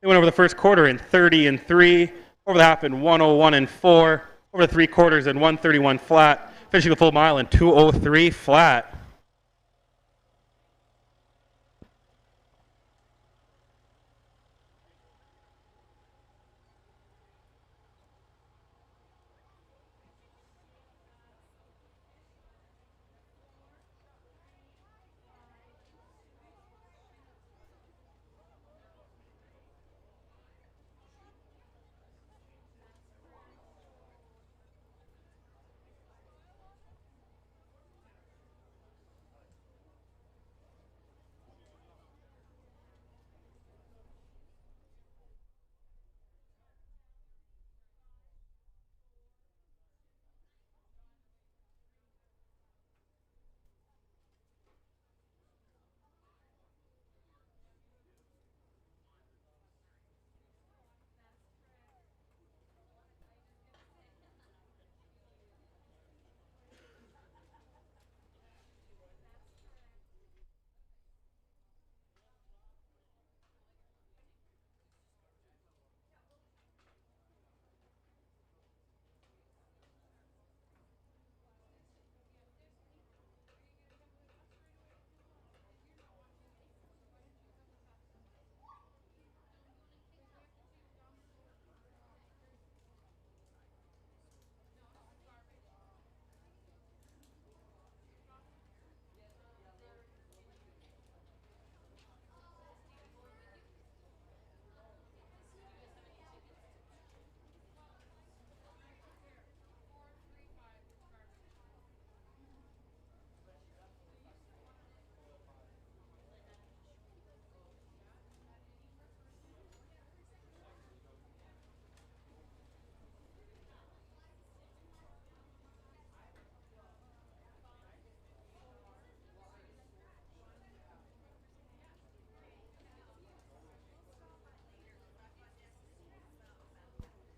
They went over the first quarter in 30 and 3, over the half in 101 and 4, over the 3 quarters in 131 flat, finishing the full mile in 203 flat.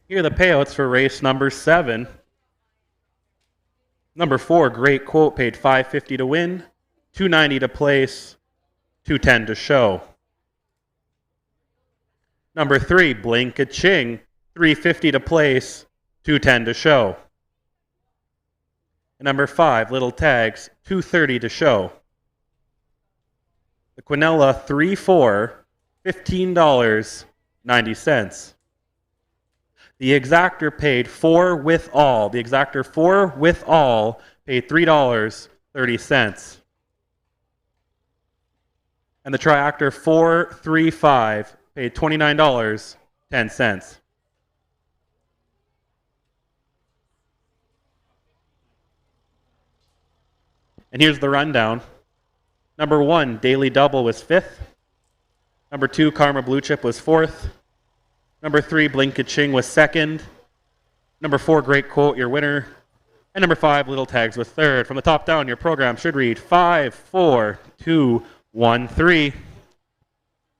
Here are the payouts for race number 7. Number 4, Great Quote, paid $5.50 to win, $2.90 to place, $2.10 to show. Number 3, Blink-a-Ching, $3.50 to place, $2.10 to show. And number 5, Little Tags, $2.30 to show. The Quinella 3-4, $15.90. The exactor paid 4 with all. The exactor 4 with all paid $3.30. And the triactor 435 paid $29.10. And here's the rundown. Number 1, Daily Double was 5th. Number 2, Karma Blue Chip was 4th. Number 3, Blink-a-Ching was 2nd. Number 4, Great Quote, your winner. And number 5, Little Tags was 3rd. From the top down, your program should read 5, 4, 2, 1, 3.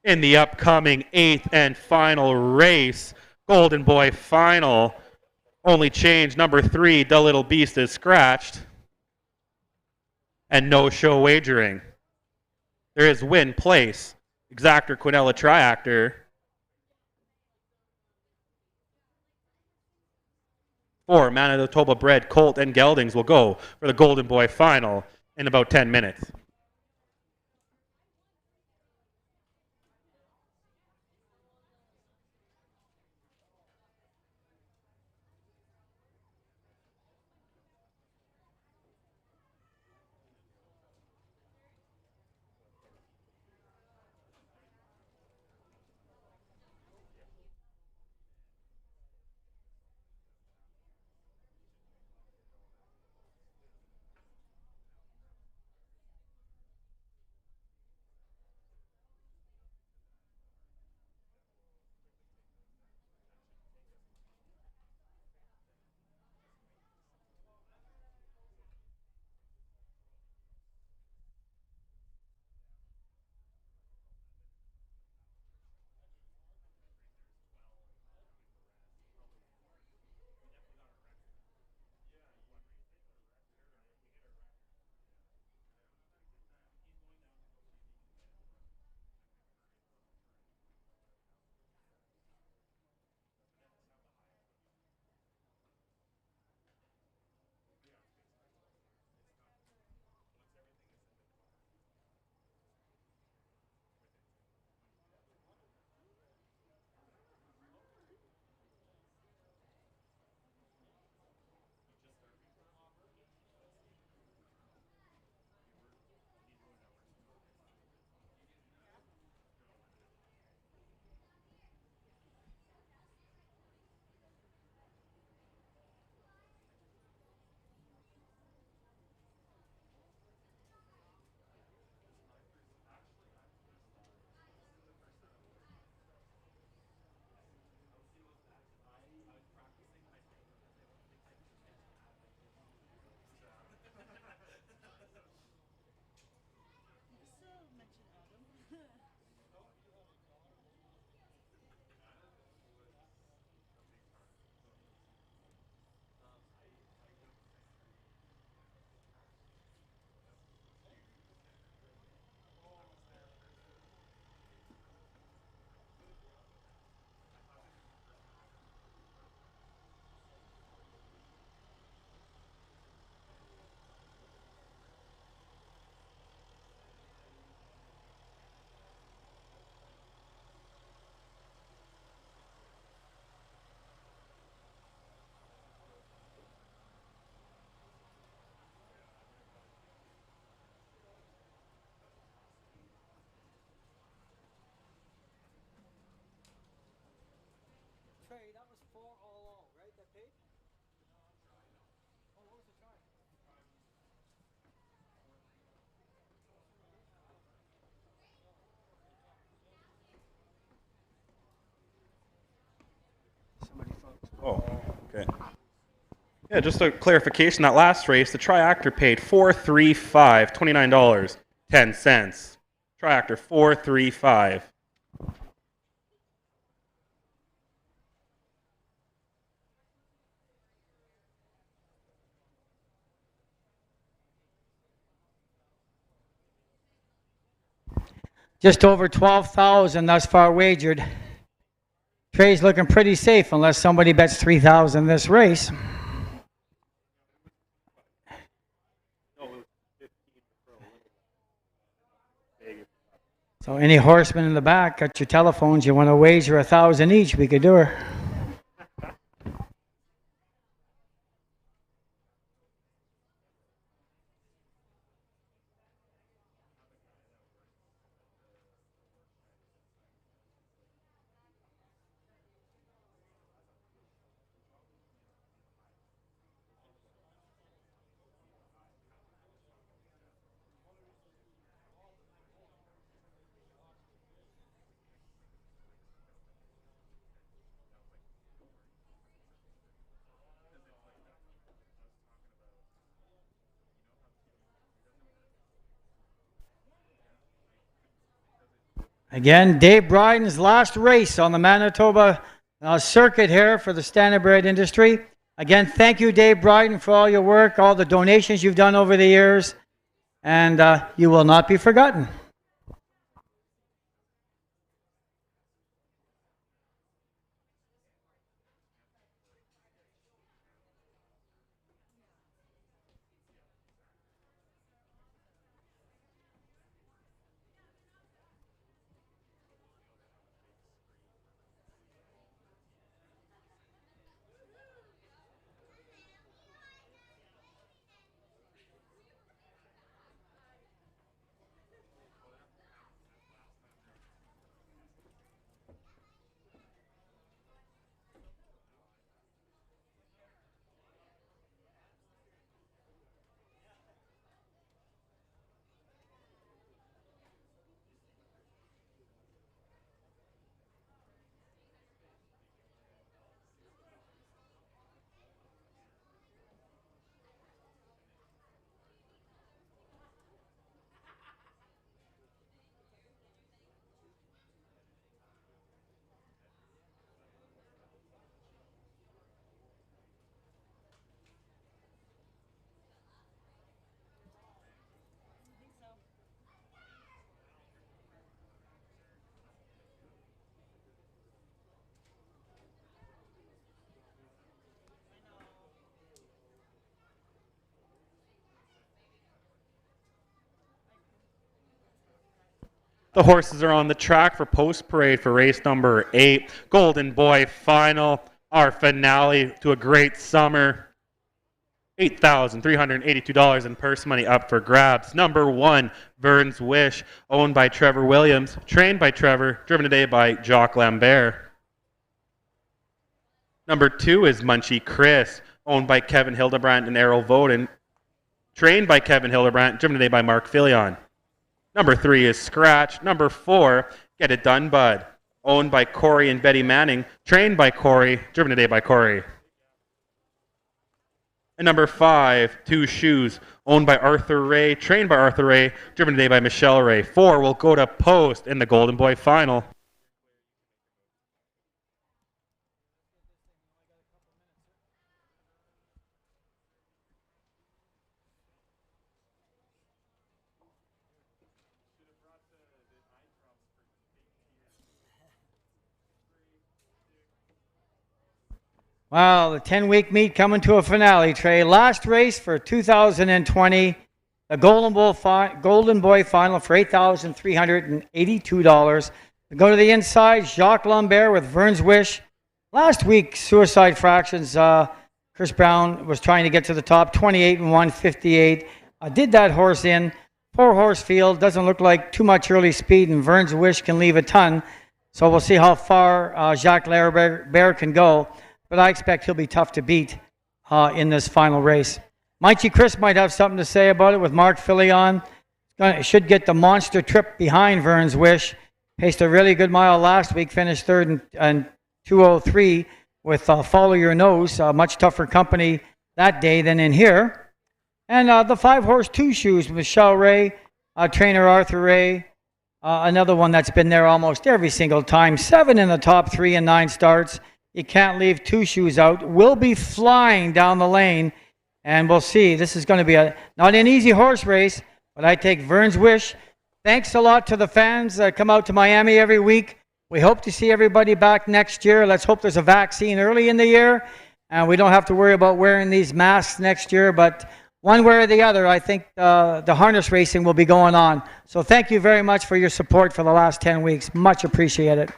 In the upcoming 8th and final race, Golden Boy Final. Only change, number 3, The Little Beast is scratched. And no show wagering. There is win, place, exactor, Quinella, triactor. For Manitoba bred colt and geldings will go for the Golden Boy Final in about 10 minutes. Trey, that was 4 all, right? That paid? Oh, what was the try? Somebody folks. Oh, okay. Yeah, just a clarification. That last race, the triactor paid $435, $29.10. Triactor 435. Just over 12,000 thus far wagered. Trey's looking pretty safe unless somebody bets 3,000 this race. So any horsemen in the back, got your telephones, you want to wager 1,000 each, we could do her. Again, Dave Bryden's last race on the Manitoba circuit here for the standardbred industry. Again, thank you, Dave Bryden, for all your work, all the donations you've done over the years, and you will not be forgotten. The horses are on the track for post parade for race number 8, Golden Boy Final, our finale to a great summer. $8,382 in purse money up for grabs. Number 1, Vern's Wish, owned by Trevor Williams, trained by Trevor, driven today by Jacques Lambert. Number 2 is Munchie Chris, owned by Kevin Hildebrandt and Errol Voden, trained by Kevin Hildebrandt, driven today by Mark Filion. Number 3 is Scratch. Number 4, Get It Done Bud, owned by Corey and Betty Manning, trained by Corey, driven today by Corey. And number 5, Two Shoes, owned by Arthur Ray, trained by Arthur Ray, driven today by Michelle Ray. 4 will go to post in the Golden Boy Final. Wow, the 10-week meet coming to a finale, Trey. Last race for 2020, the Golden Boy Final for $8,382. We go to the inside, Jacques Lambert with Vern's Wish. Last week, Suicide Fractions, Chris Brown was trying to get to the top, 28 and 158. Did that horse in. 4-horse field, doesn't look like too much early speed, and Vern's Wish can leave a ton. So we'll see how far Jacques Lambert can go. But I expect he'll be tough to beat in this final race. Mighty Chris might have something to say about it with Mark Filion. Should get the monster trip behind Vern's Wish. Paced a really good mile last week, finished third and 2:03 with Follow Your Nose. Much tougher company that day than in here. And the 5-horse Two Shoes, Michelle Ray, trainer Arthur Ray. Another one that's been there almost every single time. 7 in the top 3 and 9 starts. You can't leave Two Shoes out. We'll be flying down the lane, and we'll see. This is going to be not an easy horse race, but I take Vern's Wish. Thanks a lot to the fans that come out to Miami every week. We hope to see everybody back next year. Let's hope there's a vaccine early in the year, and we don't have to worry about wearing these masks next year. But one way or the other, I think the harness racing will be going on. So thank you very much for your support for the last 10 weeks. Much appreciated.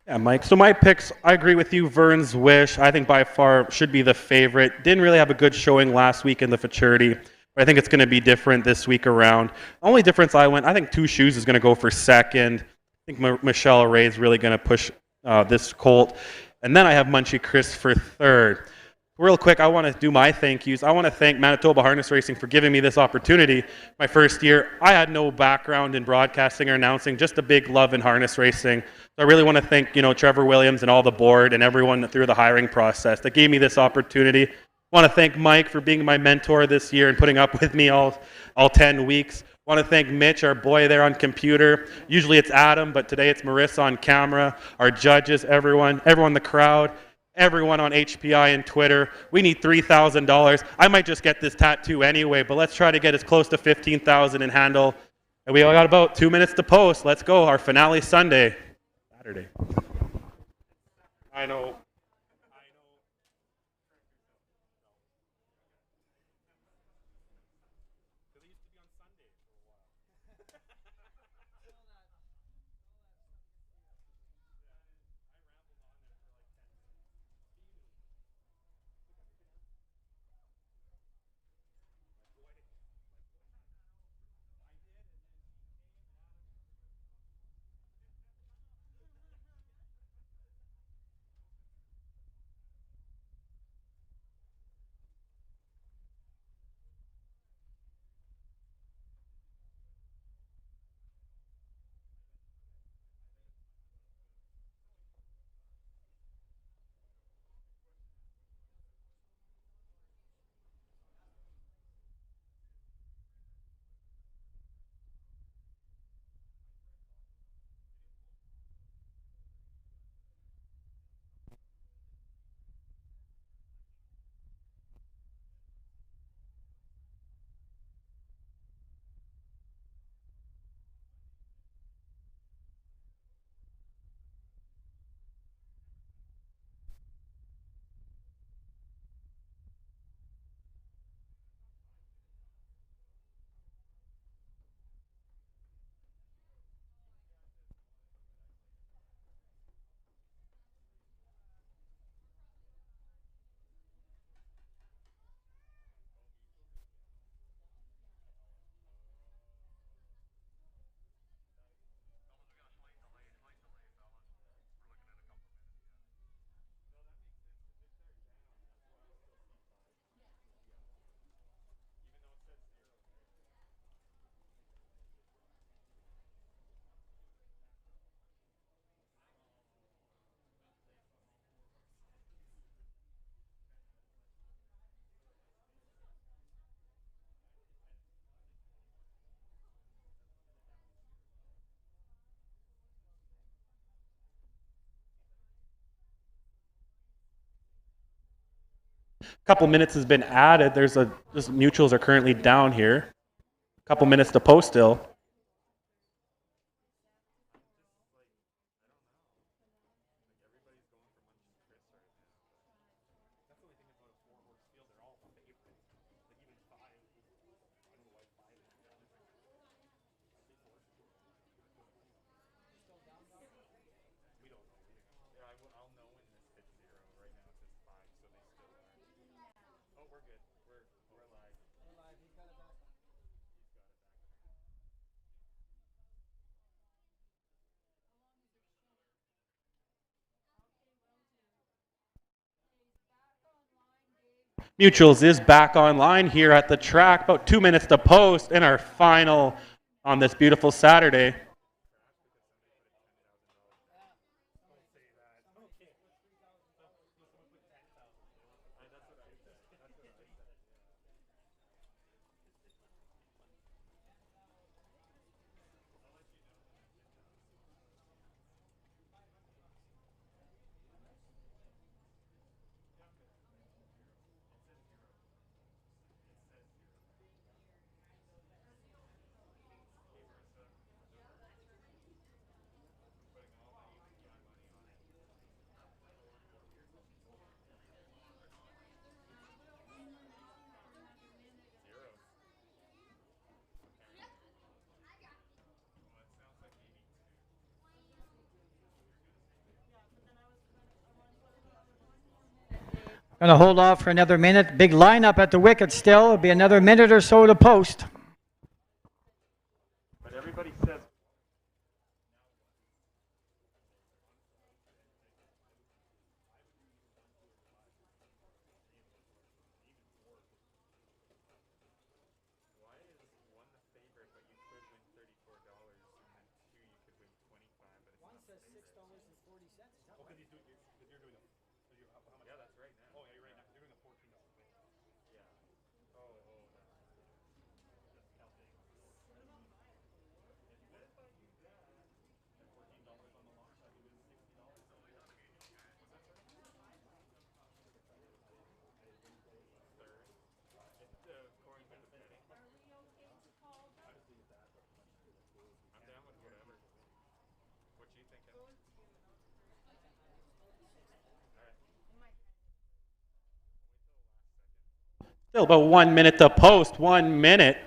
Yeah, Mike. So my picks, I agree with you. Vern's Wish, I think by far should be the favorite. Didn't really have a good showing last week in the Futurity, but I think it's going to be different this week around. The only difference I think Two Shoes is going to go for second. I think Michelle Ray is really going to push this colt. And then I have Munchie Chris for third. Real quick, I want to do my thank yous. I want to thank Manitoba Harness Racing for giving me this opportunity. My first year, I had no background in broadcasting or announcing, just a big love in harness racing. So I really want to thank, Trevor Williams and all the board and everyone through the hiring process that gave me this opportunity. I want to thank Mike for being my mentor this year and putting up with me all 10 weeks. I want to thank Mitch, our boy there on computer. Usually it's Adam, but today it's Marissa on camera. Our judges, everyone in the crowd. Everyone on HPI and Twitter. We need $3,000. I might just get this tattoo anyway, but let's try to get as close to $15,000 in handle. And we got about 2 minutes to post. Let's go. Our finale Saturday. I know. Couple minutes has been added. Just mutuals are currently down here. Couple minutes to post still. Mutuals is back online here at the track. About 2 minutes to post in our final on this beautiful Saturday. Going to hold off for another minute. Big lineup at the wicket still. It'll be another minute or so to post. But everybody says still about 1 minute to post. 1 minute.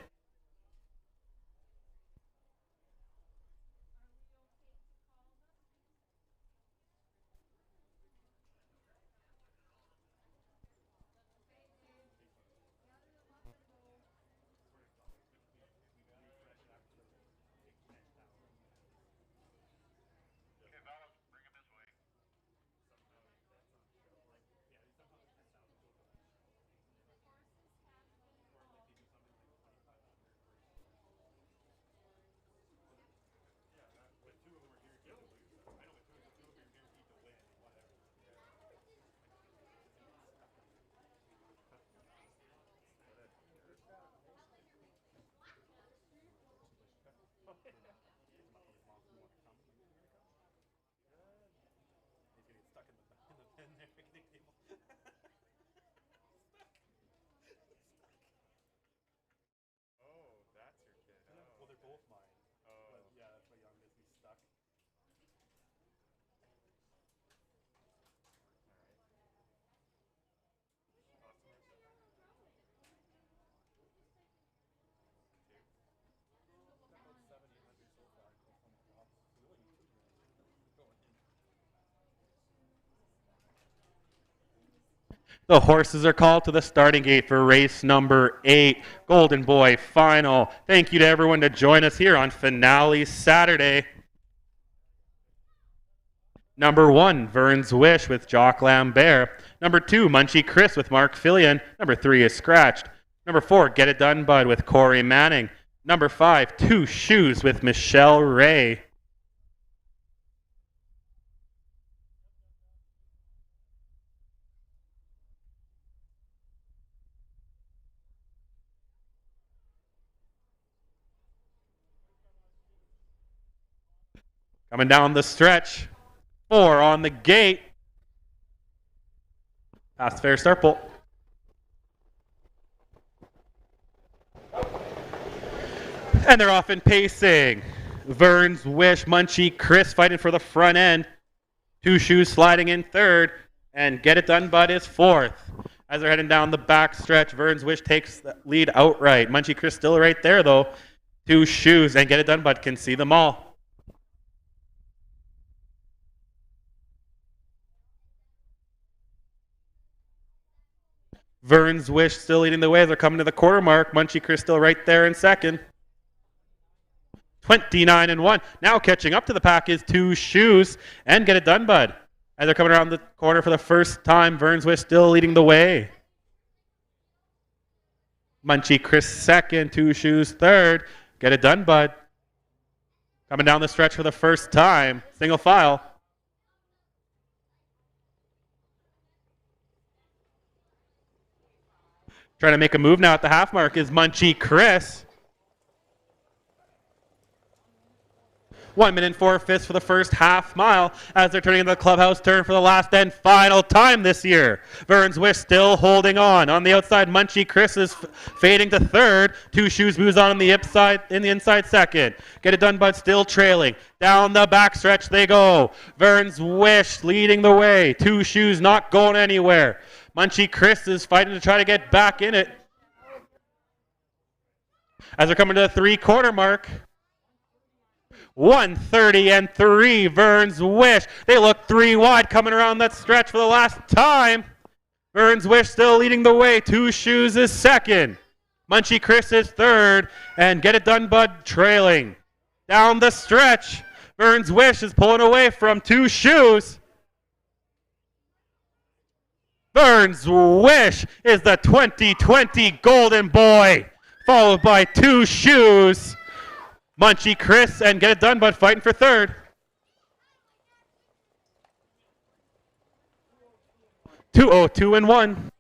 The horses are called to the starting gate for race number 8, Golden Boy Final. Thank you to everyone to join us here on Finale Saturday. Number 1, Vern's Wish with Jock Lambert. Number 2, Munchie Chris with Mark Fillion. Number 3 is Scratched. Number 4, Get It Done Bud with Corey Manning. Number 5, Two Shoes with Michelle Ray. Coming down the stretch, 4 on the gate. Past fair start pole. And they're off and pacing. Vern's Wish, Munchie Chris fighting for the front end. Two Shoes sliding in third. And Get It Done Bud is fourth. As they're heading down the back stretch, Vern's Wish takes the lead outright. Munchie Chris still right there, though. Two Shoes and Get It Done Bud can see them all. Vern's Wish still leading the way as they're coming to the quarter mark. Munchie Chris still right there in second. 29-1. Now catching up to the pack is Two Shoes and Get It Done Bud. As they're coming around the corner for the first time, Vern's Wish still leading the way. Munchie Chris second, Two Shoes third. Get It Done Bud. Coming down the stretch for the first time. Single file. Trying to make a move now at the half mark is Munchie Chris. 1 minute and 4/5 for the first half mile as they're turning into the clubhouse turn for the last and final time this year. Vern's Wish still holding on. On the outside, Munchie Chris is fading to third. Two Shoes moves on the inside second. Get It Done Bud still trailing. Down the backstretch they go. Vern's Wish leading the way. Two Shoes not going anywhere. Munchie Chris is fighting to try to get back in it. As they're coming to the three-quarter mark. 1:30-3, Vern's Wish. They look 3 wide coming around that stretch for the last time. Burns Wish still leading the way. Two Shoes is second. Munchie Chris is third. And Get It Done Bud trailing. Down the stretch, Burns Wish is pulling away from Two Shoes. Burns Wish is the 2020 Golden Boy, followed by Two Shoes. Munchie Chris and Get It Done Bud fighting for third. 202 and 1.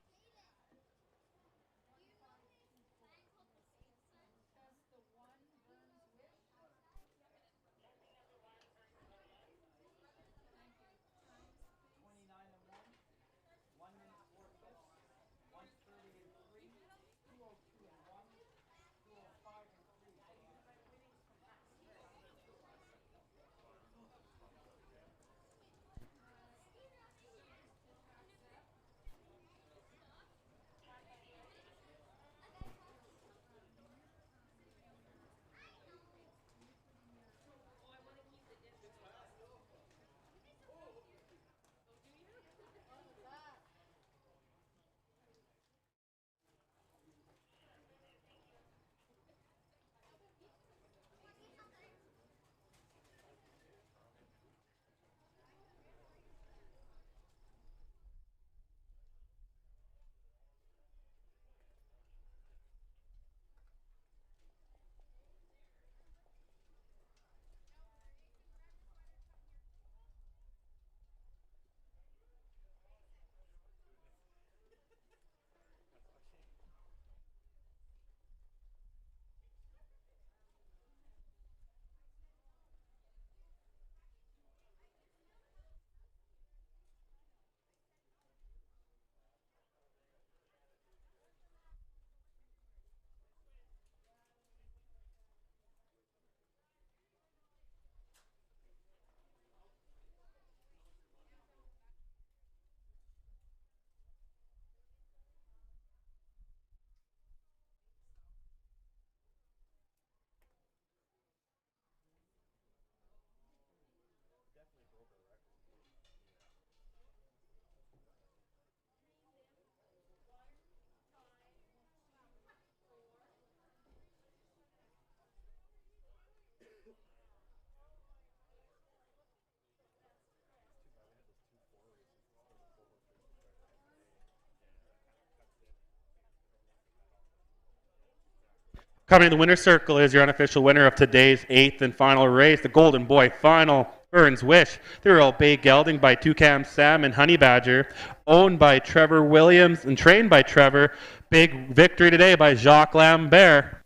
Coming in the winner's circle is your unofficial winner of today's 8th and final race, the Golden Boy Final. Burns Wish, through Bay Gelding by Toucan Sam and Honey Badger, owned by Trevor Williams and trained by Trevor. Big victory today by Jacques Lambert.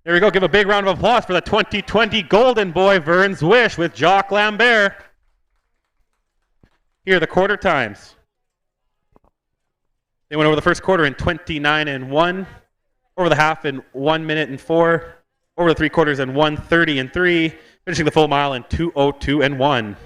There we go. Give a big round of applause for the 2020 Golden Boy Burns Wish with Jacques Lambert. Here are the quarter times. They went over the first quarter in 29 and 1, over the half in 1 minute and 4, over the three quarters in 1:30 and 3, finishing the full mile in 2:02 and 1.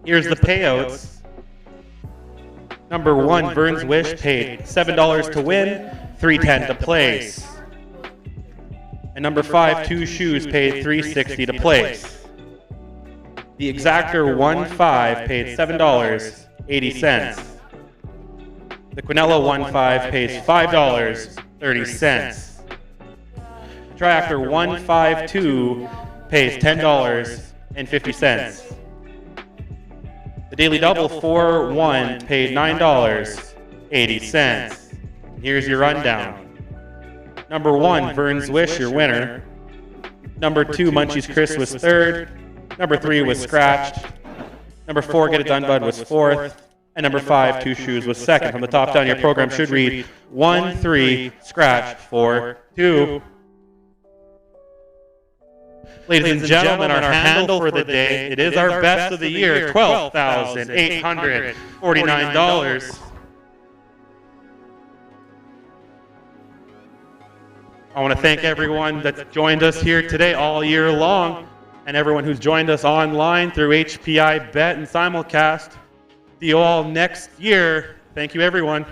Here's the payouts. Number 1, Vern's Wish, paid $7 to win, $3.10 to place. And number 5, Two Shoes, paid $3.60 to place. The exactor 1-5 paid $7.80. The Quinella 1-5 pays $5.30. The Triactor 1-5-2 pays $10.50. The Daily Double 4-1 paid $9.80. Here's your rundown. Number 1, Vern's Wish, your winner. Number 2, Munchie's Chris, was third. Number 3 was scratched. Number 4, Get It Done Bud, was fourth. And number 5, Two Shoes, was second. From the top down, your program should read 1-3, scratch, 4-2. Ladies and gentlemen, our handle for the day, it is our best of the year, $12,849. I want to thank everyone that's joined us here today all year long, and everyone who's joined us online through HPI Bet and Simulcast. See you all next year. Thank you, everyone.